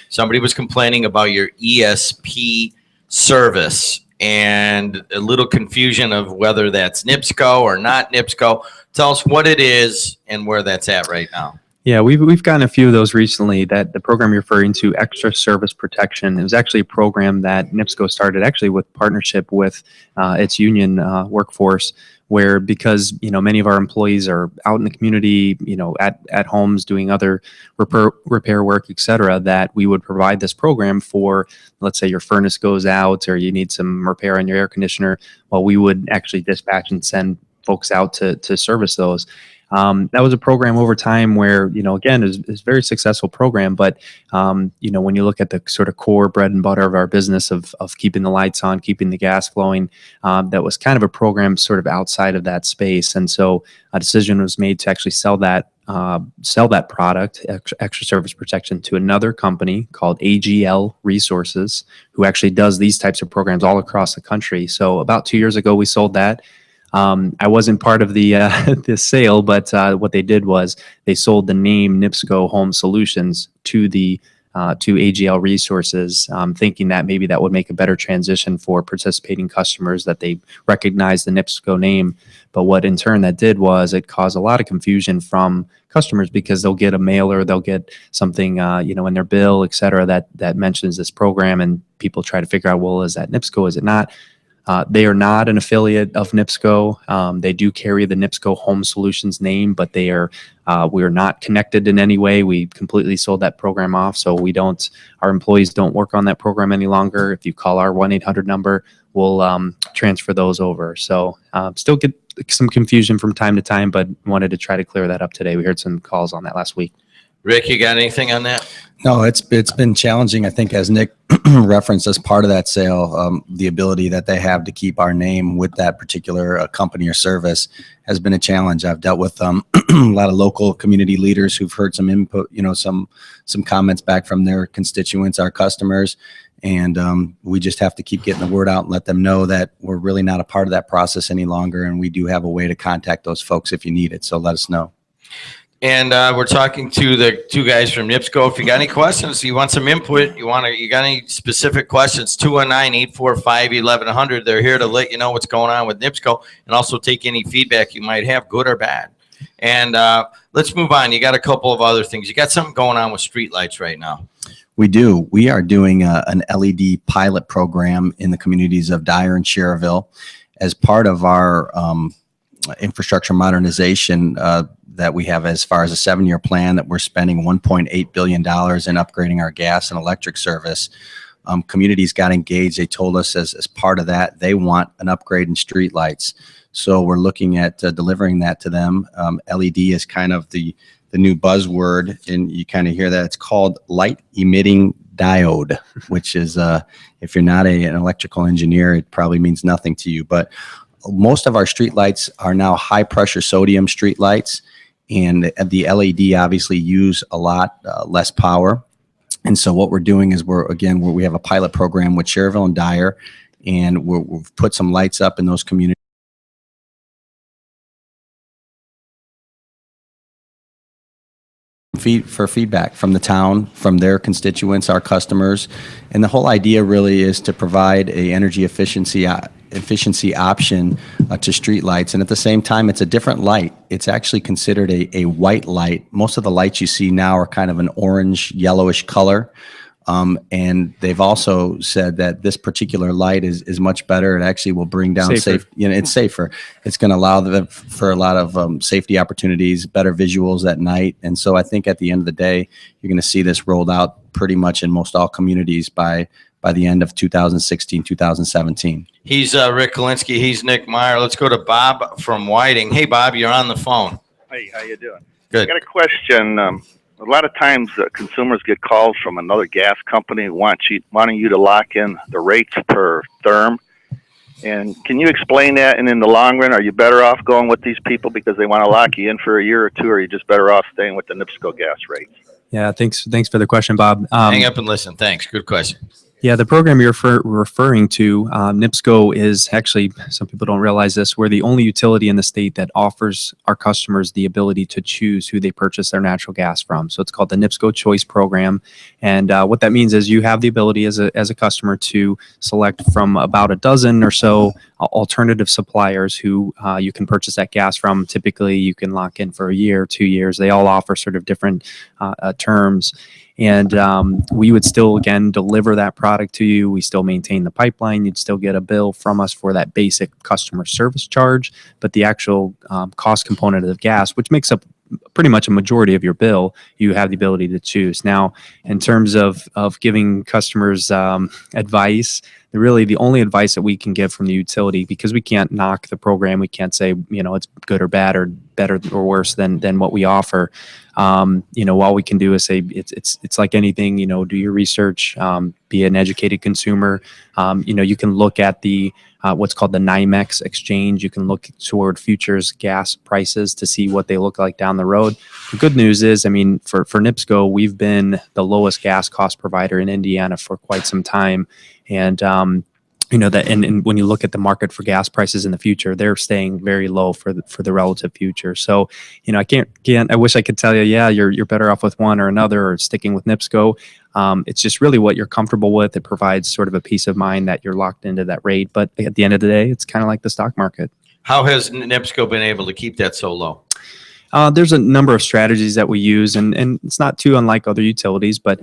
Somebody was complaining about your ESP service and a little confusion of whether that's NIPSCO or not NIPSCO. Tell us what it is and where that's at right now. Yeah, we've gotten a few of those recently. That the program you're referring to, Extra Service Protection, it was actually a program that NIPSCO started actually with partnership with its union workforce, where because many of our employees are out in the community, at homes doing other repair work, et cetera, that we would provide this program for, let's say your furnace goes out or you need some repair on your air conditioner. Well, we would actually dispatch and send folks out to service those. That was a program over time where, again, is a very successful program. But, when you look at the sort of core bread and butter of our business of keeping the lights on, keeping the gas flowing, that was kind of a program sort of outside of that space. And so a decision was made to actually sell that product, Extra Service Protection, to another company called AGL Resources, who actually does these types of programs all across the country. So about 2 years ago, we sold that. I wasn't part of the sale, but what they did was they sold the name NIPSCO Home Solutions to AGL Resources, thinking that maybe that would make a better transition for participating customers, that they recognize the NIPSCO name. But what in turn that did was it caused a lot of confusion from customers, because they'll get a mailer, they'll get something in their bill, et cetera, that mentions this program, and people try to figure out, well, is that NIPSCO, is it not? They are not an affiliate of NIPSCO. They do carry the NIPSCO Home Solutions name, but we are not connected in any way. We completely sold that program off, so our employees don't work on that program any longer. If you call our 1-800 number, we'll transfer those over. So still get some confusion from time to time, but wanted to try to clear that up today. We heard some calls on that last week. Rick, you got anything on that? No, it's been challenging. I think, as Nick referenced, as part of that sale, the ability that they have to keep our name with that particular company or service has been a challenge. I've dealt with a lot of local community leaders who've heard some input, some comments back from their constituents, our customers, and we just have to keep getting the word out and let them know that we're really not a part of that process any longer, and we do have a way to contact those folks if you need it. So let us know. And we're talking to the two guys from NIPSCO. If you got any questions, you want some input, you got any specific questions, 219-845-1100. They're here to let you know what's going on with NIPSCO and also take any feedback you might have, good or bad. And let's move on. You got a couple of other things. You got something going on with streetlights right now. We do. We are doing an LED pilot program in the communities of Dyer and Cherville as part of our infrastructure modernization that we have, as far as a 7-year plan that we're spending $1.8 billion in upgrading our gas and electric service. communities got engaged. They told us as part of that, they want an upgrade in street lights. So we're looking at delivering that to them. LED is kind of the new buzzword, and you kind of hear that. It's called light emitting diode, which is, if you're not an electrical engineer, it probably means nothing to you. But most of our street lights are now high pressure sodium street lights, and the LED obviously use a lot less power. And so what we're doing is we have a pilot program with Cherville and Dyer, and we've put some lights up in those communities for feedback from the town, from their constituents, our customers. And the whole idea really is to provide a energy efficiency option to street lights. And at the same time, it's a different light. It's actually considered a white light. Most of the lights you see now are kind of an orange, yellowish color. And they've also said that this particular light is much better. It actually will bring down it's safer. It's going to allow for a lot of safety opportunities, better visuals at night. And so I think at the end of the day, you're going to see this rolled out pretty much in most all communities by the end of 2016, 2017. He's Rick Calinski. He's Nick Meyer. Let's go to Bob from Whiting. Hey, Bob, you're on the phone. Hey, how you doing? Good. I got a question. A lot of times consumers get calls from another gas company wanting you to lock in the rates per therm. And can you explain that? And in the long run, are you better off going with these people because they want to lock you in for a year or two, or are you just better off staying with the NIPSCO gas rates? Yeah, thanks for the question, Bob. Hang up and listen. Thanks. Good question. Yeah, the program you're referring to, NIPSCO, is actually, some people don't realize this, we're the only utility in the state that offers our customers the ability to choose who they purchase their natural gas from. So it's called the NIPSCO Choice Program. And what that means is you have the ability as a customer to select from about a dozen or so alternative suppliers who you can purchase that gas from. Typically, you can lock in for a year, 2 years. They all offer sort of different terms. And we would still, again, deliver that product to you. We still maintain the pipeline. You'd still get a bill from us for that basic customer service charge. But the actual cost component of the gas, which makes up pretty much a majority of your bill, you have the ability to choose. Now, in terms of giving customers advice, really the only advice that we can give from the utility, because we can't knock the program, we can't say, it's good or bad or better or worse than what we offer. All we can do is say it's like anything, do your research, be an educated consumer. You can look at the what's called the NYMEX exchange. You can look toward futures gas prices to see what they look like down the road. The good news is, for NIPSCO, we've been the lowest gas cost provider in Indiana for quite some time. And and when you look at the market for gas prices in the future, they're staying very low for the relative future. So, I wish I could tell you, yeah, you're better off with one or another, or sticking with NIPSCO. It's just really what you're comfortable with. It provides sort of a peace of mind that you're locked into that rate. But at the end of the day, it's kind of like the stock market. How has NIPSCO been able to keep that so low? There's a number of strategies that we use, and it's not too unlike other utilities, but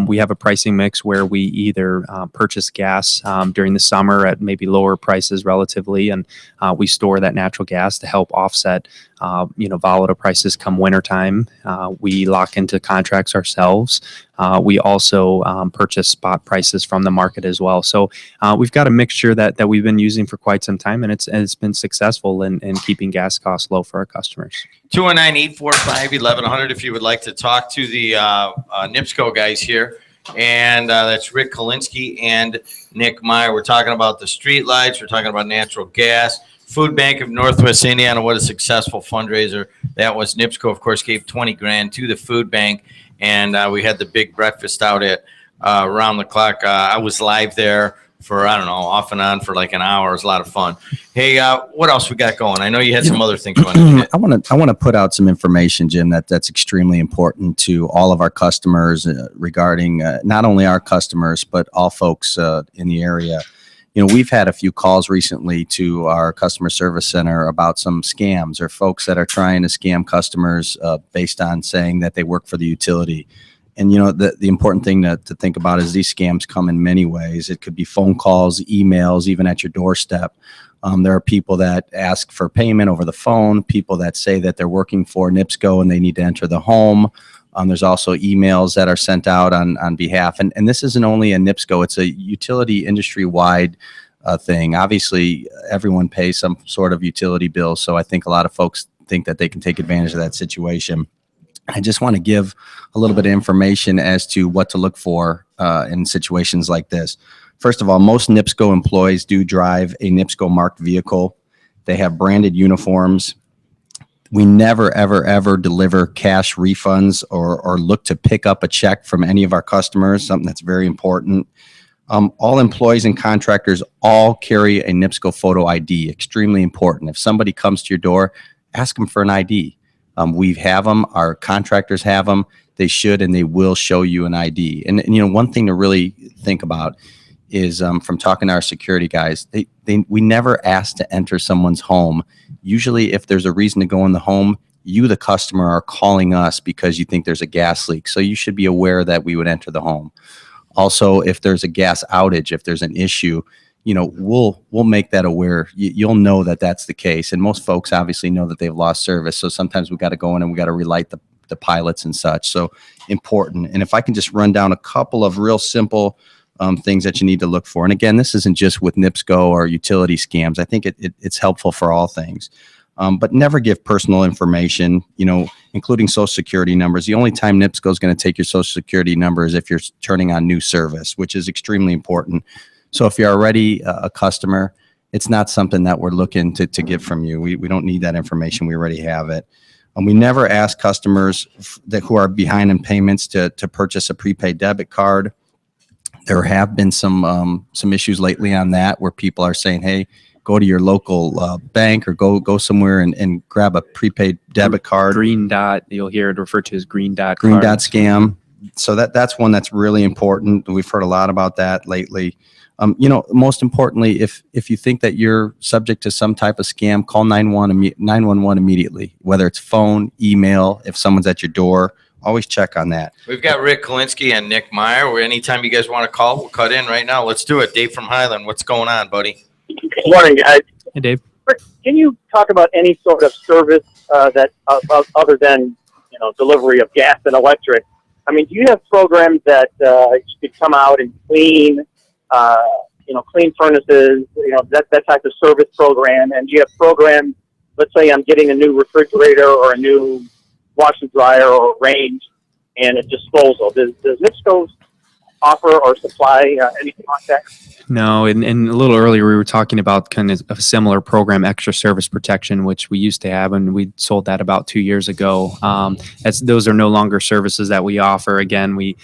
we have a pricing mix where we either purchase gas during the summer at maybe lower prices relatively, and we store that natural gas to help offset volatile prices come wintertime. We lock into contracts ourselves. We also purchase spot prices from the market as well. So we've got a mixture that we've been using for quite some time, and it's been successful in keeping gas costs low for our customers. 219-845-1100 if you would like to talk to the NIPSCO guys here. And that's Rick Calinski and Nick Meyer. We're talking about the street lights. We're talking about natural gas. Food Bank of Northwest Indiana, what a successful fundraiser that was. NIPSCO, of course, gave $20,000 to the food bank, and we had the big breakfast out at around the clock. I was live there for, off and on for like an hour. It was a lot of fun. Hey, what else we got going? I know you had some other things going on. I want to put out some information, Jim, that's extremely important to all of our customers regarding not only our customers, but all folks in the area. We've had a few calls recently to our customer service center about some scams or folks that are trying to scam customers based on saying that they work for the utility. And, the important thing to think about is these scams come in many ways. It could be phone calls, emails, even at your doorstep. There are people that ask for payment over the phone, people that say that they're working for NIPSCO and they need to enter the home. There's also emails that are sent out on behalf. And this isn't only a NIPSCO, it's a utility industry-wide thing. Obviously, everyone pays some sort of utility bill, so I think a lot of folks think that they can take advantage of that situation. I just want to give a little bit of information as to what to look for in situations like this. First of all, most NIPSCO employees do drive a NIPSCO marked vehicle. They have branded uniforms. We never, ever, ever deliver cash refunds or look to pick up a check from any of our customers, something that's very important. All employees and contractors all carry a NIPSCO photo ID, extremely important. If somebody comes to your door, ask them for an ID. We have them, our contractors have them, they should and they will show you an ID. And you know, one thing to really think about is from talking to our security guys, we never ask to enter someone's home. Usually if there's a reason to go in the home, you, the customer, are calling us because you think there's a gas leak. So you should be aware that we would enter the home. Also, if there's a gas outage, if there's an issue, you know, we'll make that aware. You'll know that that's the case. And most folks obviously know that they've lost service. So sometimes we got to go in and we got to relight the pilots and such. So important. And if I can just run down a couple of real simple things that you need to look for. And again, this isn't just with NIPSCO or utility scams. I think it's helpful for all things. But never give personal information, you know, including social security numbers. The only time NIPSCO is going to take your social security number is if you're turning on new service, which is extremely important. So if you're already a customer, it's not something that we're looking to get from you. We don't need that information. We already have it. And we never ask customers who are behind in payments to purchase a prepaid debit card. There have been some issues lately on that where people are saying, hey, go to your local bank or go somewhere and grab a prepaid debit card. Green dot, you'll hear it referred to as green dot. Green dot scam. So that's one that's really important. We've heard a lot about that lately. You know, most importantly, if you think that you're subject to some type of scam, call 911 immediately, whether it's phone, email, if someone's at your door. Always check on that. We've got Rick Calinski and Nick Meyer. Or anytime you guys want to call, we'll cut in right now. Let's do it. Dave from Highland, what's going on, buddy? Good morning, guys. Hey, Dave. Rick, can you talk about any sort of service that other than, you know, delivery of gas and electric? I mean, do you have programs that you could come out and clean, you know, clean furnaces, you know, that type of service program? And do you have programs, let's say I'm getting a new refrigerator or a new washer dryer or range and a disposal. Does NIPSCO offer or supply anything like that? No, and a little earlier we were talking about kind of a similar program, Extra Service Protection, which we used to have, and we sold that about 2 years ago. Those are no longer services that we offer. Again, we,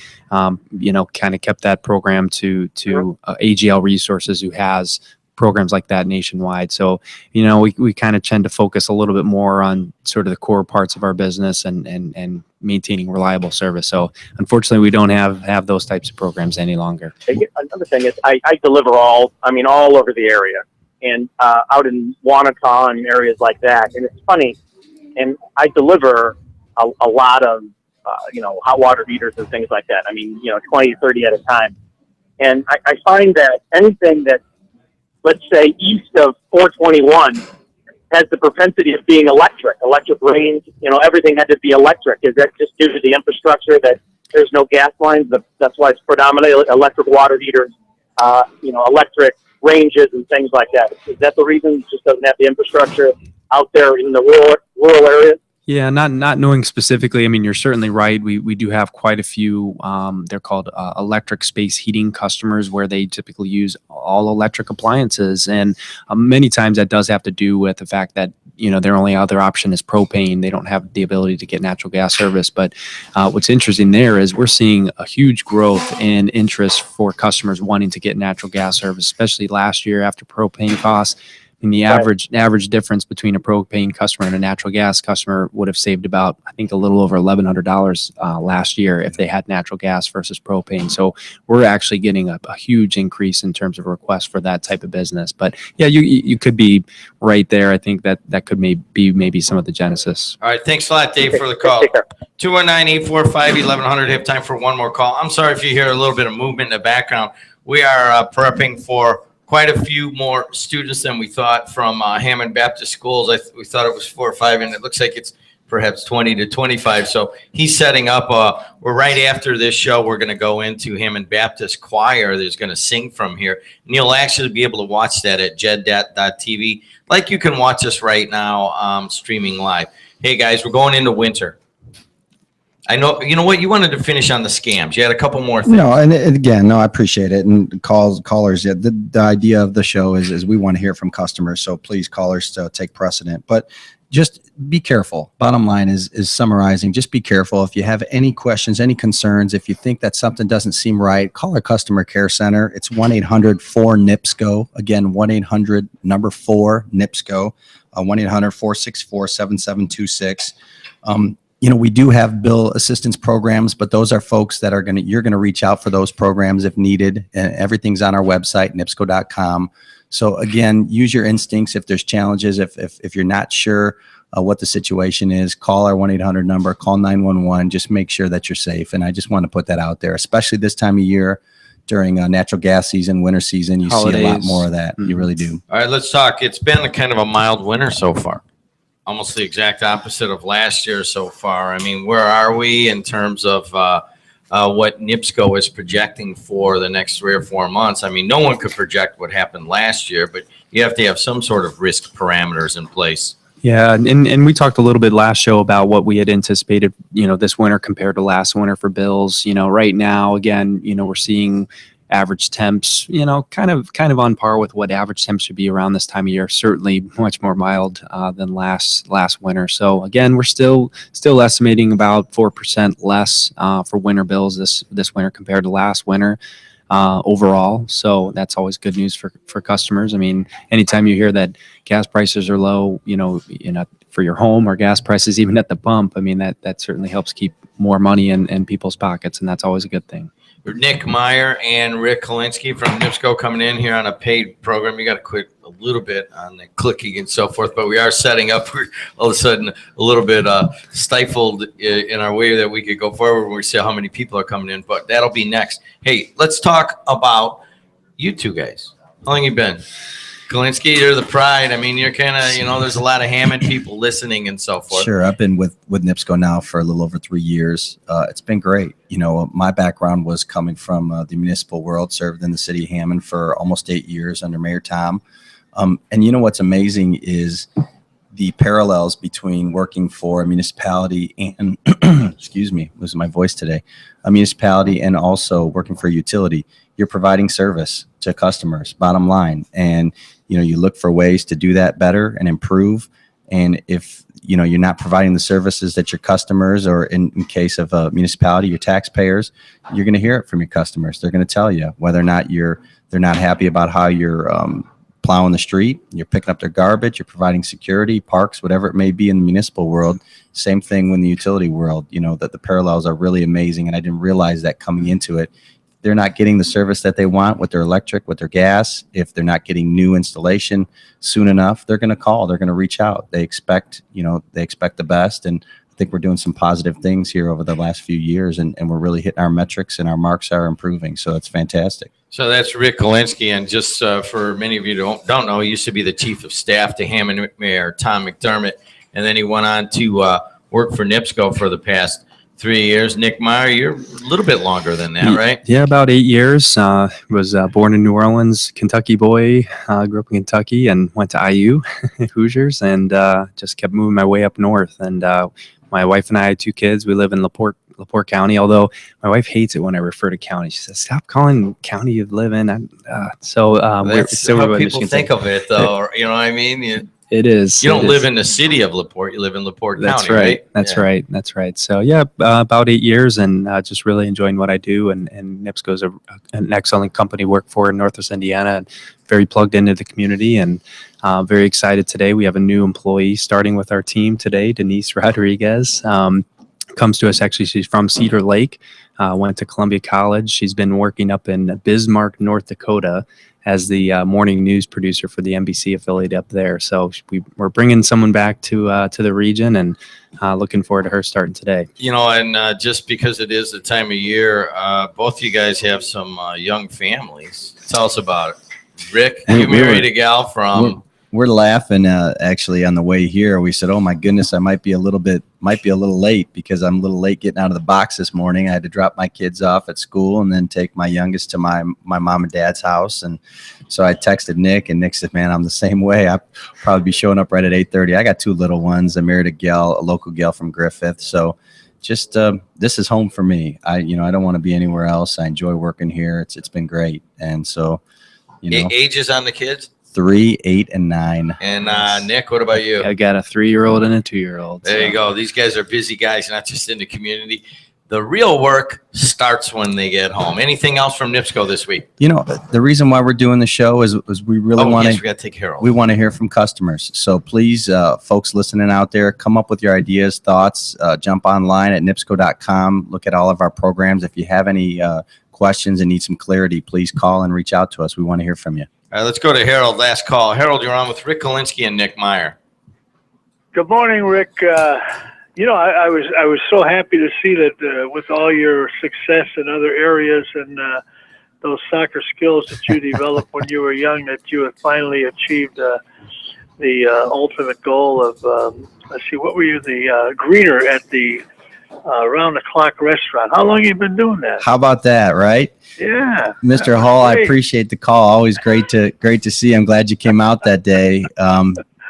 you know, kind of kept that program to AGL Resources, who has programs like that nationwide. So, you know, we kind of tend to focus a little bit more on sort of the core parts of our business and maintaining reliable service. So unfortunately, we don't have those types of programs any longer. Another thing is I deliver all over the area and out in Wanata and areas like that. And it's funny, and I deliver a lot of, you know, hot water heaters and things like that. I mean, you know, 20, 30 at a time. And I find that anything that, let's say, east of 421 has the propensity of being electric range, you know, everything had to be electric. Is that just due to the infrastructure that there's no gas lines? That's why it's predominantly electric water heaters, you know, electric ranges and things like that. Is that the reason? It just doesn't have the infrastructure out there in the rural areas? Yeah, not knowing specifically. I mean, you're certainly right. We do have quite a few, they're called electric space heating customers, where they typically use all electric appliances. And many times that does have to do with the fact that, you know, their only other option is propane. They don't have the ability to get natural gas service. But what's interesting there is we're seeing a huge growth in interest for customers wanting to get natural gas service, especially last year after propane costs. And the average difference between a propane customer and a natural gas customer would have saved about, I think, a little over $1,100 last year if they had natural gas versus propane. So we're actually getting a huge increase in terms of requests for that type of business. But yeah, you could be right there. I think that could be maybe some of the genesis. All right. Thanks a lot, Dave, for the call. 219-845-1100. Have time for one more call. I'm sorry if you hear a little bit of movement in the background. We are prepping for quite a few more students than we thought from Hammond Baptist Schools. We thought it was 4 or 5, and it looks like it's perhaps 20 to 25. So he's setting up. We're right after this show. We're going to go into Hammond Baptist Choir. That's going to sing from here, and you'll actually be able to watch that at JED.TV, like you can watch us right now, streaming live. Hey guys, we're going into winter. I know, you know what, you wanted to finish on the scams. You had a couple more things. No, and again, no, I appreciate it. And callers, yeah, the idea of the show is we want to hear from customers. So please, callers, take precedent. But just be careful. Bottom line is summarizing. Just be careful. If you have any questions, any concerns, if you think that something doesn't seem right, call our customer care center. It's 1-800-4NIPSCO. Again, 1-800-4-NIPSCO. 1-800-464-7726. You know, we do have bill assistance programs, but those are folks that are you're going to reach out for those programs if needed. And everything's on our website, NIPSCO.com. So again, use your instincts. If there's challenges, if you're not sure what the situation is, call our 1-800 number, call 911, just make sure that you're safe. And I just want to put that out there, especially this time of year during natural gas season, winter season, you see a lot more of that. You really do. All right, let's talk. It's been a kind of a mild winter so far. Almost the exact opposite of last year so far. I mean, where are we in terms of what NIPSCO is projecting for the next 3 or 4 months? I mean, no one could project what happened last year, but you have to have some sort of risk parameters in place. Yeah, and we talked a little bit last show about what we had anticipated, you know, this winter compared to last winter for bills. You know, right now, again, you know, we're seeing average temps, you know, kind of on par with what average temps should be around this time of year. Certainly much more mild than last winter. So again, we're still estimating about 4% less for winter bills this winter compared to last winter overall. So that's always good news for customers. I mean, anytime you hear that gas prices are low, you know, for your home, or gas prices even at the pump, I mean, that certainly helps keep more money in people's pockets, and that's always a good thing. Nick Meyer and Rick Calinski from NIPSCO coming in here on a paid program. You got to quit a little bit on the clicking and so forth, but we are setting up. We're all of a sudden a little bit stifled in our way that we could go forward when we see how many people are coming in, but that'll be next. Hey, let's talk about you two guys. How long you been? Calinski, you're the pride. I mean, you're kind of, you know, there's a lot of Hammond people listening and so forth. Sure. I've been with NIPSCO now for a little over 3 years. It's been great. You know, my background was coming from the municipal world, served in the city of Hammond for almost 8 years under Mayor Tom. And you know what's amazing is the parallels between working for a municipality and, excuse me, losing my voice today, a municipality and also working for a utility. You're providing service to customers, bottom line. And, you know, you look for ways to do that better and improve. And if, you know, you're not providing the services that your customers, or in case of a municipality, your taxpayers, you're going to hear it from your customers. They're going to tell you whether or not they're not happy about how you're plowing the street, you're picking up their garbage, you're providing security, parks, whatever it may be in the municipal world. Same thing in the utility world, you know, that the parallels are really amazing. And I didn't realize that coming into it. They're not getting the service that they want with their electric, with their gas. If they're not getting new installation soon enough, they're going to call, they're going to reach out. They expect the best. And I think we're doing some positive things here over the last few years, and we're really hitting our metrics, and our marks are improving. So it's fantastic. So that's Rick Calinski, and just for many of you who don't know, he used to be the chief of staff to Hammond Mayor Tom McDermott, and then he went on to work for NIPSCO for the past 3 years. Nick Meyer, you're a little bit longer than that, right? Yeah, about 8 years. Was born in New Orleans, Kentucky boy. Grew up in Kentucky and went to IU, Hoosiers, and just kept moving my way up north. And my wife and I had 2 kids. We live in LaPorte County, although my wife hates it when I refer to county. She says, "Stop calling county you live in." That's how people think of it, though. You know what I mean? It is. You don't live in the city of LaPorte. You live in LaPorte That's County, right? That's Yeah. right. That's right. So yeah, about 8 years, and just really enjoying what I do. And NIPSCO is an excellent company to work for in Northwest Indiana, and very plugged into the community, and very excited today. We have a new employee starting with our team today, Denise Rodriguez. Comes to us, actually, she's from Cedar Lake, went to Columbia College. She's been working up in Bismarck, North Dakota, as the morning news producer for the NBC affiliate up there. So we're bringing someone back to the region, and looking forward to her starting today. You know, and just because it is the time of year, both of you guys have some young families. Tell us about it. Rick, you married a gal from we're laughing actually on the way here. We said, "Oh my goodness, I might be a little late because I'm a little late getting out of the box this morning. I had to drop my kids off at school and then take my youngest to my mom and dad's house." And so I texted Nick, and Nick said, "Man, I'm the same way. I'll probably be showing up right at 8:30. I got 2 little ones. I married a local gal from Griffith. So just this is home for me. I don't want to be anywhere else. I enjoy working here. It's been great." And so, ages on the kids? 3, 8, and 9. And Nick, what about you? I got a 3-year-old and a 2-year-old. There you go. These guys are busy guys, not just in the community. The real work starts when they get home. Anything else from NIPSCO this week? The reason why we're doing the show is we really want to. Yes, we got to take Harold. We want to hear from customers. So please, folks listening out there, come up with your ideas, thoughts. Jump online at NIPSCO.com. Look at all of our programs. If you have any questions and need some clarity, please call and reach out to us. We want to hear from you. All right, let's go to Harold. Last call. Harold, you're on with Rick Calinski and Nick Meyer. Good morning, Rick. I was so happy to see that with all your success in other areas and those soccer skills that you developed when you were young, that you had finally achieved the ultimate goal of, what were you, the greeter at the round-the-clock restaurant. How long have you been doing that? How about that, right? Yeah. Mr. Hall, I appreciate the call. Always great to see. I'm glad you came out that day.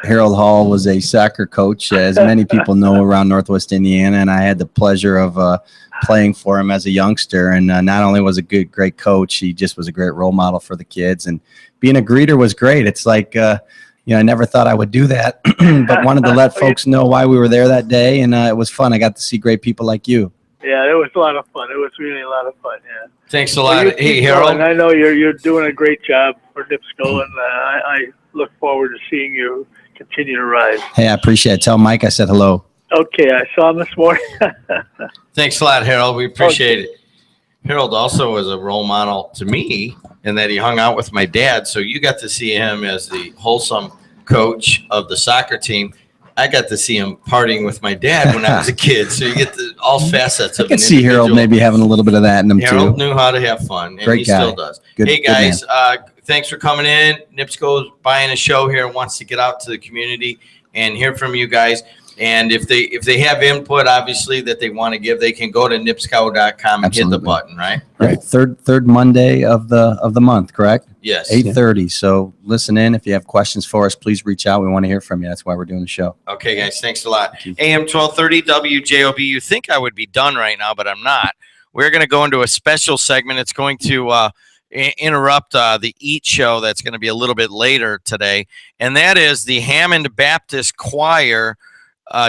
Harold Hall was a soccer coach, as many people know, around Northwest Indiana, and I had the pleasure of playing for him as a youngster. And not only was a great coach, he just was a great role model for the kids. And being a greeter was great. It's like, I never thought I would do that, but wanted to let folks know why we were there that day, and it was fun. I got to see great people like you. Yeah, it was a lot of fun. It was really a lot of fun, yeah. Thanks a lot. Hey, Harold. I know you're doing a great job for NIPSCO, and I look forward to seeing you continue to rise. Hey, I appreciate it. Tell Mike I said hello. Okay, I saw him this morning. Thanks a lot, Harold. We appreciate it. Harold also was a role model to me in that he hung out with my dad, so you got to see him as the wholesome coach of the soccer team. I got to see him partying with my dad when I was a kid, so you get all facets of it. I can see Harold maybe having a little bit of that in him, Harold too. knew how to have fun, and Great he guy. still does. Good, hey, good guys, thanks for coming in. NIPSCO's buying a show here, wants to get out to the community and hear from you guys. And if they have input, obviously, that they want to give, they can go to NIPSCO.com and hit the button, right? Right. Third Monday of the month, correct? Yes. 8:30. So listen in. If you have questions for us, please reach out. We want to hear from you. That's why we're doing the show. Okay, guys. Thanks a lot. AM 1230 WJOB. You think I would be done right now, but I'm not. We're going to go into a special segment. It's going to interrupt the Eat Show that's going to be a little bit later today, and that is the Hammond Baptist Choir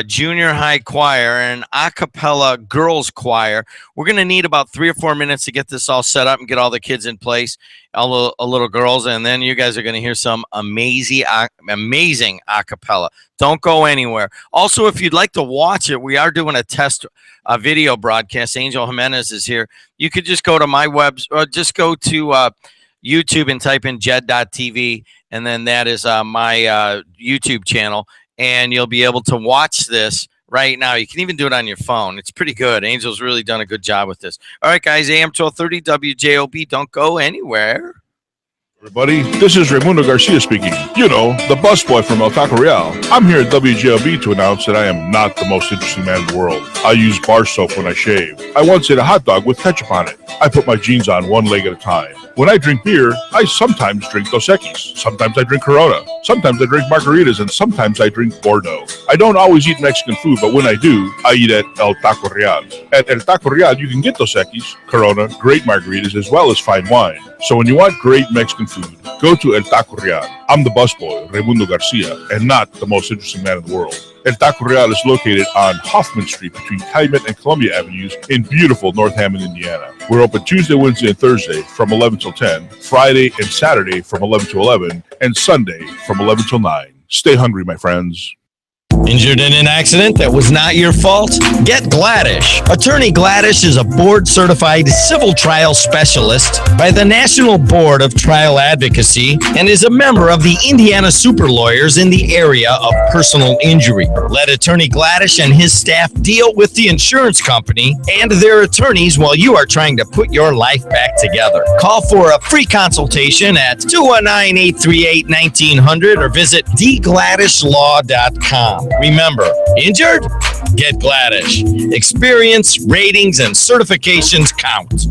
junior high choir and a cappella girls choir. We're going to need about 3 or 4 minutes to get this all set up and get all the kids in place, all the little girls, and then you guys are going to hear some amazing a cappella. Don't go anywhere. Also, if you'd like to watch it, we are doing a test video broadcast. Angel Jimenez is here. You could just go to my or just go to YouTube and type in JED.TV, and then that is my YouTube channel. And you'll be able to watch this right now. You can even do it on your phone. It's pretty good. Angel's really done a good job with this. All right, guys, AM 1230 WJOB. Don't go anywhere. Everybody, this is Raimundo Garcia speaking. You know, the busboy from El Taco Real. I'm here at WJOB to announce that I am not the most interesting man in the world. I use bar soap when I shave. I once ate a hot dog with ketchup on it. I put my jeans on one leg at a time. When I drink beer, I sometimes drink Dos Equis. Sometimes I drink Corona. Sometimes I drink margaritas, and sometimes I drink Bordeaux. I don't always eat Mexican food, but when I do, I eat at El Taco Real. At El Taco Real, you can get Dos Equis, Corona, great margaritas, as well as fine wine. So when you want great Mexican food, go to El Taco Real. I'm the busboy, Raimundo Garcia, and not the most interesting man in the world. El Taco Real is located on Hoffman Street between Calumet and Columbia Avenues in beautiful North Hammond, Indiana. We're open Tuesday, Wednesday, and Thursday from 11 till 10, Friday and Saturday from 11 to 11, and Sunday from 11 till 9. Stay hungry, my friends. Injured in an accident that was not your fault? Get Gladish. Attorney Gladish is a board-certified civil trial specialist by the National Board of Trial Advocacy and is a member of the Indiana Super Lawyers in the area of personal injury. Let Attorney Gladish and his staff deal with the insurance company and their attorneys while you are trying to put your life back together. Call for a free consultation at 219-838-1900 or visit dgladishlaw.com. Remember, injured? Get Gladish. Experience, ratings, and certifications count.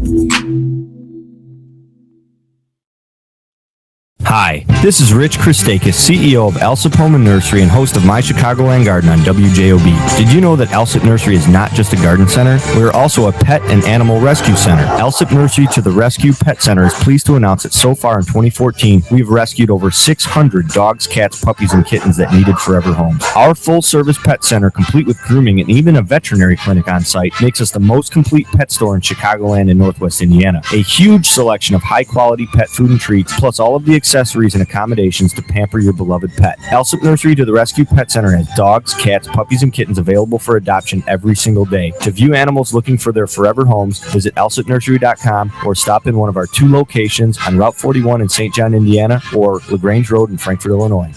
Hi, this is Rich Christakis, CEO of Alsip Home and Nursery and host of My Chicagoland Garden on WJOB. Did you know that Alsip Nursery is not just a garden center? We are also a pet and animal rescue center. Alsip Nursery to the Rescue Pet Center is pleased to announce that so far in 2014, we've rescued over 600 dogs, cats, puppies, and kittens that needed forever homes. Our full-service pet center, complete with grooming and even a veterinary clinic on site, makes us the most complete pet store in Chicagoland and Northwest Indiana. A huge selection of high-quality pet food and treats, plus all of the accessories and accommodations to pamper your beloved pet. Alsip Nursery to the Rescue Pet Center has dogs, cats, puppies, and kittens available for adoption every single day. To view animals looking for their forever homes, visit alsipnursery.com or stop in one of our 2 locations on Route 41 in St. John, Indiana, or LaGrange Road in Frankfort, Illinois.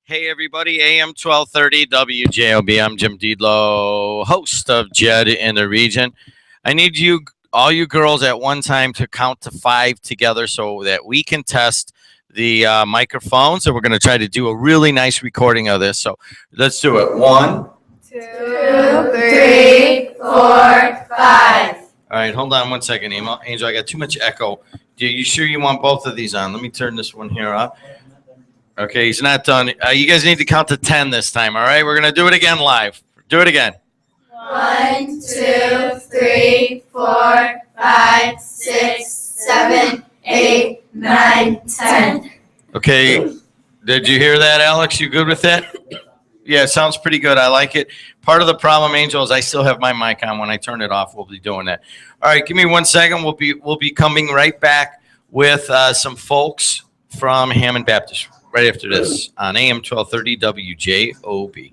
Hey everybody, AM 1230 WJOB. I'm Jim Dedelow, host of JED in the region. I need you, all you girls at one time, to count to 5 together so that we can test the microphones, and we're going to try to do a really nice recording of this. So let's do it. 1, 2, 3, 4, 5. All right, hold on one second, Angel. I got too much echo. Are you sure you want both of these on? Let me turn this one here up. Okay, he's not done. You guys need to count to 10 this time, all right? We're going to do it again live. Do it again. 1, 2, 3, 4, 5, 6, 7, 8, 9, 10. Okay, did you hear that, Alex? You good with that? Yeah, it sounds pretty good. I like it. Part of the problem, Angel, is I still have my mic on. When I turn it off, we'll be doing that. All right, give me 1 second. We'll be coming right back with some folks from Hammond Baptist right after this on AM 1230 WJOB.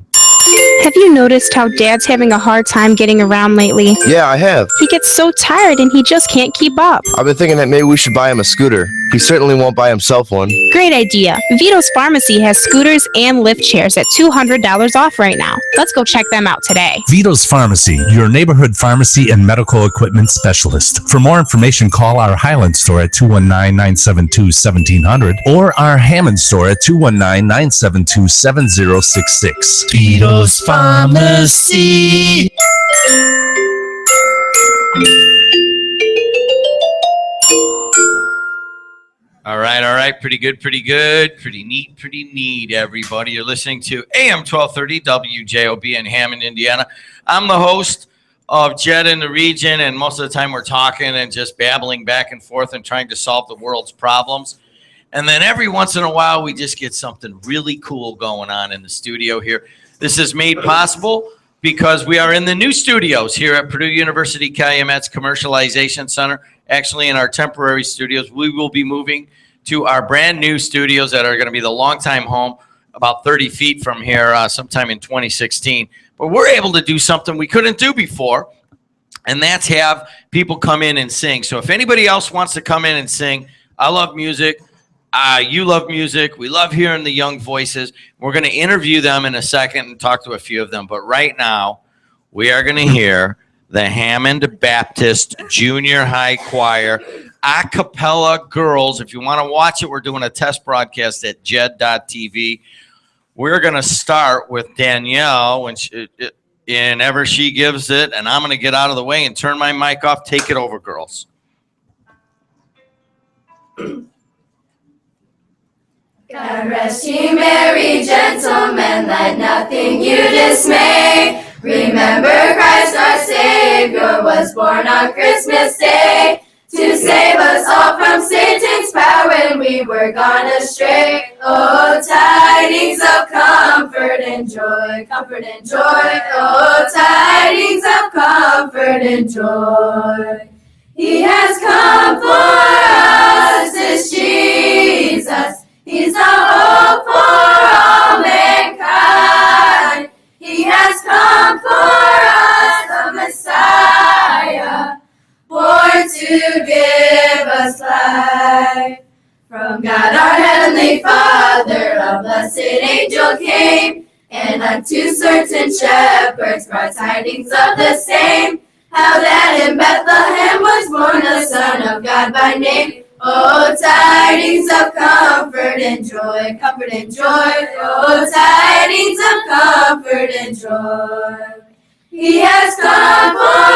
Have you noticed how Dad's having a hard time getting around lately? Yeah, I have. He gets so tired and he just can't keep up. I've been thinking that maybe we should buy him a scooter. He certainly won't buy himself one. Great idea. Vito's Pharmacy has scooters and lift chairs at $200 off right now. Let's go check them out today. Vito's Pharmacy, your neighborhood pharmacy and medical equipment specialist. For more information, call our Highland store at 219-972-1700 or our Hammond store at 219-972-7066. Vito's Pharmacy. All right. Pretty good. Pretty neat, everybody. You're listening to AM 1230 WJOB in Hammond, Indiana. I'm the host of JED in the region, and most of the time we're talking and just babbling back and forth and trying to solve the world's problems. And then every once in a while, we just get something really cool going on in the studio here. This is made possible because we are in the new studios here at Purdue University Calumet's Commercialization Center. Actually, in our temporary studios, we will be moving to our brand new studios that are going to be the longtime home about 30 feet from here sometime in 2016. But we're able to do something we couldn't do before, and that's have people come in and sing. So if anybody else wants to come in and sing, I love music. You love music. We love hearing the young voices. We're going to interview them in a second and talk to a few of them. But right now, we are going to hear the Hammond Baptist Junior High Choir a cappella girls. If you want to watch it, we're doing a test broadcast at jed.tv. We're going to start with Danielle whenever she gives it, and I'm going to get out of the way and turn my mic off. Take it over, girls. God rest ye merry gentlemen, let nothing you dismay. Remember Christ our Savior was born on Christmas Day to save us all from Satan's power when we were gone astray. Oh, tidings of comfort and joy, comfort and joy. Oh, tidings of comfort and joy. He has come for us, this Jesus. He's the hope for all mankind. He has come for us, the Messiah, born to give us life. From God our Heavenly Father, a blessed angel came, and unto certain shepherds brought tidings of the same, how that in Bethlehem was born the Son of God by name. Oh, tidings of comfort and joy, comfort and joy. Oh, tidings of comfort and joy. He has come for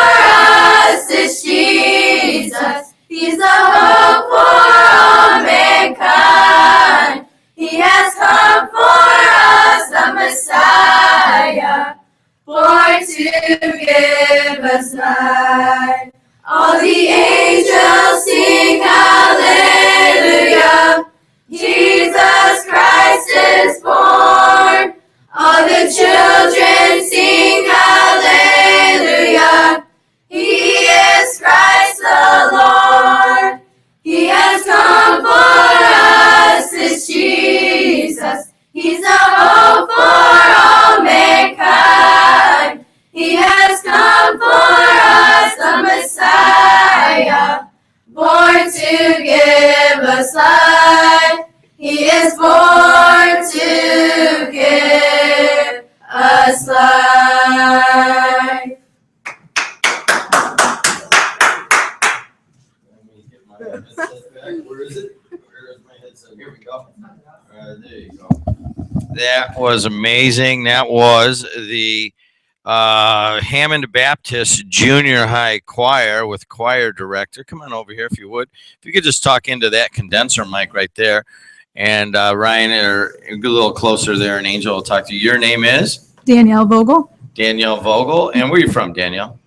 us, this Jesus. He's the hope for all mankind. He has come for us, the Messiah, born to give us life. All the angels sing hallelujah. Jesus Christ is born. All the children sing hallelujah. He is Christ the Lord. He has come for us, this Jesus. He's the hope for all mankind. He has come for us, the Messiah, born to give us life. He is born to give us life. Where is it? Where is my headset? Here we go. There you go. That was amazing. That was the Hammond Baptist Junior High Choir with choir director. Come on over here if you would. If you could just talk into that condenser mic right there. And Ryan, or get a little closer there, and Angel will talk to you. Your name is? Danielle Vogel. Danielle Vogel. And where are you from, Danielle?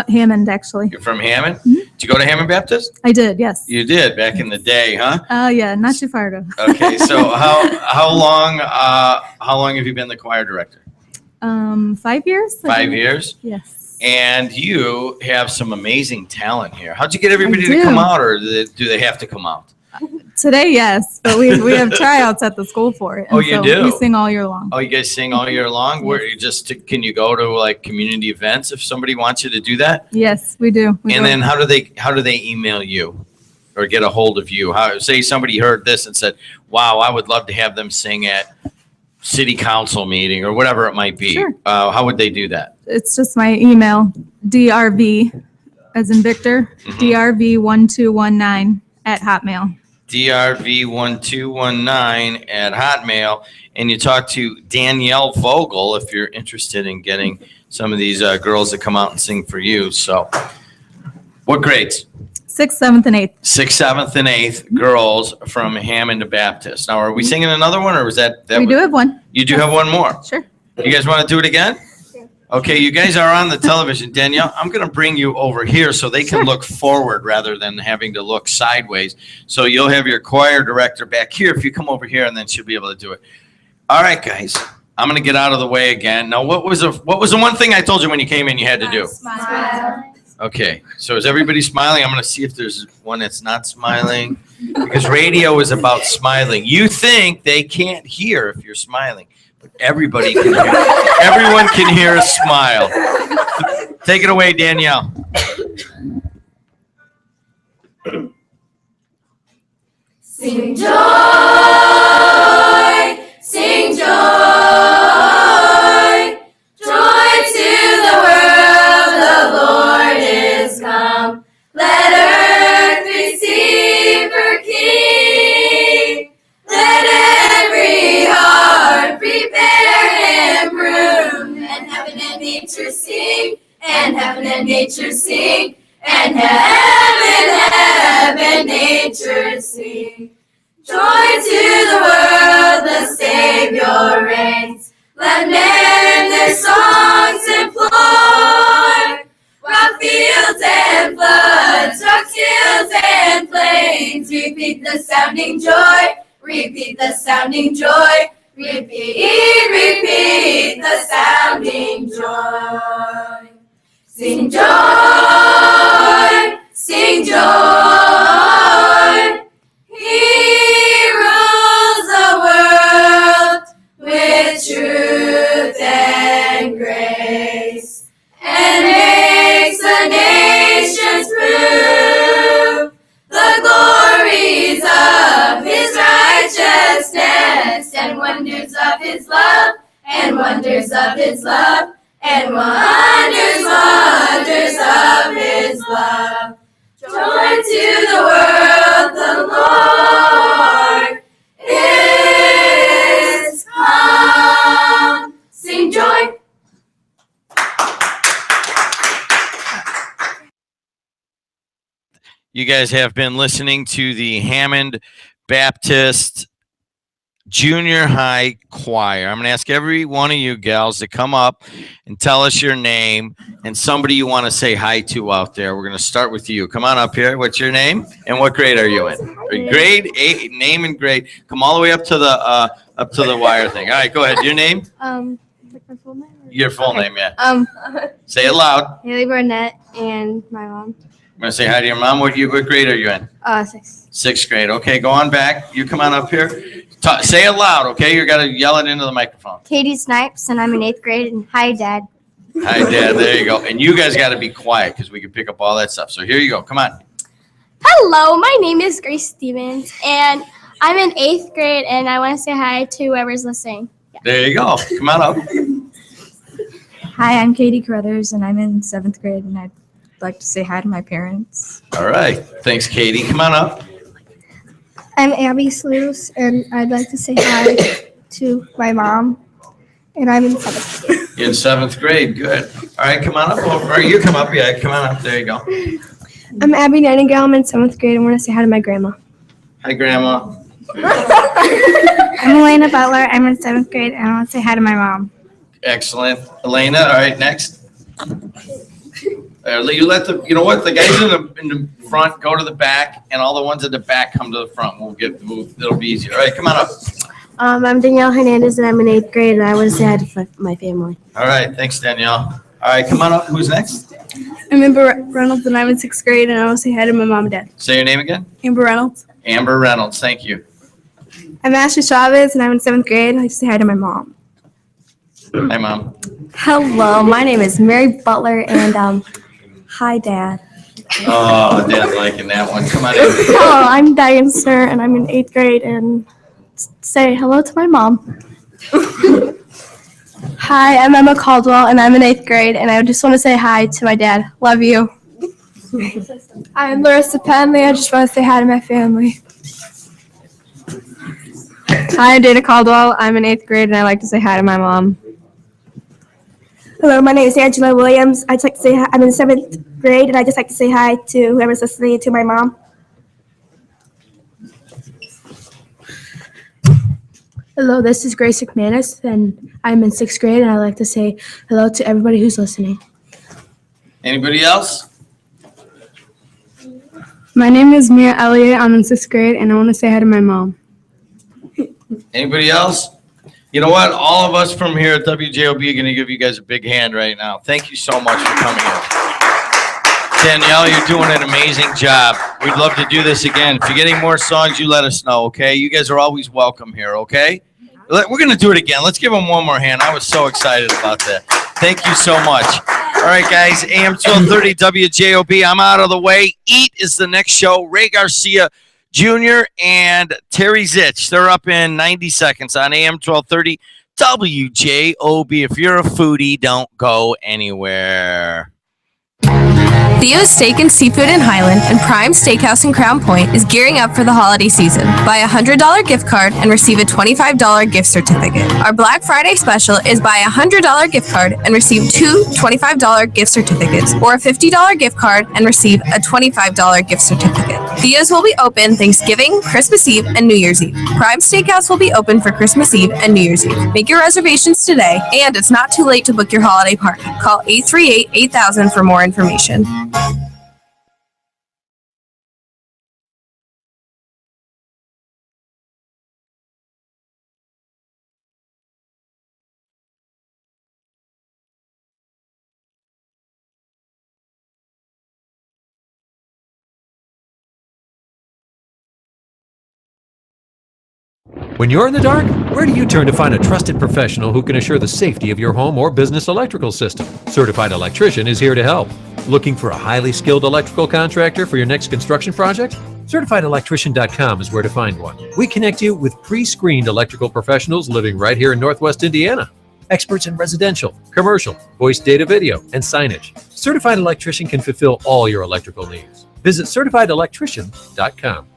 Hammond, actually. You're from Hammond? Mm-hmm. Did you go to Hammond Baptist? I did, yes. You did, back in the day, huh? Yeah, not too far ago. Okay, so how long have you been the choir director? 5 years. 5 years? Yes. And you have some amazing talent here. How'd you get everybody to come out, or do they have to come out? Today, yes, but we have tryouts at the school for it. Oh, you do? We sing all year long. Oh, you guys sing all year long? Yes. Where can you go to like community events if somebody wants you to do that? Yes, we do. And then how do they email you or get a hold of you? Say somebody heard this and said, "Wow, I would love to have them sing at city council meeting," or whatever it might be. Sure. How would they do that? It's just my email, drv, as in Victor, drv1219 at Hotmail. drv1219 at Hotmail, and you talk to Danielle Vogel if you're interested in getting some of these girls to come out and sing for you. So, what grades? 6th, 7th, and 8th. 6th, 7th, and 8th girls from Hammond Baptist. Now, are we singing another one, or was that? We do have one. You do have one more? Sure. You guys want to do it again? Okay, you guys are on the television. Danielle, I'm going to bring you over here so they can look forward rather than having to look sideways. So you'll have your choir director back here if you come over here, and then she'll be able to do it. All right, guys, I'm going to get out of the way again. Now, what was the one thing I told you when you came in you had to do? Smile. Okay, so is everybody smiling? I'm going to see if there's one that's not smiling, because radio is about smiling. You think they can't hear if you're smiling. Everybody can hear. Everyone can hear a smile. Take it away, Danielle. Sing joy, sing joy, joy to the world, the Lord is come. Let earth receive her King. Let every heart prepare him room, and heaven and nature sing, and heaven and nature sing, and heaven, nature sing. Joy to the world, the Savior reigns. Let men their songs implore. Rock fields and floods, rock hills and plains, repeat the sounding joy. Repeat the sounding joy. Repeat the sounding joy. Sing joy, sing joy. He rules truth and grace, and makes the nations prove the glories of his righteousness, and wonders of his love, and wonders of his love, and wonders of his love. Joy to the world, the Lord is come. Sing joy. You guys have been listening to the Hammond Baptist Junior High Choir. I'm going to ask every one of you gals to come up and tell us your name and somebody you want to say hi to out there. We're going to start with you. Come on up here. What's your name and what grade are you in? Grade 8, name and grade. Come all the way up to the wire thing. All right, go ahead. Your name? Like my full name? Your full name, yeah. Say it loud. Haley Barnett and my mom. I'm going to say hi to your mom. What grade are you in? 6. 6th grade. Okay, go on back. You come on up here. Say it loud, okay? You got to yell it into the microphone. Katie Snipes, and I'm in 8th grade. And hi, Dad. Hi, Dad. There you go. And you guys got to be quiet because we can pick up all that stuff. So here you go. Come on. Hello, my name is Grace Stevens, and I'm in 8th grade, and I want to say hi to whoever's listening. Yeah. There you go. Come on up. Hi, I'm Katie Carruthers, and I'm in 7th grade, and I'd like to say hi to my parents. All right. Thanks, Katie. Come on up. I'm Abby Sluice, and I'd like to say hi to my mom, and I'm in 7th grade. You're in 7th grade. Good. All right, come on up. Or you come up. Yeah, come on up. There you go. I'm Abby Nightingale. I'm in 7th grade, and I want to say hi to my grandma. Hi, Grandma. I'm Elena Butler. I'm in 7th grade, and I want to say hi to my mom. Excellent. Elena, all right, next. You let you know what, the guys in the front go to the back, and all the ones at the back come to the front. It'll be easier. All right, come on up. I'm Danielle Hernandez, and I'm in 8th grade, and I want to say hi to my family. All right, thanks, Danielle. All right, come on up. Who's next? I'm Amber Reynolds, and I'm in 6th grade, and I want to say hi to my mom and dad. Say your name again. Amber Reynolds. Amber Reynolds, thank you. I'm Ashley Chavez, and I'm in 7th grade, and I like to say hi to my mom. Hi, Mom. Hello, my name is Mary Butler, and hi, Dad. Oh, Dad's liking that one. Come on in. Hello, I'm Diane Sir, and I'm in 8th grade, and say hello to my mom. Hi, I'm Emma Caldwell, and I'm in 8th grade, and I just want to say hi to my dad. Love you. I'm Larissa Penley. I just want to say hi to my family. Hi, I'm Dana Caldwell. I'm in 8th grade, and I like to say hi to my mom. Hello, my name is Angela Williams. I'd like to say hi. I'm in 7th grade, and I just like to say hi to whoever's listening, to my mom. Hello, this is Grace McManus, and I'm in 6th grade, and I'd like to say hello to everybody who's listening. Anybody else? My name is Mia Elliott. I'm in 6th grade, and I want to say hi to my mom. Anybody else? You know what? All of us from here at WJOB are going to give you guys a big hand right now. Thank you so much for coming in. Danielle, you're doing an amazing job. We'd love to do this again. If you get any more songs, you let us know, okay? You guys are always welcome here, okay? We're going to do it again. Let's give them one more hand. I was so excited about that. Thank you so much. All right, guys, AM 1230 WJOB. I'm out of the way. Eat is the next show. Ray Garcia Jr. and Terry Zitch. They're up in 90 seconds on AM 1230 WJOB. If you're a foodie, don't go anywhere. Theo's Steak and Seafood in Highland and Prime Steakhouse in Crown Point is gearing up for the holiday season. Buy a $100 gift card and receive a $25 gift certificate. Our Black Friday special is buy a $100 gift card and receive 2 $25 gift certificates, or a $50 gift card and receive a $25 gift certificate. Theo's will be open Thanksgiving, Christmas Eve, and New Year's Eve. Prime Steakhouse will be open for Christmas Eve and New Year's Eve. Make your reservations today, and it's not too late to book your holiday party. Call 838-8000 for more information. When you're in the dark, where do you turn to find a trusted professional who can assure the safety of your home or business electrical system? Certified Electrician is here to help. Looking for a highly skilled electrical contractor for your next construction project? CertifiedElectrician.com is where to find one. We connect you with pre-screened electrical professionals living right here in Northwest Indiana. Experts in residential, commercial, voice data video, and signage. Certified Electrician can fulfill all your electrical needs. Visit CertifiedElectrician.com.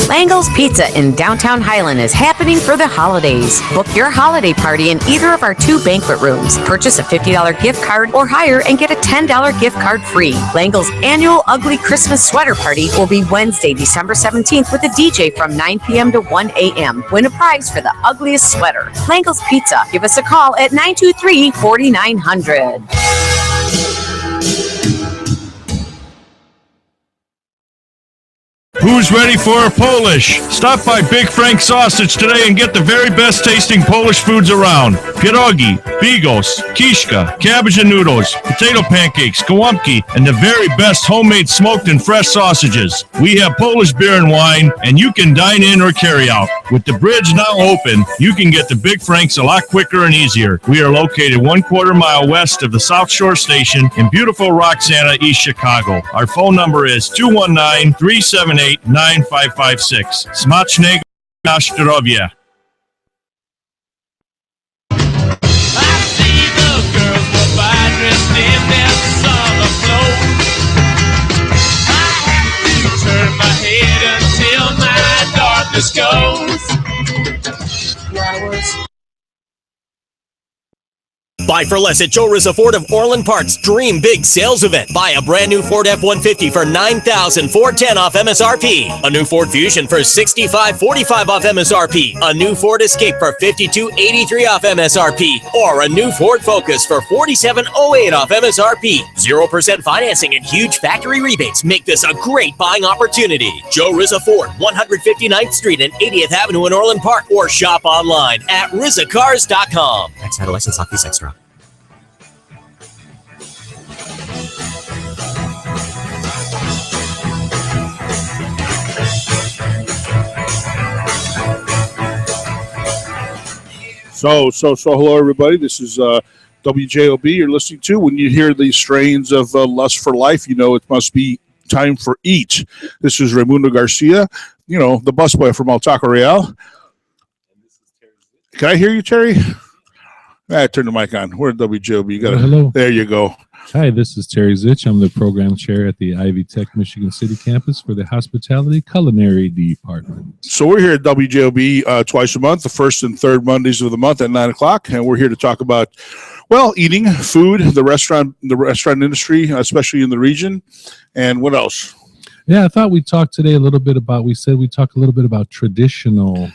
Langel's Pizza in downtown Highland is happening for the holidays. Book your holiday party in either of our 2 banquet rooms. Purchase a $50 gift card or higher and get a $10 gift card free. Langel's annual Ugly Christmas Sweater Party will be Wednesday, December 17th with a DJ from 9 p.m. to 1 a.m. Win a prize for the ugliest sweater. Langel's Pizza. Give us a call at 923-4900. Who's ready for a Polish? Stop by Big Frank Sausage today and get the very best tasting Polish foods around. Pierogi, bigos, kiszka, cabbage and noodles, potato pancakes, gołąbki, and the very best homemade smoked and fresh sausages. We have Polish beer and wine, and you can dine in or carry out. With the bridge now open, you can get to Big Frank's a lot quicker and easier. We are located 1/4 mile west of the South Shore Station in beautiful Roxana, East Chicago. Our phone number is 219-378-9556. Smacznego na zdrowie. Buy for less at Joe Rizza Ford of Orland Park's Dream Big Sales Event. Buy a brand new Ford F-150 for $9,410 off MSRP. A new Ford Fusion for $6,545 off MSRP. A new Ford Escape for $5,283 off MSRP. Or a new Ford Focus for $4,708 off MSRP. 0% financing and huge factory rebates make this a great buying opportunity. Joe Rizza Ford, 159th Street and 80th Avenue in Orland Park. Or shop online at RizzaCars.com. Next title license off these extra. So, hello everybody. This is WJOB. You're listening to. When you hear these strains of Lust for Life, you know it must be time for eat. This is Raimundo Garcia, you know, the busboy from Altaca Real. Can I hear you, Terry? Turn the mic on. We're at WJOB. You got it. Hello. There you go. Hi, this is Terry Zitch. I'm the program chair at the Ivy Tech Michigan City campus for the Hospitality Culinary Department. So we're here at WJOB twice a month, the first and third Mondays of the month at 9 o'clock, and we're here to talk about, well, eating, food, the restaurant industry, especially in the region, and what else? Yeah, I thought we'd talk today a little bit about, we'd talk a little bit about traditional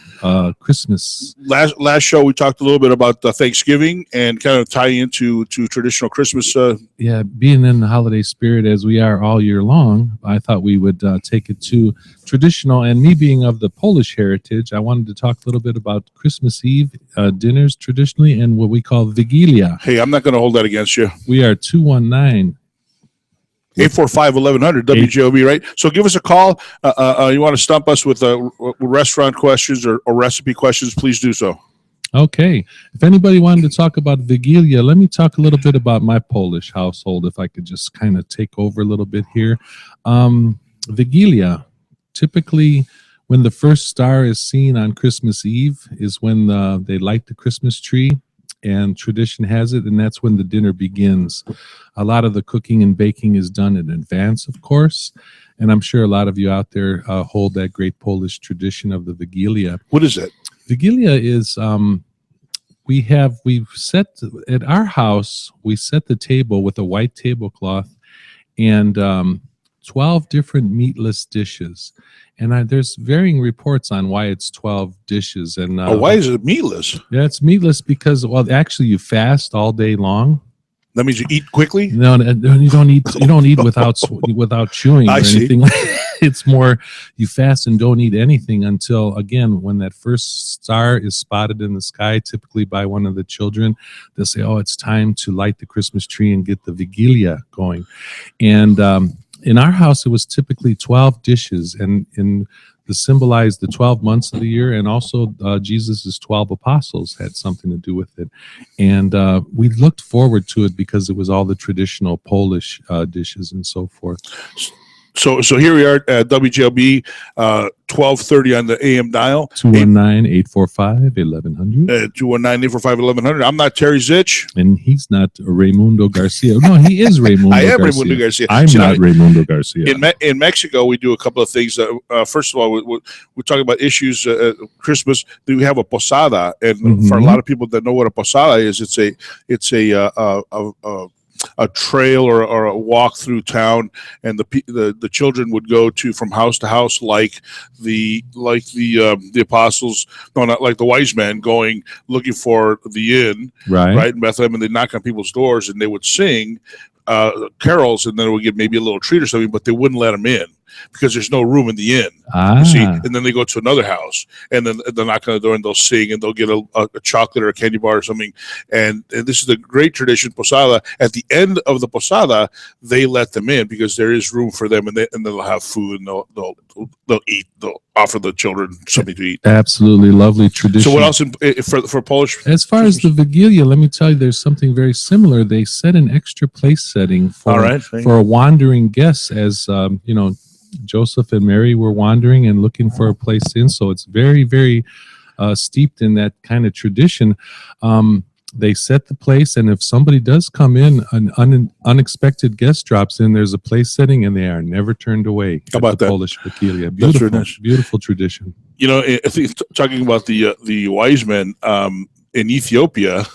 Christmas. Last show, we talked a little bit about Thanksgiving and kind of tie into traditional Christmas. Yeah, being in the holiday spirit as we are all year long, I thought we would take it to traditional. And me being of the Polish heritage, I wanted to talk a little bit about Christmas Eve dinners traditionally and what we call Vigilia. Hey, I'm not going to hold that against you. We are 219 845-1100 WJOB, right? So give us a call. You want to stump us with restaurant questions or recipe questions, please do so. Okay. If anybody wanted to talk about Vigilia, let me talk a little bit about my Polish household, if I could just kind of take over a little bit here. Vigilia, typically when the first star is seen on Christmas Eve is when they light the Christmas tree. And tradition has it, and that's when the dinner begins. A lot of the cooking and baking is done in advance, of course, and I'm sure a lot of you out there hold that great Polish tradition of the Vigilia. What is it? Vigilia is we've set at our house. We set the table with a white tablecloth and 12 different meatless dishes. And there's varying reports on why it's 12 dishes. And why is it meatless? Yeah, it's meatless because, well, actually you fast all day long. That means you eat quickly? No, you don't eat. You don't eat without chewing or anything. It's more you fast and don't eat anything until, again, when that first star is spotted in the sky, typically by one of the children. They'll say, "Oh, it's time to light the Christmas tree and get the Vigilia going." And in our house, it was typically 12 dishes, and symbolize the 12 months of the year, and also Jesus's 12 apostles had something to do with it. And we looked forward to it because it was all the traditional Polish dishes and so forth. So here we are at WJOB, 1230 on the AM dial. 219-845-1100. 219-845-1100. I'm not Terry Zitch. And he's not Raimundo Garcia. No, he is Raimundo I am Garcia. Raimundo Garcia. I'm not Raimundo Garcia. In Mexico, we do a couple of things. First of all, we're talking about issues. Christmas. We have a posada, and for a lot of people that know what a posada is, it's a trail or a walk through town, and the children would go to from house to house like the apostles, no, not like the wise men going looking for the inn, right in Bethlehem, and they knock on people's doors and they would sing carols, and then they would give maybe a little treat or something, but they wouldn't let them in because there's no room in the inn. You see, and then they go to another house, and then they'll knock on the door and they'll sing, and they'll get a chocolate or a candy bar or something. And this is a great tradition, posada. At the end of the posada, they let them in because there is room for them, and they'll have food, and they'll eat. They'll offer the children something to eat. Absolutely lovely tradition. So what else for Polish? As far as the Vigilia, let me tell you, there's something very similar. They set an extra place setting for a wandering guest, as Joseph and Mary were wandering and looking for a place in. So it's very, very steeped in that kind of tradition. They set the place, and if somebody does come in, an unexpected guest drops in, there's a place setting, and they are never turned away. How about that? Polish Vigilia. Beautiful, beautiful tradition. Talking about the wise men, in Ethiopia,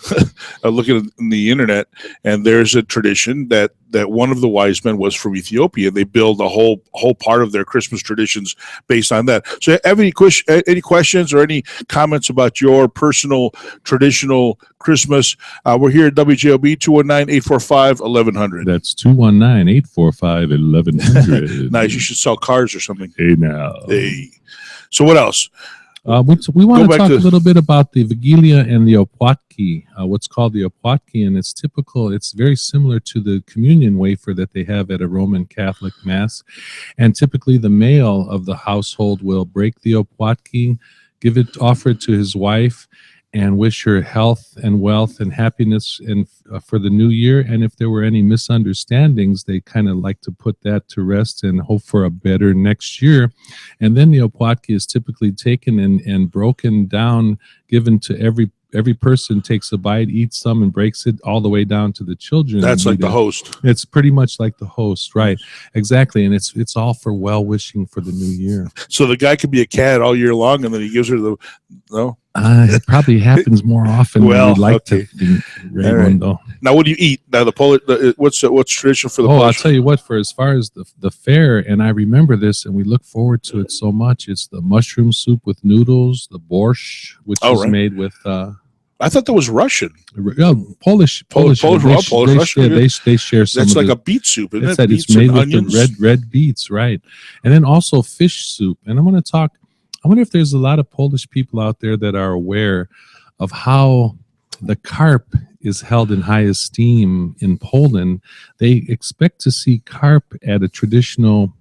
looking in the internet, and there's a tradition that one of the wise men was from Ethiopia. They build a whole part of their Christmas traditions based on that. So, have any questions or any comments about your personal traditional Christmas? We're here at WJOB, 219-845-1100. That's 219-845-1100. Nice. You should sell cars or something. Hey, now. Hey. So what else? We want to talk a little bit about the Vigilia and the opłatki, what's called the opłatki, and it's typical. It's very similar to the communion wafer that they have at a Roman Catholic Mass. And typically the male of the household will break the opłatki, offer it to his wife, and wish her health and wealth and happiness and for the new year. And if there were any misunderstandings, they kind of like to put that to rest and hope for a better next year. And then the opłatki is typically taken and broken down, given to every person, takes a bite, eats some, and breaks it all the way down to the children. That's like the host. It's pretty much like the host, right? Exactly, and it's all for well-wishing for the new year. So the guy could be a cat all year long, and then he gives her no. It probably happens more often than we'd like to think, Raymond, though. Now, what do you eat? Now, what's tradition for the Polish? I'll tell you what, for as far as the fare, and I remember this, and we look forward to it so much, it's the mushroom soup with noodles, the borscht, which is made with... I thought that was Russian. Polish. Russian. They share some. That's like a beet soup, isn't it? It's made with the red beets, right? And then also fish soup. And I wonder if there's a lot of Polish people out there that are aware of how the carp is held in high esteem in Poland. They expect to see carp at a traditional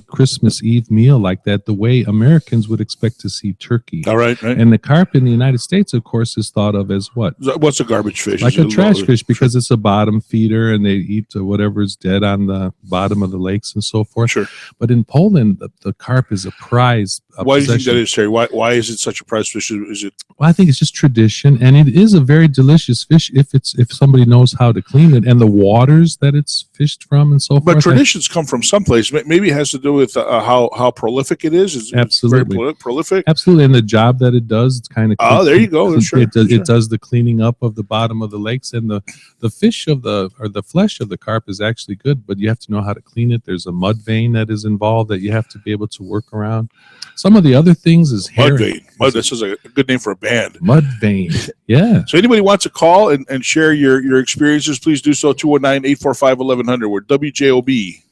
Christmas Eve meal like that, the way Americans would expect to see turkey. All right. And the carp in the United States, of course, is thought of as what? What's a garbage fish? Like a trash fish, because it's a bottom feeder, and they eat whatever's dead on the bottom of the lakes and so forth. Sure. But in Poland, the carp is a prize. Why do you think that is, Terry? Why is it such a prize fish? Is it? Well, I think it's just tradition, and it is a very delicious fish if somebody knows how to clean it, and the waters that it's fished from and so forth. But traditions come from someplace. Maybe it has to do with how prolific it is. Absolutely. Very prolific. Absolutely, and the job that it does, it's kind of. Oh, there you go. Sure. It does the cleaning up of the bottom of the lakes, and the fish the flesh of the carp is actually good, but you have to know how to clean it. There's a mud vein that is involved that you have to be able to work around. Some of the other things is mud vein. This is a good name for a band. Mud vein. Yeah. So anybody wants to call and share your experiences, please do so. 219-845-1100. We're WJOB.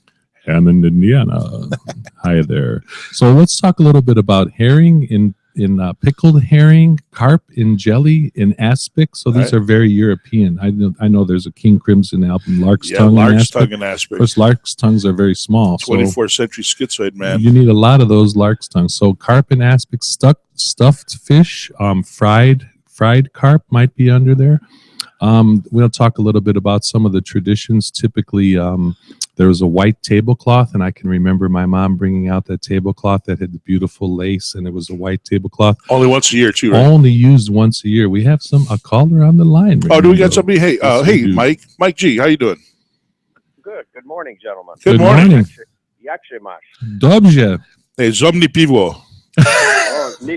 Hammond, Indiana. Hi there. So let's talk a little bit about herring in pickled herring, carp in jelly, in aspic. So these are very European. I know there's a king crimson album, lark's tongue. Lark's tongue and aspic. Of course, lark's tongues are very small. 24th century schizoid, man. You need a lot of those lark's tongues. So carp and aspic, stuffed fish, fried carp might be under there. We'll talk a little bit about some of the traditions. Typically, there was a white tablecloth, and I can remember my mom bringing out that tablecloth that had the beautiful lace, and it was a white tablecloth. Only once a year, too, right? Only used once a year. We have a caller on the line. Oh, do we got somebody? Hey, hey, Mike. Mike G, how you doing? Good. Good morning, gentlemen. Good morning. Jak się masz? Dobrze. Hey, zomni piwo.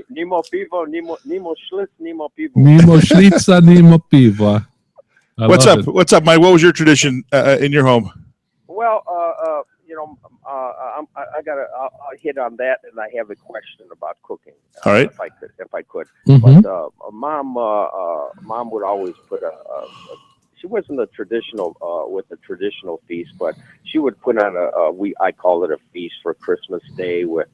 Nimo piwo, nimo schlitz, nimo piwo. Nimo schlitza, nimo piwo. What's up? What's up, Mike? What was your tradition in your home? Well, I'll hit on that, and I have a question about cooking. All right. If I could. Mm-hmm. But mom would always put she wasn't a traditional with a traditional feast, but she would put on I call it a feast for Christmas Day with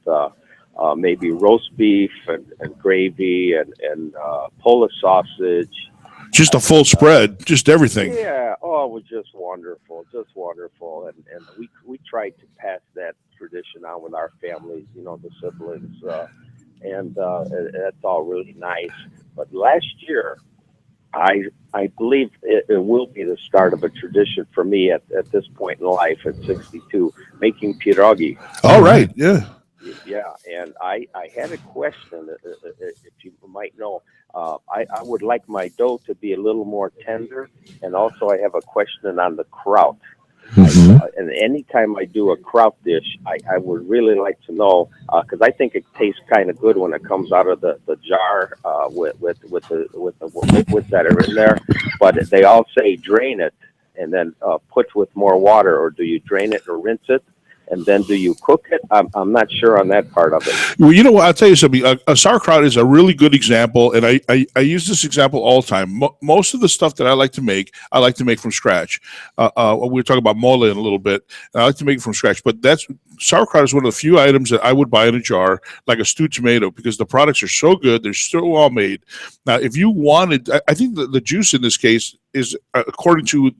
maybe roast beef and gravy and Polish sausage. Just a full spread, just everything. Yeah. Oh, it was just wonderful, and we tried to pass that tradition on with our families, the siblings, and that's all really nice. But last year, I believe it will be the start of a tradition for me at this point in life at 62, making pierogi. All right. Yeah. Yeah, and I had a question, if you might know. I would like my dough to be a little more tender, and also I have a question on the kraut. Mm-hmm. And anytime I do a kraut dish, I would really like to know, because I think it tastes kind of good when it comes out of the jar with the liquids that are in there. But they all say drain it and then put with more water, or do you drain it or rinse it? And then do you cook it? I'm not sure on that part of it. Well, you know what? I'll tell you something. A sauerkraut is a really good example, and I use this example all the time. Most of the stuff that I like to make from scratch. We'll talk about mole in a little bit. And I like to make it from scratch, but sauerkraut is one of the few items that I would buy in a jar, like a stewed tomato, because the products are so good. They're so well made. Now, if you wanted, I think the juice in this case is according to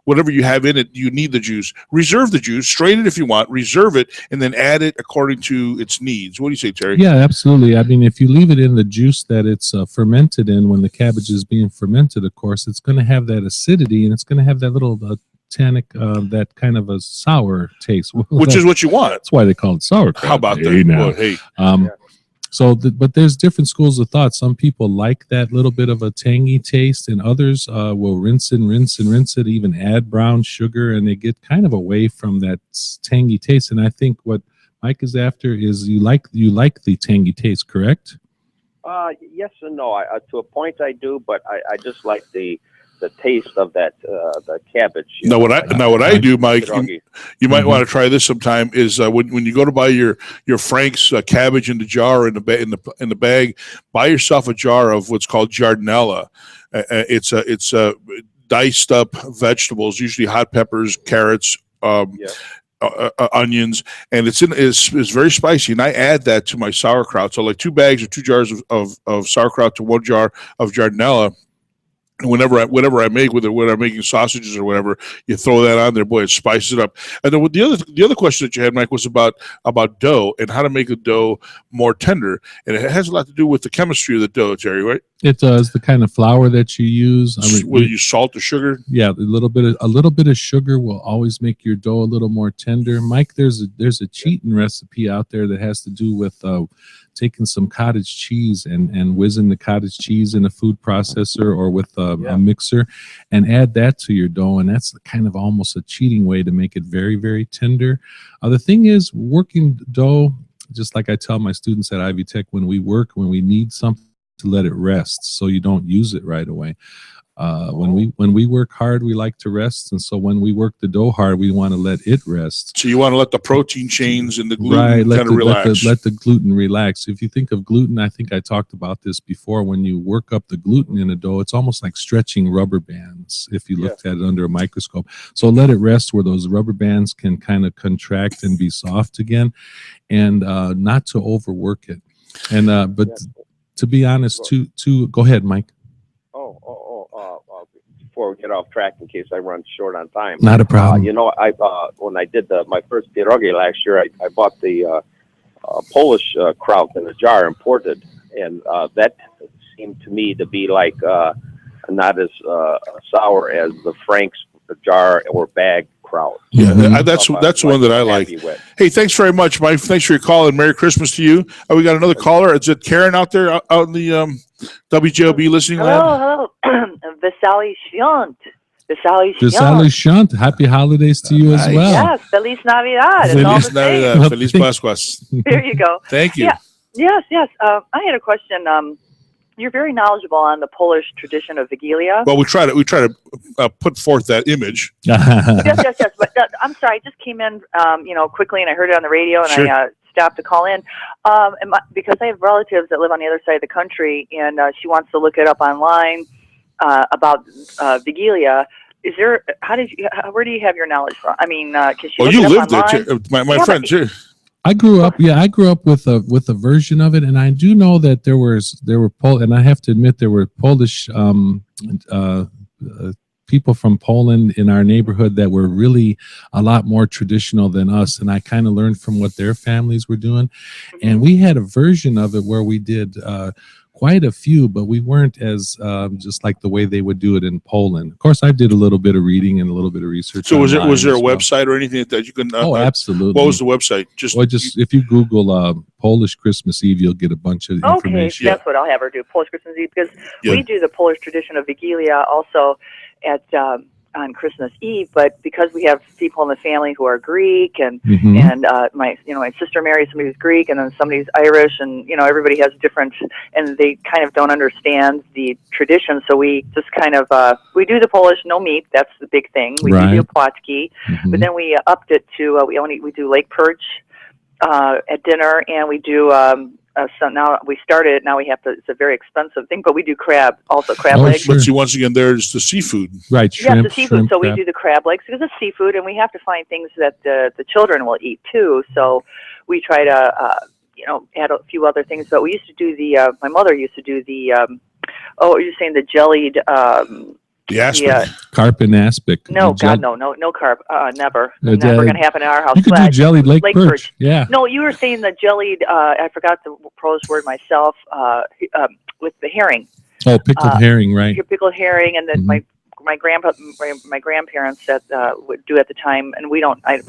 whatever you have in it, you need the juice. Reserve the juice, strain it if you want, reserve it, and then add it according to its needs. What do you say, Terry? Yeah, absolutely. I mean, if you leave it in the juice that it's fermented in, when the cabbage is being fermented, of course, it's going to have that acidity, and it's going to have that little tannic, that kind of a sour taste. Which is what you want. That's why they call it sauerkraut. How about that? Now. Well, hey. But there's different schools of thought. Some people like that little bit of a tangy taste, and others will rinse it, even add brown sugar, and they get kind of away from that tangy taste. And I think what Mike is after is you like the tangy taste, correct? Yes and no. To a point I do, but I just like the taste of that the cabbage. Now what I do, Mike, you might want to try this sometime. Is when you go to buy your Frank's cabbage in the jar in the bag, buy yourself a jar of what's called giardinella. It's diced up vegetables, usually hot peppers, carrots. Onions, and it's very spicy, and I add that to my sauerkraut. So like 2 bags or 2 jars of sauerkraut to 1 jar of giardinella. Whenever I make with it, when I'm making sausages or whatever, you throw that on there, boy, it spices it up. And then the other question that you had, Mike, was about dough and how to make the dough more tender, and it has a lot to do with the chemistry of the dough, Terry, right? It does. The kind of flour that you use. Will you salt or sugar? Yeah, a little bit of sugar will always make your dough a little more tender. Mike, there's a cheating recipe out there that has to do with taking some cottage cheese and whizzing the cottage cheese in a food processor or with a mixer and add that to your dough. And that's kind of almost a cheating way to make it very, very tender. The thing is, working dough, just like I tell my students at Ivy Tech, when we need something, to let it rest so you don't use it right away. When we work hard, we like to rest, and so when we work the dough hard, we want to let it rest. So you want to let the protein chains and the gluten kind of relax. Let the gluten relax. If you think of gluten, I think I talked about this before. When you work up the gluten in a dough, it's almost like stretching rubber bands. If you looked at it under a microscope, so let it rest where those rubber bands can kind of contract and be soft again, and not to overwork it. And but to be honest, to go ahead, Mike. Before we get off track, in case I run short on time. Not a problem. You know, when I did my first pierogi last year, I bought the Polish kraut in a jar imported, and that seemed to me to be like not as sour as the Frank's jar or bag kraut. Yeah, that's the one that I like. Hey, thanks very much, Mike. Thanks for your call, and Merry Christmas to you. We got another caller. Is it Karen out there out in the WJOB listening land? Hello. Vesali Shant. Vesali Shant. Happy holidays to you as well. Yes, Feliz Navidad. Feliz Navidad. Feliz Pascuas. There you go. Thank you. Yeah. Yes. I had a question. You're very knowledgeable on the Polish tradition of Vigilia. Well, we try to put forth that image. Yes. But I'm sorry, I just came in, quickly, and I heard it on the radio, and Sure. I stopped to call in, because I have relatives that live on the other side of the country, and she wants to look it up online about Vigilia. Where do you have your knowledge from? I mean, because you lived it, my friend too. I grew up with a version of it, and I do know that there were and I have to admit there were Polish people from Poland in our neighborhood that were really a lot more traditional than us, and I kind of learned from what their families were doing. And we had a version of it where we did quite a few, but we weren't as just like the way they would do it in Poland. Of course, I did a little bit of reading and a little bit of research. So was there a website or anything that you can? Absolutely. What was the website? Just if you Google Polish Christmas Eve, you'll get a bunch of information. Okay, that's what I'll have her do, Polish Christmas Eve, because we do the Polish tradition of Vigilia also at on Christmas Eve, but because we have people in the family who are Greek, and my sister married somebody who's Greek, and then somebody's Irish, and everybody has different, and they kind of don't understand the tradition. So we just kind of we do the Polish no meat. That's the big thing. We do płatki, but then we upped it to we do lake perch at dinner, and we do. So now we started. Now we have to. It's a very expensive thing, but we do crab legs. But see, once again, there's the seafood. Right, shrimp, the seafood. So we do the crab legs because it's seafood, and we have to find things that the children will eat too. So we try to add a few other things. But we used to do the. My mother used to do the. You're saying the jellied. The aspic. Carp and aspic. No, God, no carp. Never. Never going to happen in our house. You could do jellied lake perch. Yeah. No, you were saying the jellied, I forgot the prose word myself, with the herring. Oh, pickled herring, right. Your pickled herring, and then my grandparents would do at the time, and we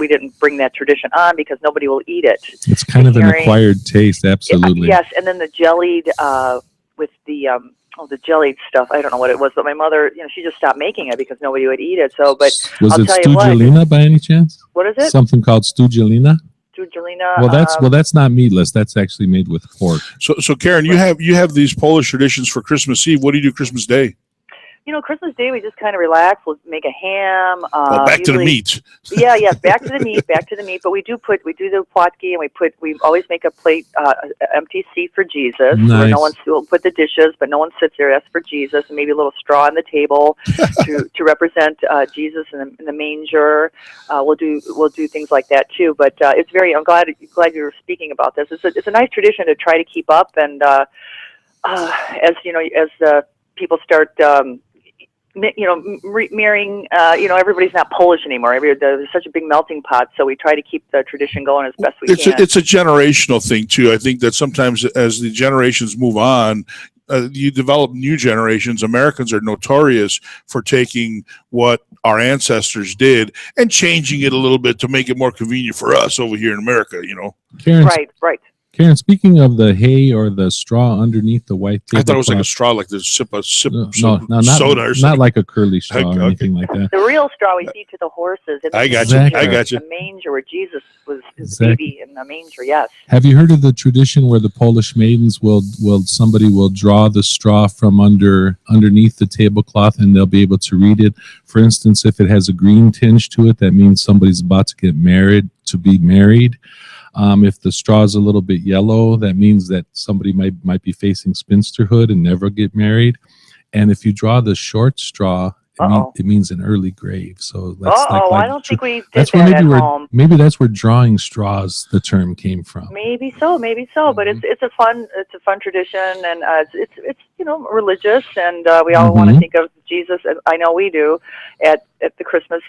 didn't bring that tradition on because nobody will eat it. It's kind of an acquired taste, absolutely. Yes, and then the jellied with the jellied stuff. I don't know what it was, but my mother, she just stopped making it because nobody would eat it. So, but was it stuggelina by any chance? What is it? Something called stuggelina. Stuggelina. Well, that's not meatless. That's actually made with pork. So Karen, you have these Polish traditions for Christmas Eve. What do you do Christmas Day? Christmas Day we just kind of relax. We'll make a ham. Back to the meat. Yeah, back to the meat. But we do the płatki, and we always make a plate, empty seat for Jesus. Nice. Where no one will put the dishes, but no one sits there. That's for Jesus, and maybe a little straw on the table to represent Jesus in the manger. We'll do things like that too. But it's very. I'm glad you're speaking about this. It's a nice tradition to try to keep up, and as people start. Marrying, everybody's not Polish anymore. There's such a big melting pot, so we try to keep the tradition going as best we can. It's a generational thing, too. I think that sometimes as the generations move on, you develop new generations. Americans are notorious for taking what our ancestors did and changing it a little bit to make it more convenient for us over here in America, Karen, right. Karen, speaking of the hay or the straw underneath the white tablecloth. I thought it was like a straw, like the sip no, soda or something. Not like a curly straw or anything like that. The real straw we feed to the horses. I got you. The manger where Jesus was his baby in the manger, yes. Have you heard of the tradition where the Polish maidens somebody will draw the straw from underneath the tablecloth and they'll be able to read it? For instance, if it has a green tinge to it, that means somebody's about to get married, to be married. If the straw is a little bit yellow, that means that somebody might be facing spinsterhood and never get married. And if you draw the short straw, It means an early grave. So that's I don't think we did that's that at where home. maybe that's where drawing straws the term came from. Maybe so. But it's a fun tradition, and it's religious, and we all want to think of Jesus. And I know we do at the Christmas.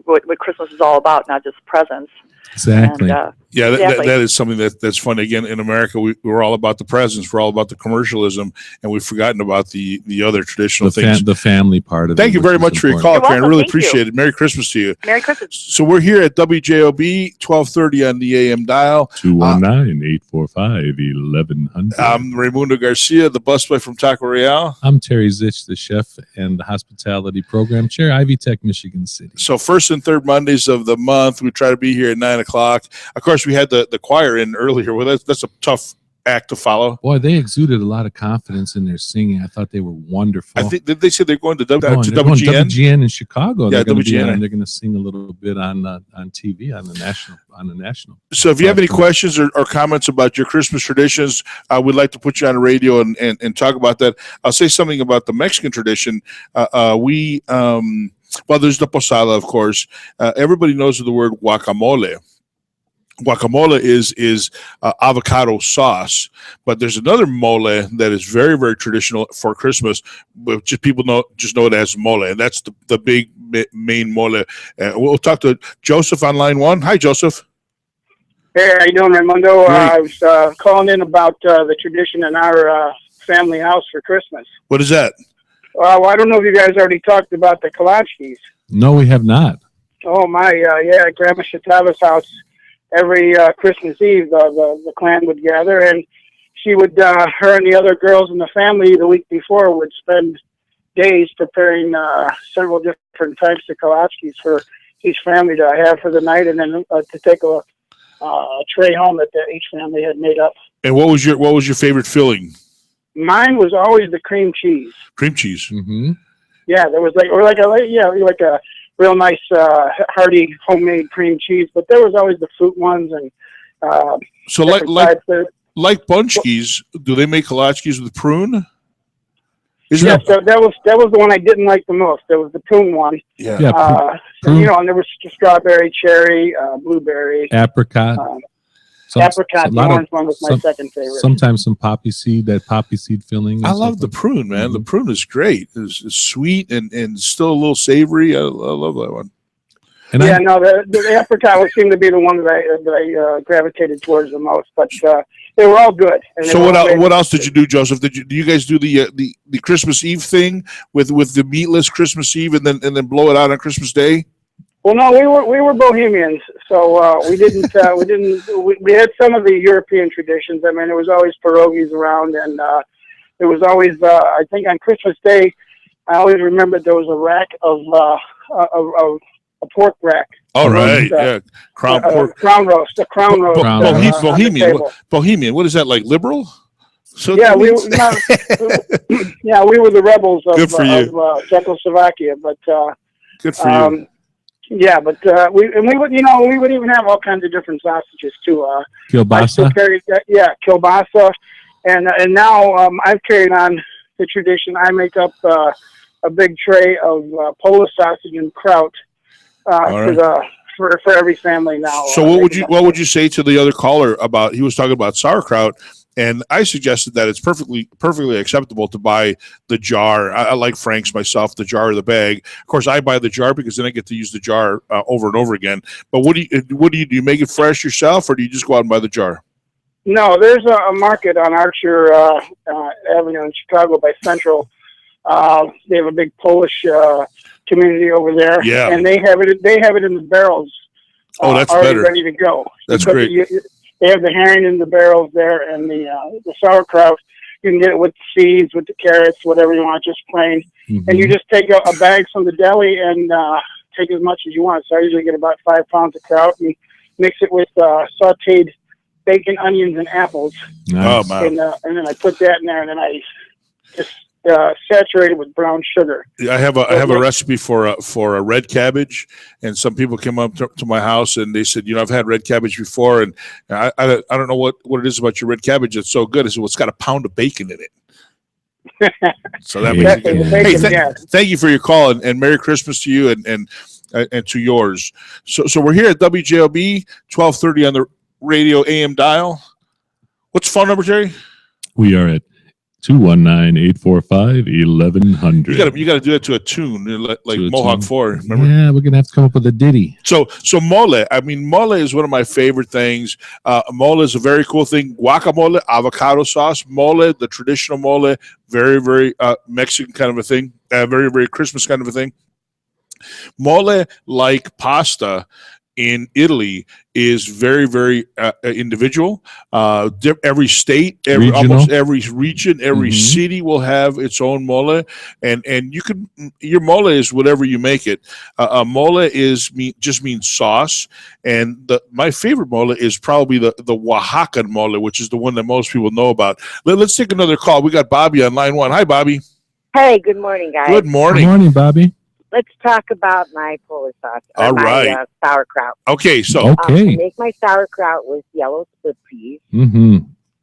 What Christmas is all about, not just presents. Exactly. And, that is something that's funny. Again, in America, we're all about the presents. We're all about the commercialism, and we've forgotten about the other traditional things. The family part of it. Thank you very much for your call, Karen. Really appreciate it. Merry Christmas to you. Merry Christmas. So we're here at WJOB, 1230 on the AM dial. 219-845-1100. I'm Raimundo Garcia, the busboy from Taco Real. I'm Terry Zitch, the chef and the hospitality program chair, Ivy Tech, Michigan City. So first and third Mondays of the month, we try to be here at 9 o'clock. Of course, we had the choir in earlier. Well, that's a tough act to follow. Boy, they exuded a lot of confidence in their singing. I thought they were wonderful. I think they said they're going to WGN? WGN in Chicago. Yeah, they're WGN. They're going to sing a little bit on TV on the national. So if you have any questions or comments about your Christmas traditions, we'd like to put you on the radio and talk about that. I'll say something about the Mexican tradition. Well, there's the posada, of course. Everybody knows the word guacamole. Guacamole is avocado sauce, but there's another mole that is very, very traditional for Christmas, but just people know it as mole, and that's the big main mole. We'll talk to Joseph on line one. Hi, Joseph. Hey, how you doing, Raimundo? I was calling in about the tradition in our family house for Christmas. What is that? Well, I don't know if you guys already talked about the Kalinskis. No, we have not. Oh my, at Grandma Shatava's house. Every Christmas Eve, the clan would gather, and she would, her and the other girls in the family the week before would spend days preparing several different types of Kalinskis for each family to have for the night, and then to take a tray home that each family had made up. And what was your favorite filling? Mine was always the cream cheese. Cream cheese. Mm-hmm. Yeah, there was like a real nice hearty homemade cream cheese, but there was always the fruit ones and so like bunchkis, do they make kolachkis with prune? So that was the one I didn't like the most. There was the prune one. Yeah. Prune. And there was strawberry, cherry, blueberry, apricot. Apricot, the orange one was my second favorite. Sometimes some poppy seed filling. I love the prune, man. Mm-hmm. The prune is great. It's sweet and still a little savory. I love that one. And the apricot would seem to be the one that I gravitated towards the most. But they were all good. And so what else did you do, Joseph? Do you guys do the Christmas Eve thing with the meatless Christmas Eve and then blow it out on Christmas Day? Well, no, we were Bohemians, so we didn't we had some of the European traditions. I mean, there was always pierogies around, and there was always I think on Christmas Day, I always remembered there was a rack of a pork rack. All right, crown pork, crown roast, a crown roast. Bohemian. What is that, like liberal? So yeah, we were the rebels of Czechoslovakia, but good for you. Yeah, but we would even have all kinds of different sausages too. Kielbasa. Kielbasa, and now I've carried on the tradition. I make up a big tray of Polish sausage and kraut for every family now. So what would you say to the other caller about? He was talking about sauerkraut. And I suggested that it's perfectly acceptable to buy the jar. I like Frank's myself, the jar or the bag. Of course, I buy the jar because then I get to use the jar over and over again. But what do you do? You make it fresh yourself, or do you just go out and buy the jar? No, there's a market on Archer Avenue in Chicago by Central. They have a big Polish community over there, and they have it in the barrels. Oh, that's already better. Ready to go. That's great. They have the herring in the barrels there, and the sauerkraut. You can get it with the seeds, with the carrots, whatever you want, just plain. Mm-hmm. And you just take a bag from the deli and take as much as you want. So I usually get about 5 pounds of kraut and mix it with sauteed bacon, onions, and apples. Nice. Oh, and then I put that in there, and then I just saturate it with brown sugar. I have a recipe for a red cabbage, and some people came up to my house and they said, I've had red cabbage before, and I don't know what it is about your red cabbage that's so good. I said, well, it's got a pound of bacon in it. So that makes it good. Hey, yes. thank you for your call, and Merry Christmas to you and to yours. So we're here at WJOB 1230 on the radio AM dial. What's the phone number, Terry? We are at 219-845-1100. You got to do that to a tune like Mohawk 4. Remember? Yeah, we're gonna have to come up with a ditty. So mole. I mean, mole is one of my favorite things. Mole is a very cool thing. Guacamole, avocado sauce, mole, the traditional mole, very, very Mexican kind of a thing. Very, very Christmas kind of a thing. Mole, like pasta in Italy, is very, very individual. Every state, almost every region, every city will have its own mole, and your mole is whatever you make it. Mole just means sauce, and my favorite mole is probably the Oaxacan mole, which is the one that most people know about. Let's take another call. We got Bobby on line 1. Hi, Bobby. Hey, good morning, guys. Good morning. Good morning, Bobby. Let's talk about my Polish sauce. All right. My sauerkraut. Okay, so I make my sauerkraut with yellow split peas,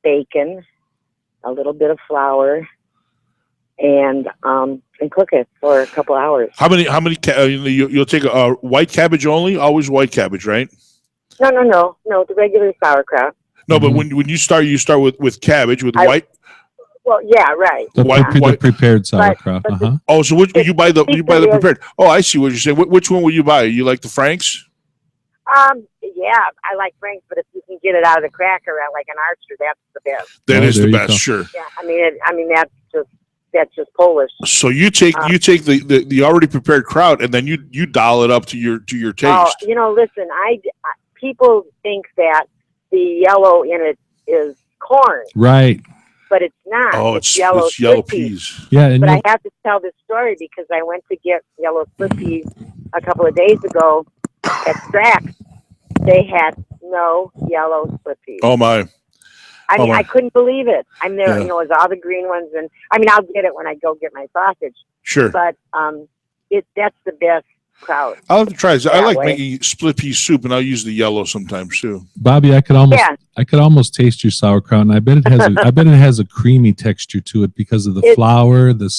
bacon, a little bit of flour, and cook it for a couple hours. How many? You'll take a white cabbage only. Always white cabbage, right? No. The regular sauerkraut. No, but when you start with cabbage with white. Well, yeah, right. The prepared sauerkraut. Oh, so you buy the prepared? Oh, I see what you're saying. Which one will you buy? You like the Frank's? Yeah, I like Frank's, but if you can get it out of the cracker at like an Archer, that's the best. That is the best, sure. Yeah, I mean that's just Polish. So you take the already prepared kraut, and then you dial it up to your taste. Oh, listen, people think that the yellow in it is corn, right? But it's not. Oh, it's yellow peas. Yeah, but I have to tell this story because I went to get yellow split peas a couple of days ago at Strax. They had no yellow split peas. Oh my! I couldn't believe it. I'm there, it was all the green ones, and I'll get it when I go get my sausage. Sure. But that's the best kraut. I'll have to try this. I like making split pea soup, and I'll use the yellow sometimes too. Bobby, I could almost taste your sauerkraut, and I bet it has a creamy texture to it because of the flour, the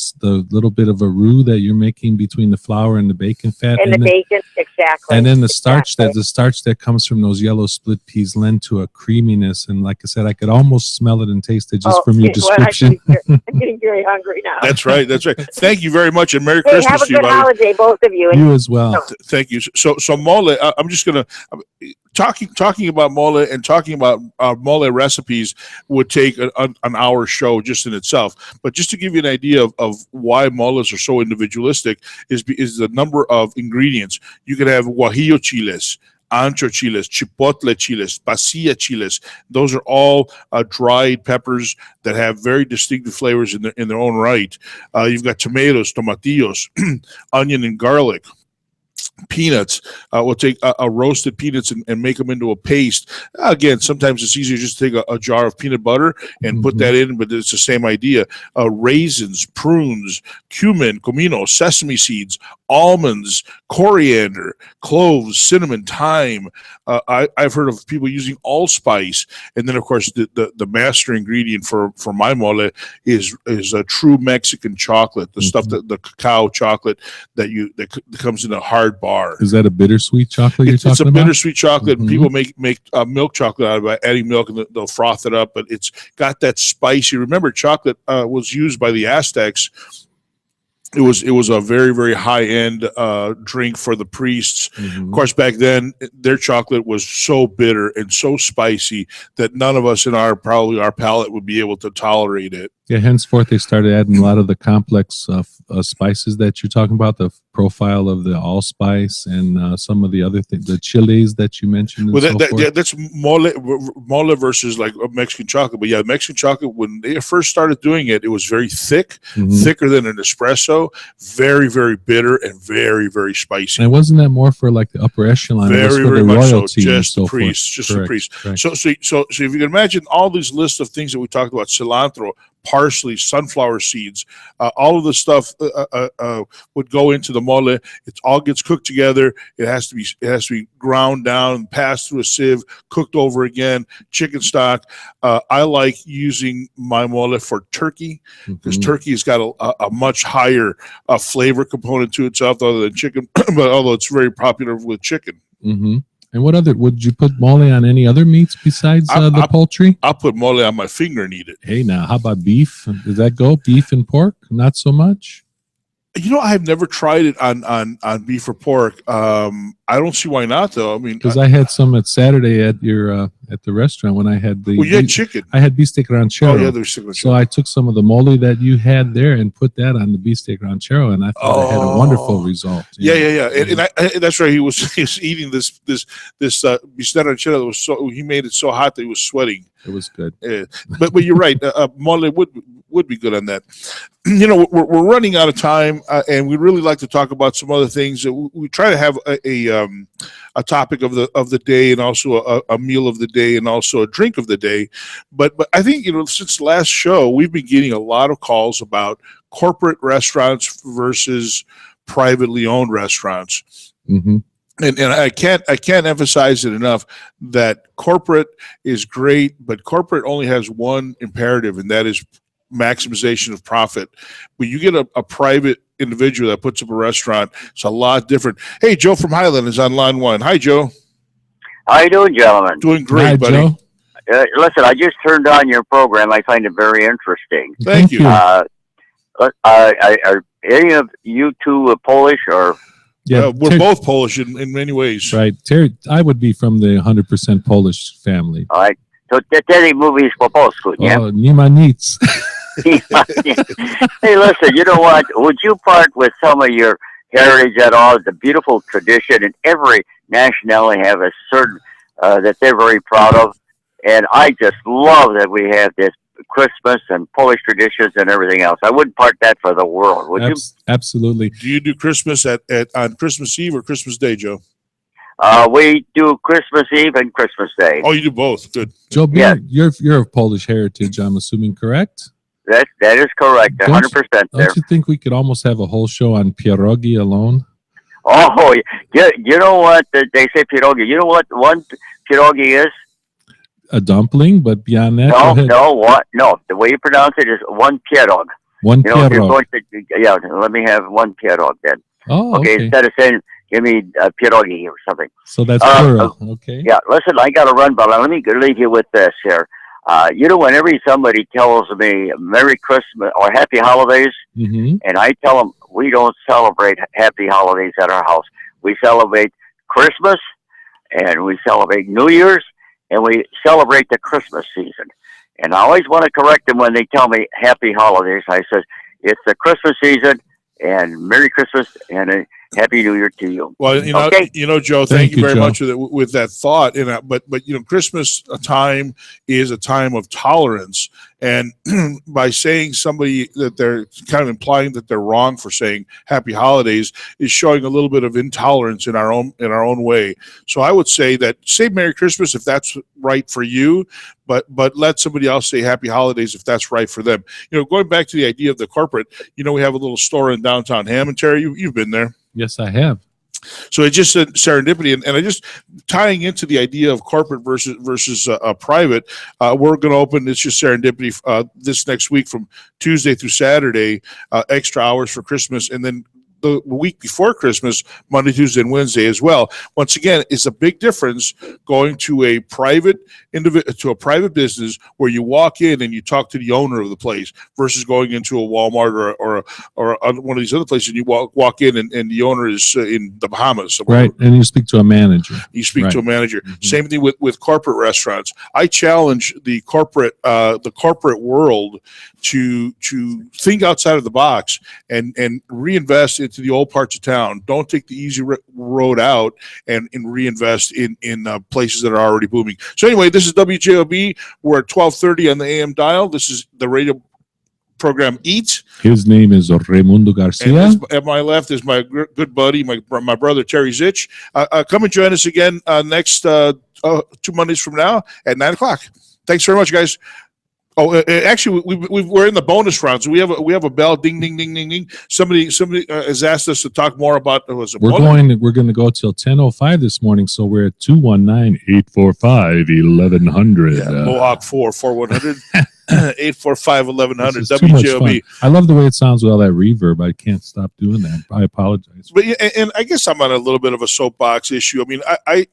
little bit of a roux that you're making between the flour and the bacon fat, and the bacon, exactly. And then the starch that comes from those yellow split peas lend to a creaminess. And like I said, I could almost smell it and taste it just from your description. I'm getting very hungry now. That's right. Thank you very much, and Merry Christmas have a to you, good holiday, both of you. You as well. Thank you. So mole. I'm just gonna talking about mole and talking about mole recipes would take an hour show just in itself. But just to give you an idea of why moles are so individualistic is the number of ingredients. You could have guajillo chiles, ancho chiles, chipotle chiles, pasilla chiles. Those are all dried peppers that have very distinctive flavors in their own right. You've got tomatoes, tomatillos, onion and garlic. Peanuts. We'll take a roasted peanuts and make them into a paste. Again, sometimes it's easier just to take a jar of peanut butter and put that in, but it's the same idea. Raisins, prunes, cumin, comino, sesame seeds, almonds, coriander, cloves, cinnamon, thyme. I've heard of people using allspice, and then of course the master ingredient for my mole is a true Mexican chocolate. The stuff that the cacao chocolate that comes in a hard bar. Is that a bittersweet chocolate you're talking about? It's a bittersweet chocolate, and people make milk chocolate out of it by adding milk, and they'll froth it up, but it's got that spicy. Remember, chocolate was used by the Aztecs. It was a very, very high-end drink for the priests. Of course, back then, their chocolate was so bitter and so spicy that none of us in our palate would be able to tolerate it. Yeah, henceforth, they started adding a lot of the complex spices that you're talking about, the profile of the allspice and some of the other things, the chilies that you mentioned. Well, that's mole versus like Mexican chocolate. But yeah, Mexican chocolate, when they first started doing it, it was very thick, thicker than an espresso, very, very bitter, and very, very spicy. And wasn't that more for like the upper echelon? Very, very much so. Just the priests, just the priests. Correct. So if you can imagine all these lists of things that we talked about, cilantro, parsley, sunflower seeds, all of the stuff would go into the mole. It all gets cooked together. It has to be ground down, passed through a sieve, cooked over again. Chicken stock. I like using my mole for turkey because turkey has got a much higher flavor component to itself other than chicken, but although it's very popular with chicken. And what other, would you put mole on any other meats besides the poultry? I'll put mole on my finger and eat it. Hey, now, how about beef? Does that go? Beef and pork? Not so much? You know, I have never tried it on beef or pork. I don't see why not, though. I mean, because I had some at Saturday at your at the restaurant when I had the. Well, you had chicken. I had beefsteak ranchero. Oh yeah, there's chicken. So I took some of the mole that you had there and put that on the beefsteak ranchero, and I thought it had a wonderful result. Yeah. And that's right. He was eating this beefsteak ranchero that was he made it so hot that he was sweating. It was good. Yeah. But you're right. Mole would be good on that. You know, we're running out of time, and we'd really like to talk about some other things. We try to have a topic of the day, and also a meal of the day, and also a drink of the day. But I think, you know, since the last show, we've been getting a lot of calls about corporate restaurants versus privately owned restaurants. And I can't emphasize it enough that corporate is great, but corporate only has one imperative, and that is maximization of profit. But you get a private individual that puts up a restaurant, it's a lot different. Hey, Joe from Highland is on line one. Hi, Joe. How you doing, gentlemen? Doing great, Hi, buddy. Joe. Listen, I just turned on your program. I find it very interesting. Thank you. Are any of you two Polish or? Yeah, we're both Polish in many ways. Right. Terry, I would be from the 100% Polish family. All right. So Terry movies po polsku, nie? Oh, nie ma nic. Hey, listen, you know what? Would you part with some of your heritage at all? The beautiful tradition, and every nationality have a certain that they're very proud of. And I just love that we have this Christmas and Polish traditions and everything else. I wouldn't part that for the world, would you? Absolutely. Do you do Christmas on Christmas Eve or Christmas Day, Joe? We do Christmas Eve and Christmas Day. Oh, you do both. Good. Joe, Yeah. you're of Polish heritage, I'm assuming, correct? That is correct, 100% there. Don't you think we could almost have a whole show on pierogi alone? Oh, you know what they say pierogi. You know what one pierogi is? A dumpling, but beyond that, go ahead. No. The way you pronounce it is one pierog. One you know, if you're pierog. going to, let me have one pierog then. Oh, okay. Instead of saying, give me a pierogi or something. So that's plural. Okay. Yeah, listen, I got to run, but let me leave you with this here. You know, whenever somebody tells me Merry Christmas or Happy Holidays, and I tell them we don't celebrate Happy Holidays at our house. We celebrate Christmas, and we celebrate New Year's, and we celebrate the Christmas season. And I always want to correct them when they tell me Happy Holidays. I says, it's the Christmas season, and Merry Christmas, and a Happy New Year to you. Well, you know, Joe, thank you very much with that thought. And but you know, Christmas time is a time of tolerance, and by saying somebody that they're kind of implying that they're wrong for saying Happy Holidays is showing a little bit of intolerance in our own way. So I would say Merry Christmas if that's right for you, but let somebody else say Happy Holidays if that's right for them. You know, going back to the idea of the corporate, you know, we have a little store in downtown Hammond. Terry, you've been there. Yes, I have. So it's just a serendipity, and I just tying into the idea of corporate versus private. We're going to open. It's just serendipity this next week from Tuesday through Saturday, extra hours for Christmas, and then the week before Christmas, Monday, Tuesday, and Wednesday as well. Once again, it's a big difference going to a private business where you walk in and you talk to the owner of the place versus going into a Walmart or one of these other places and you walk in and the owner is in the Bahamas somewhere. Right, and you speak to a manager. To a manager. Same thing with corporate restaurants. I challenge the corporate world to think outside of the box and reinvest into the old parts of town. Don't take the easy road out and reinvest in places that are already booming. So anyway, this is WJOB. We're at 12:30 on the AM dial. This is the radio program Eat. His name is Raimundo Garcia. And at my left is my good buddy, my brother Terry Zitch. Come and join us again next 2 Mondays from now at 9 o'clock. Thanks very much, guys. Oh, actually, we're in the bonus rounds. We have a bell. Ding, ding, ding, ding, ding. Somebody has asked us to talk more about. We're going to go till 10:05 this morning. So we're at 219-845-1100. Yeah, Mohawk 44100. 845-1100 WJOB. I love the way it sounds with all that reverb. I can't stop doing that. I apologize. But and I guess I'm on a little bit of a soapbox issue. I mean, I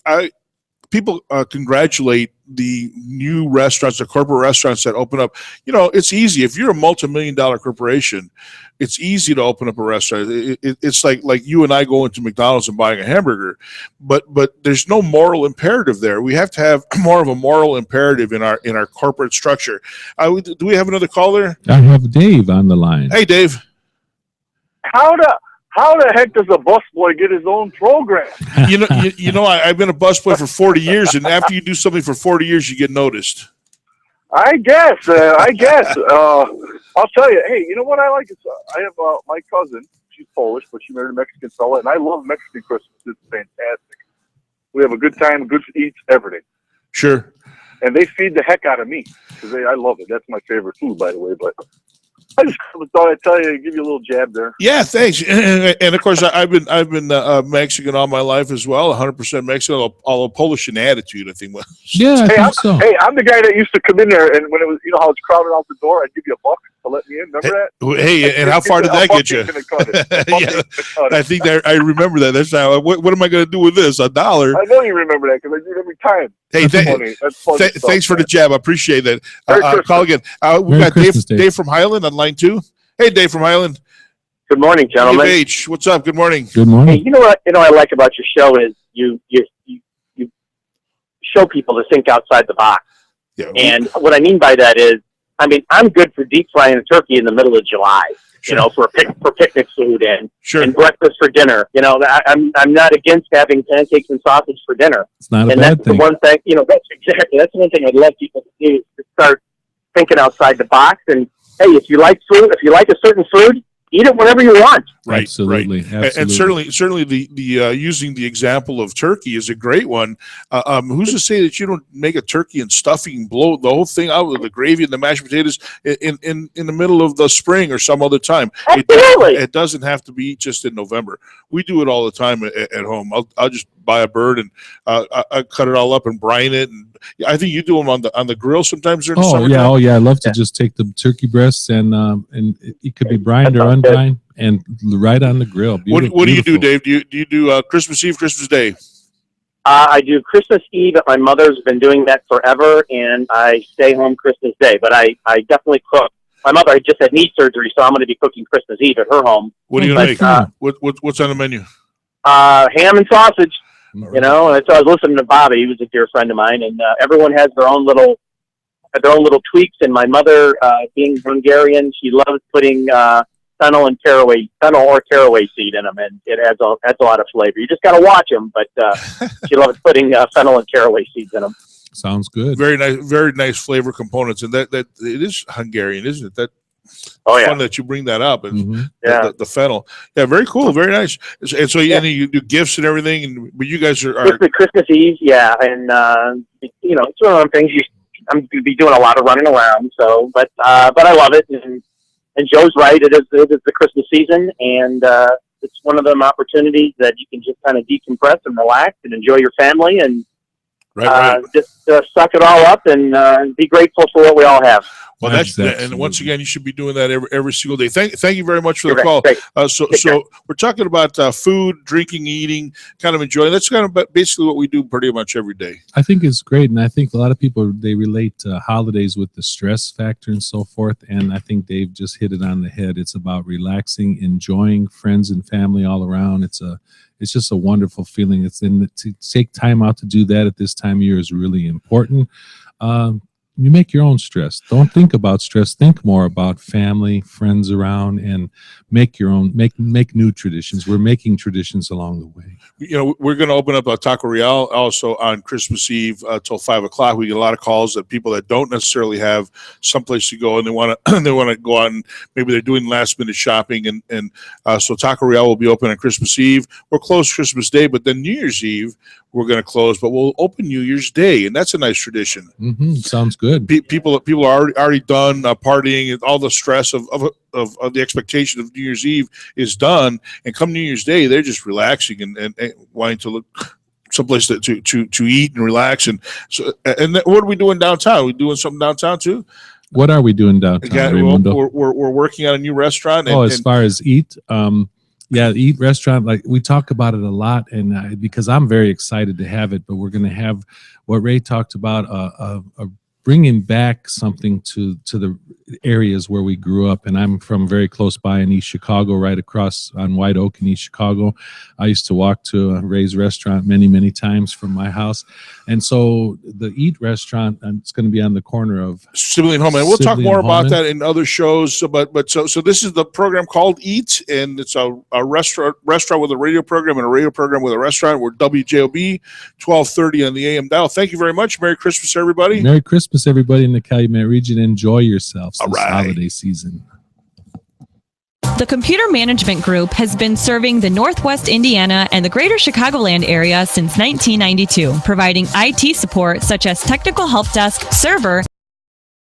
people congratulate the new restaurants, the corporate restaurants that open up. You know, it's easy. If you're a multi-million-dollar corporation, it's easy to open up a restaurant. It's like you and I going to McDonald's and buying a hamburger, but there's no moral imperative there. We have to have more of a moral imperative in our corporate structure. Do we have another caller? I have Dave on the line. Hey, Dave. How the heck does a busboy get his own program? You know, I've been a busboy for 40 years, and after you do something for 40 years, you get noticed. I guess. I'll tell you. Hey, you know what I like? I have my cousin. She's Polish, but she married a Mexican fella, and I love Mexican Christmas. It's fantastic. We have a good time, good eats, everything. Sure. And they feed the heck out of me because I love it. That's my favorite food, by the way. But I just thought I'd tell you, give you a little jab there. Yeah, thanks. And of course, I've been Mexican all my life as well, 100% Mexican, although Polish in attitude, I think. Yeah, I think so. Hey, I'm the guy that used to come in there, and when it was, how it's crowded out the door, I'd give you a buck to let me in. Remember that? Hey, and how far did that get you? Yeah, I think I remember that. That's how. What am I going to do with this? $1? I know you remember that because I do it every time. Hey, That's funny stuff, thanks for the jab. I appreciate that. Call again. We Merry got Christmas, Dave from Highland on line 2. Hey, Dave from Highland. Good morning, gentlemen. H, what's up? Good morning. Good morning. Hey, you know what I like about your show is you show people to think outside the box. Yeah. And what I mean by that is, I'm good for deep frying a turkey in the middle of July. Sure. For picnic food and Sure. and breakfast for dinner. I'm not against having pancakes and sausage for dinner. It's not a and bad that's thing. the one thing. That's one thing I'd love people to do is to start thinking outside the box. And hey, if you like food, if you like a certain food, eat it whenever you want. Right, Absolutely. right. Absolutely. And certainly the using the example of turkey is a great one. Who's to say that you don't make a turkey and stuffing, blow the whole thing out with the gravy and the mashed potatoes in the middle of the spring or some other time? Absolutely. It doesn't have to be just in November. We do it all the time at home. I'll just buy a bird and I cut it all up and brine it. And I think you do them on the grill sometimes during the summertime. Oh yeah. I love to just take the turkey breasts and it could be brined or unbrined and right on the grill. What do you do, Dave? Do you do Christmas Eve, Christmas Day? I do Christmas Eve. My mother's been doing that forever, and I stay home Christmas Day. But I definitely cook. My mother just had knee surgery, so I'm going to be cooking Christmas Eve at her home. What are you going to make? What's on the menu? Ham and sausage. And so I was listening to Bobby. He was a dear friend of mine, and everyone has their own little tweaks. And my mother, being Hungarian, she loves putting fennel or caraway seed in them, and it adds a lot of flavor. You just got to watch them, but she loves putting fennel and caraway seeds in them. Sounds good. Very nice flavor components, and that it is Hungarian, isn't it? That. Oh yeah, fun that you bring that up, and the fennel. Yeah, very cool, very nice. And so and you do gifts and everything, but you guys are Christmas Eve, and it's one of them things. I'm going to be doing a lot of running around, but I love it. And Joe's right. It is the Christmas season, and it's one of them opportunities that you can just kind of decompress and relax and enjoy your family and just suck it all up and be grateful for what we all have. Well, and once again, you should be doing that every single day. Thank you very much for the call. So we're talking about food, drinking, eating, kind of enjoying. That's kind of basically what we do pretty much every day. I think it's great, and I think a lot of people they relate holidays with the stress factor and so forth. And I think Dave just hit it on the head. It's about relaxing, enjoying friends and family all around. It's just a wonderful feeling. To take time out to do that at this time of year is really important. You make your own stress. Don't think about stress. Think more about family, friends around, and make your own. Make new traditions. We're making traditions along the way. We're going to open up a Taco Real also on Christmas Eve till 5 o'clock. We get a lot of calls of people that don't necessarily have someplace to go, and they want to go out and maybe they're doing last minute shopping, and so Taco Real will be open on Christmas Eve. We're closed Christmas Day, but then New Year's Eve we're going to close, but we'll open New Year's Day, and that's a nice tradition. Sounds good. good. People are already done partying, and all the stress of the expectation of New Year's Eve is done, and come New Year's Day, they're just relaxing and wanting to look someplace to eat and relax. And so, and what are we doing downtown? Are we doing something downtown too? What are we doing downtown, Raimundo? We're working on a new restaurant. As far as eat, eat restaurant, like we talk about it a lot, and because I'm very excited to have it, but we're going to have what Ray talked about, bringing back something to the areas where we grew up. And I'm from very close by in East Chicago, right across on White Oak in East Chicago. I used to walk to Ray's restaurant many times from my house. And so the Eat restaurant, it's going to be on the corner of Sibley and Holman. And we'll talk more about that in other shows. So this is the program called Eat, and it's a restaurant with a radio program and a radio program with a restaurant. We're WJOB 1230 on the AM dial. Thank you very much. Merry Christmas, everybody. Merry Christmas, everybody in the Calumet region. Enjoy yourselves this holiday season. The Computer Management Group has been serving the Northwest Indiana and the Greater Chicagoland area since 1992, providing IT support such as technical help desk, server,